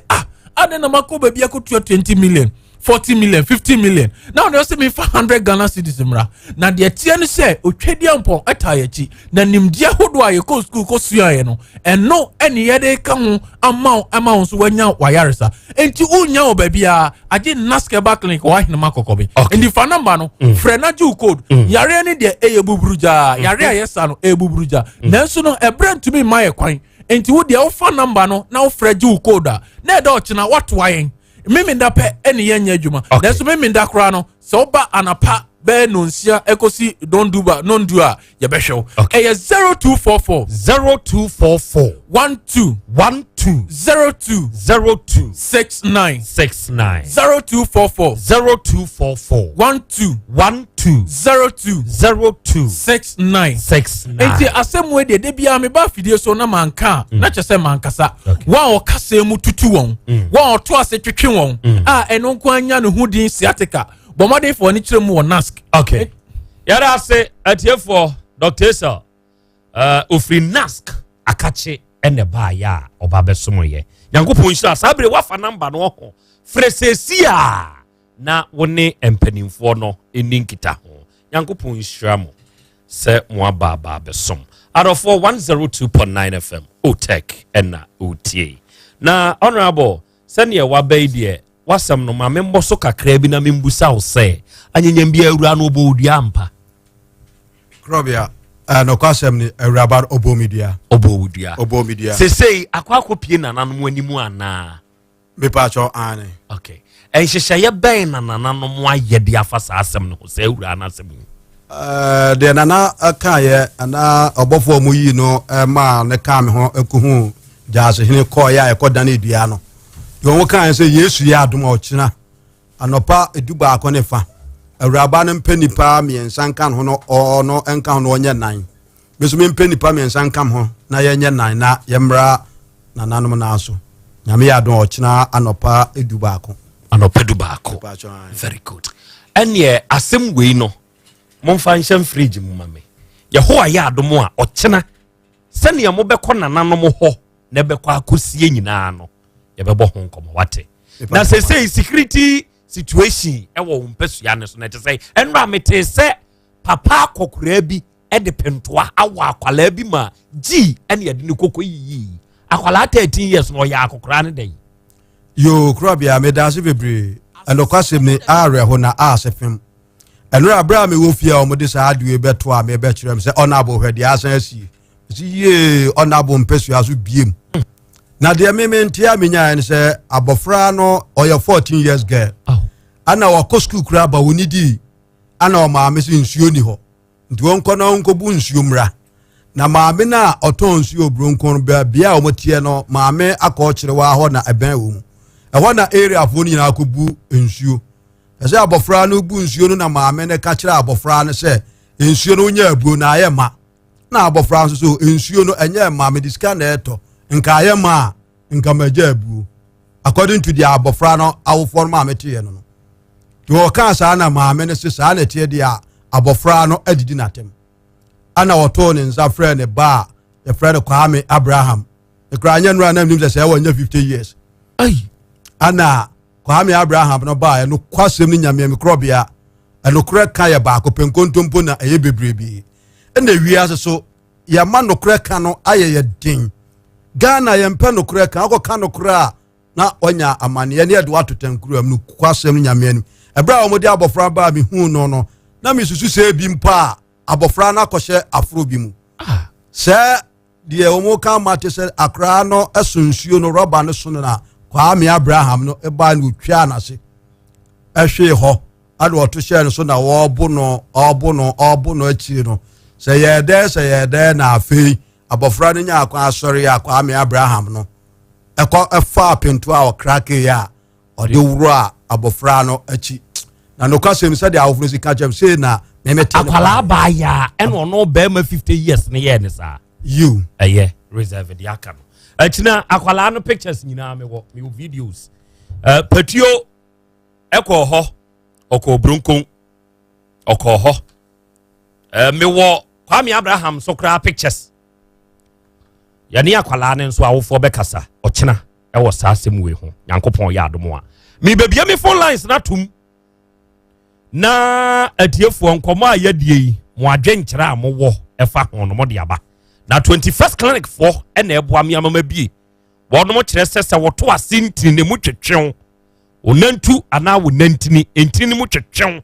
ade na makoba bi akotua 20 million 40 million 50 million now they say me 100 Ghana cedis mra na de tie no say otwadia mpon atayechi na nimdia hodo aye ko school ko suaye no eno ene ye de ka ho ama so wanya wayaresa enti unya obabia age Naskeba clinic wa hina makokobe enti fa number no frenaji code yare ne de eyebuburuja yare ayesa no eyebuburuja nanso no ebrant me maye kwan enti wo de wo fa number no na wo freji code na e do ochina what wayen mimi nda pe eni yenya adwuma nanso mimi nda kra no so ba anapa be nonsia ekosi don do ye behwe e 0244 0244 12 02 69 0244 12 02 69 enti asemwe de bia me ba fidie so na manka na chese mankasa wa o kasa mu tutu won wa o to ase twetwe won eno nko anya ne hudin sciatica bomade for ni kire mu won nask okay yara ase atiefo Dr. Esther ofri nask akache ene ba ya oba besomoye yankopon hira sabre wafa number no ho fresesia na woni empanimfo no eninkita ho yankopon hira mo se mo aba besom adofo 102.9 FM otek ena otie na honorable sene wabai de wasam no ma membo so kakra bi na membusa wo se anyanyam bi awura no obodi ampa Krobea no kwasem ni awura obomidia sesei akwakopie nananom animu ana me pacho ane okay enhyehye ben nananom ayede afasa asem no se awura na asem de nana akaye ana obofo mu yi no ma ne ka me ho ekuhu jaase hene ko ya ekoda na edua no yo wo kan se Yesu ya adom ochina anopa eduba akone fa awuraba no mpanipa miensan kan ho no ono enka ho no onye nan beso me mpanipa miensan kam ho na yenye nan na yemra nananom na aso nyame ya adom ochina anopa eduba akon anopa eduba akon very good ene asem wei no momfa nhyem fridge mu mame yehowa ya adom a ochina sene ye mobekọ nananom ho na bekọ akosie nyina no ye bebo ho nkomo wate na say security situation ewo umpesua ne so na say enra mete se papa akokura bi e de pentoa awa akwala bi ma gi ene ye de ne kokko yi akwala 13 years no ya akokura ne dey yo Krobea me da se bebre enokwasem ni are ho na asefem enra abraham wo fia o mode sa adwe beto a me be kirem se honorable hwede asan asi ye honorable mpesua so biem na de me ntia menya ne se abofra no oya 14 years girl ana wa school kura ba wonidi ana o maame se nsuo ni ho nti wonko na wonko bu nsuo mra na maame na oton nsuo bronko bia o motie no maame akọ kire wa ho na eben wo mu ehọ na area fo ni na akobu nsuo ese abofra no bu nsuo no na maame ne ka kire abofra no se nsuo no nya abuo na aye ma na abofra nso so nsuo no enye maame diska na eto nka aye ma nka maja abuo according to the abofra no awofo no maame tie no to ka sa na maame ne se sa na tie dia abofra no adidi natem ana woto ne nza frɛ ne ba ye frɛ ne Kwame Abraham e kra nya nura na nim se wo nya 50 years ai ana Kwame Abraham no ba no kwasem ni nyame me Krobea eno kra ka ye ba ko penkontompo na eye bebrebi ena wiase so ya ma no kra ka no aye ye din Ghana ye mpe no kra ka ko ka no kra na onya amane ye ne de wato tankuru am no kwasem ni nyame anim ebra omodi abofra ba bi hu no na mi susu se bi mpa abofra na kɔhye afro bi mu sɛ de omo ka mate sɛ akra no esunsuo no roba no so na Kwame Abraham no eba no twa na se ehwe ho ade oto hye no so na wo bo no achi no sɛ ye de na afei abofra no nya akwa asɔre ya Kwame Abraham no efa pento a okrake ya ode wuro a abofra no achi na no kwasem sɛ de awofro si ka chem sei na akwala ba ya eno no be ma 50 years ne ye ne sa you reserve the aka no achina akwala no pictures nyina me videos patio eko ho oko bronkon oko ho me wo Kwame Abraham so kra pictures ya ne akwala ne nso awofo be kasa ochina e wo sa asem we ho yankopon ya adomo a me bebia me phone lines na tum na atiefuo nkomo a yadie yi mo adwenkyere a mo wo efa ho no mo de aba na 21st clinic for ena eboa me amama bie wono mo kire sese woto asintini ne mu twetwen onantu ana wonantini entini mu twetwen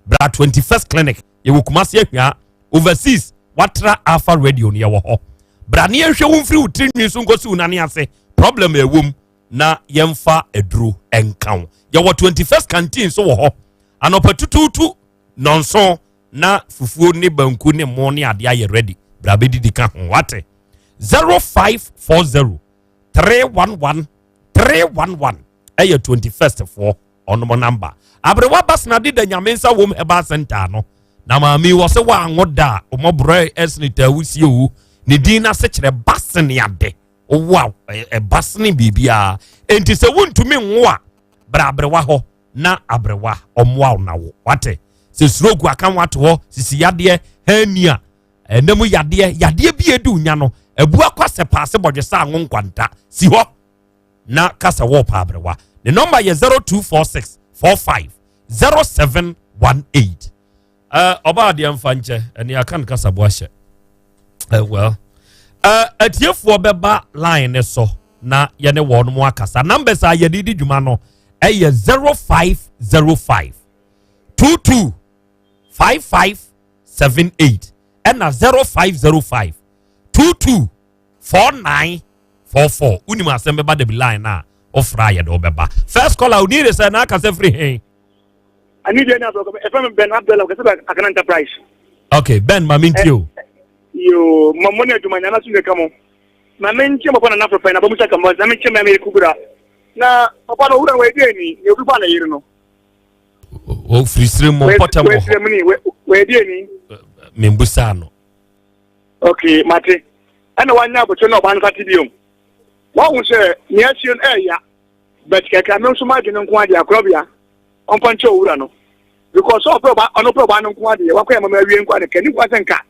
bra 21st clinic ye wokumase ahua overseas watra alpha radio ne ye wo ho bra ne ehwe wo mfiri utrinwi so ngosi unane ase problem ewom na yemfa eduro enkan ye wo 21st canteen so wo ho anopa tututu nonso na fufuo ne banku ne mo ne ade aye ready bra be didi ka ho wate 0540 311 311 aye 21st for onomo number abrewa basna dida nyamensa wom heba center no na maami wo se wa anwoda omobro esnita wusie wu ne din na se kire basne ade wow basne bibia enti se wontumi nwo a bra abrewa ho na abrewa omwa na wo wate se srogu aka wato ho sisi yade hania enemu yade bi edu nya no ebu akwase paase bodwesa anwo nkwanta si ho na kasa wo pa abrewa the number is 0246 45 0718 oba de mfanche eni akan kasa bo ahye well atiefo beba line ne so na ye ne wo no mo akasa numbers a ye didi dwuma no 0505 22 5578 and 0505 22 4944 unima Asem Beba Dabi line na ofra ya do beba first caller unire say na akase free hey I need any of them. If I'm Ben Abdullah, I can enterprise. Okay, Ben Mamintio. Yo, Mamona to my Nana to the Camo. My men came upon an African, a Bamusa Camo, I mentioned my Kubra. Now, upon a wooden way, you'll be fine, you know. Oh, free stream, Potamo. Where do you Mimbusano. Okay, Mate. And one now, but you're not one Catidium. What was a Niasian area? But I can also imagine on Quadia, Krobea, on Pancho Urano. Because all Probano Quadia, what am I marrying Quadia? Can you wasn't cat?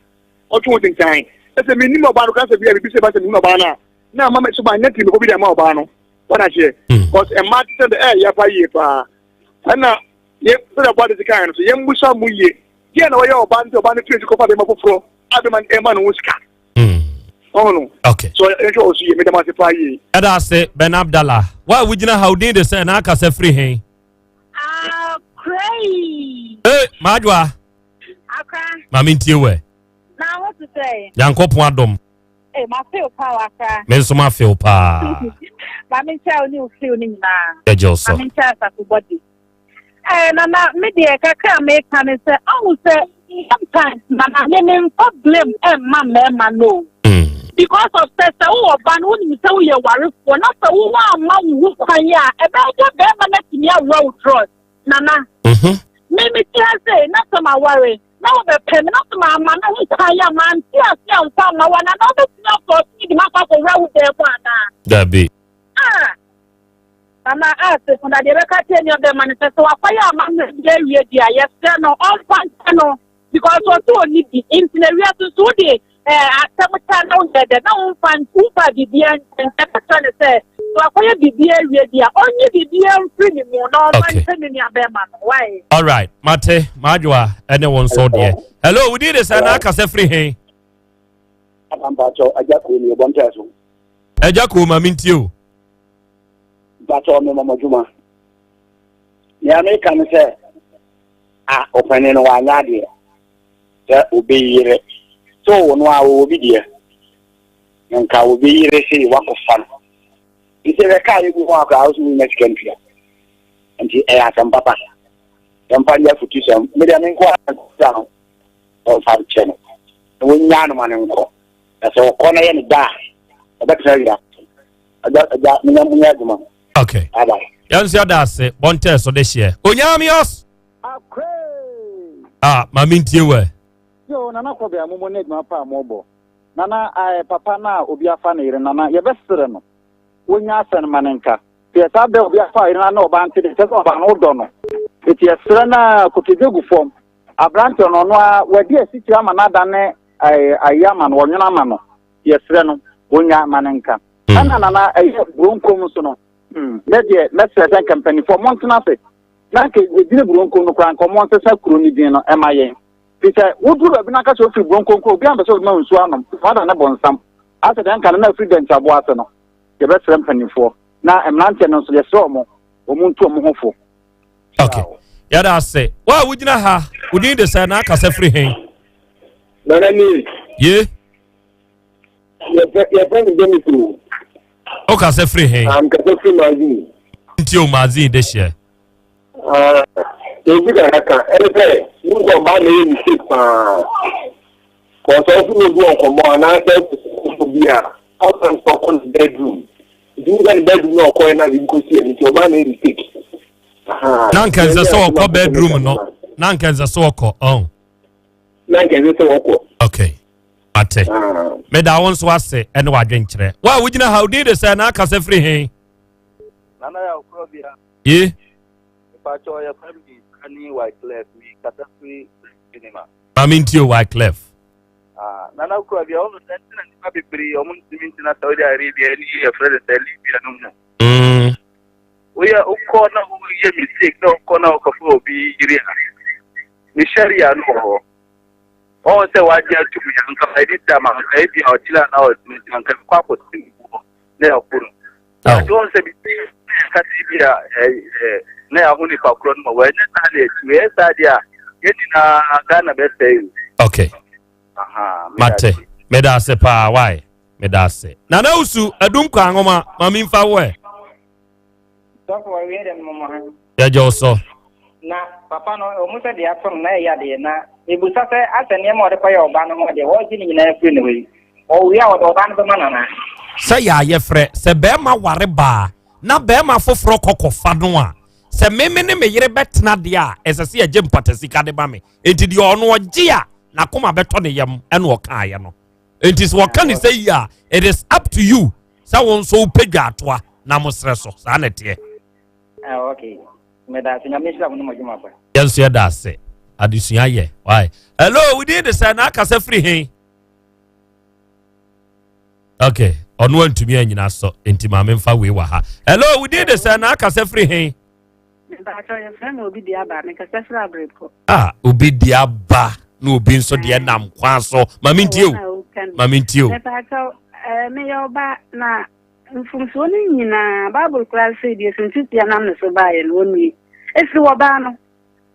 Or 2 time. That's a minimum about the be a bit about the Minobana. Now, Mamma, so my nephew will be a Mobano. What I say? But a match in the air, Yapa. And now, yet, about the kind of young Musa Muye. Yeah, no, your band to band to cover them up. Adam Eman Wuska. Oh no. Okay. So I also see me the And I say Ben Abdallah. Why would you know how did they say Naka say free hey? Cray. Hey, Majwa. Okay. Mamintiwe. Now what to say? Yankopo Adom. Hey, my feel power. Men so ma feel pa. Mamintia you feeling na. Ejoso. Mamintia sa body. Nana media kaka make and say I say sometimes nana me problem man no. Because of sister who ban who you say you worry for not so one man who can ya about your better near road trust. Nana. Maybe say not to my worry. Now the pen not to my man who can ya man see some one another not for the map of road there one. Dabi. Nana asked when I record any of the manifesto of fire man yes no all fun no because what to need the internet to do the at some time that no fun super BBN and say so I BBN only BBN free no man sending your bearman. Why? All right, Mate, Majwa, anyone saw there. Hello, we did this and I can say free hey. I'm about to Ajaku, one person. Ajaku, Mamintio. That's all Mama Juma. The American say, opening one idea. That will be so no, I will be there. And I will be here, work of fun. He said, I can't walk out in the next country. And he asked some papa. Some panya for two some, made an inquiry down or 5 channel. And when Yanaman and call. That's all corner and die. I better tell you that. Okay. Yansi adase bonte so this year. Onyamios. Mamintiwe. Yo nana Krobea mumo need ma pa mobo. Nana papa na obi afa na ire nana ye besere no. Wonya asen manenka. Tie ta be obi afa ire na oba ante de se oba no do no. Eti esere na kotedegu fom. Abrante no no a wadi asiti ama na da ne ayama no wonwena ma no. Tie esere no wonya manenka. Ana nana bronkom so no. Let's say company for months nothing. Like we did bronco no crank or months a crony dinner, MIA. Peter, would you have been a catch of bronco beyond the so no swan, father and a some. After then, can no freedom to Boatano. The best company for now, I'm not telling us the storm or moon to Mohofo. Okay. Yada say, why would you not have? Would you decide I can say free hang? No, I mean, yeah. You're bringing them through. Okay, say free hang. I'm going to free Mazin. Until Mazin this year. You can you go buy me in the because I also go come on, I said to be here. Out and stop on the bedroom. You can bedroom no corner, you could see it. Your man in the Nanka is a so bedroom, no. Nanka is a so called. Oh. Nanka is a so okay. Ate. Me da won so ase ene wa dwenkyere. Wa wo gina how did the say na kasa free hen? Nana ya Krobea. Ye. Ipa cho ya family kani Wyclef mi kata free cinema. Mamintio Wyclef. Nana Krobea o sense na nipa bibiri o mun siminti na Saudi Arabia ni e friend say Libya no mu. Oya o ko na o ye mistake na o ko na o ko fo obi yiri ha. Ni sharia no ho. Oh, say what you to me, and I did that, my baby, or children, or and can quack with him. Never put. I don't say, Catibia, never only for Cronma, when yes, idea, getting a Ghana best. Okay. Mate, Medase pa, why? Medase. Nana Usu, a Dunkwangoma, Mamin Fawe. Don't worry, Mamma. Yeah, Joso. Na, Papa, no, almost at the atom, na, Ibusa sɛ asɛ nneɛma ɔde kɔyɛ ɔba no ho deɛ wɔgye ne nyinaa firi ne wei ɔwie a ɔde ɔba no bɛma nana sɛ yɛ ayɛfrɛ sɛ bɛrima ware baa na bɛrima foforɔ kɔkɔfa no a sɛ meme ne me yere bɛtena deɛ a ɛsɛ sɛ yɛgye mpata sika de ba me enti deɛ ɔno ɔgye a n'akoma bɛtɔ ne yam ɛna ɔkaayɛ no enti sɛ wɔka ne sɛ yi a it is up to you sɛ wo nso wopɛ dwa atoa na mo serɛ so saa ne teɛ okay meda sɛ nyame hyira mo no mɔdwuma ba yɛnso yɛda ase adesua yɛ why hello within the sɛ na akasa firi he okay ɔno antumi anyina so enti maame mfa wei wɔ ha hello within the sɛ na akasa firi he obi di aba na obi nso deɛ nam kwan so maame ntie o meyɛ ɔba na mfomsoɔ no nyinaa bible kora sɛ deɛ sɛntitia nam ne so baeɛ no wɔnwie ɛfiri wɔbaa no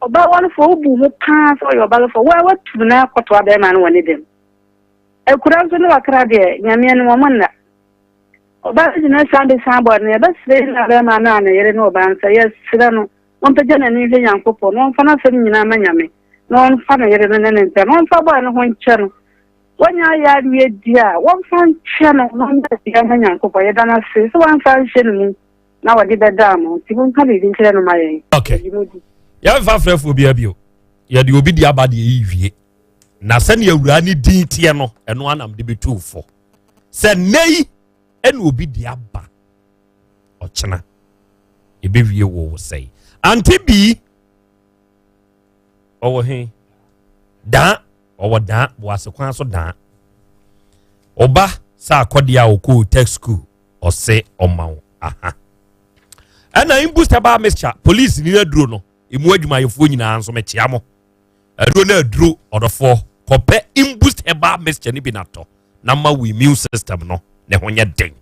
ɔba wɔlofo wobu ho paa sɛ ɔyɛ ɔbalofo watu na akɔtoa bɛrima no wɔ ne dɛm akura nso ne wakra deɛ nyameɛ no wɔmɔ nna ɔba no gyina san de san bɔɔde no yɛbɛserɛ na bɛrima no a ne yere ne ɔba nsa yɛserɛ no wɔmpagya n'ani hwɛ nyankopɔn na ɔmfa no asɛm nyinaa ma nyame na ɔmfa ne yere no ne ne ntɛ na ɔmfa bɔɔ no ho nkyɛ no wɔnya ayɛ adeɛ di a wɔmfa nkyɛ no na ɔmbɛsia hwɛ nyankopɔn yɛda no ase sɛ wɔmfa nhyɛ no mu na wɔde bɛdaa mo nti monka biribi nkyerɛ no ma yɛn yɛmfa frɛfoɔ bi abio yɛde obi di aba deɛ yɛwie na sɛne awura ne din teɛ no ɛno anam de bɛtu fo sɛ nnɛ yi ɛne obi di aba ɔkyena yɛbɛwie wɔ wo sɛe ante bi ɔwɔ he daa ɔwɔ daa boase kwan so daa ɔba sɛ akɔdeɛ a ɔkɔɔ tech school ɔse ɔma wo aha ɛna imbusta ba mixture police ni aduro no emu adwumayɛfoɔ nyinaa nso mɛkyia mo aduro na aduro ɔdɔfoɔ kɔpɛ imboost herbal mixture ni bi natɔ na ma wo immune system no ne ho nyɛ den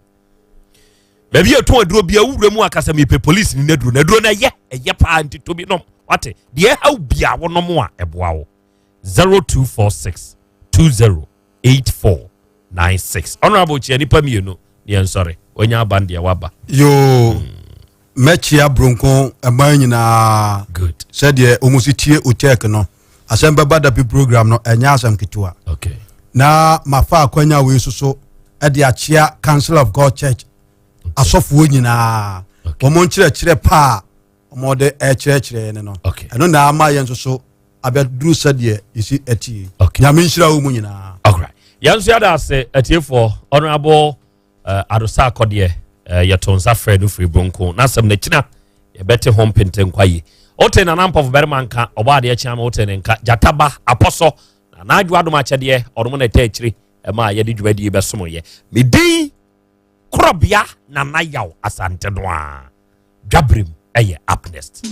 baabi ɛtɔn aduro bi awura mu akasa mepɛ police ni aduro na aduro na ɛyɛ paa nti tobi nom wate deɛ haw bia wo nom a ɛboa wo 0246 208496 honorable chia nipa mienu ne nsɔre onya aban deɛ waba yo mɛkyia bronko ɛman nyinaa good sɛdeɛ ɔmusi tie otek no Asem Beba Dabi program no ɛnya asɛm ketewa okay na mafa akwanya wei soso ɛde akyia Council of God Church asɔfoɔ nyinaa wɔn nkyerɛkyerɛ pa wɔn de ɛkyerɛkyerɛ ne no ɛno na ama yɛn soso abɛduru sɛdeɛ yɛsi ɛtie nyame nhyira wo mu nyinaa alright yɛnso yɛda ase atiefoɔ honorable adosa akɔdeɛ yɛto nsa frɛ no firi bronko na asɛm n'akyina yɛbɛte ho mpente nkwaye wote na nampɔfo bɛrima nka ɔbɔ adeɛ kyea ma wote ne nka gyataba apɔsɔ na n'adwo adom akyɛdeɛ ɔnom na ɛta akyiri ɛma yɛde dwumadie bɛsom yɛ medin Krobea na Yaw Asante no a dwabrem ɛyɛ up next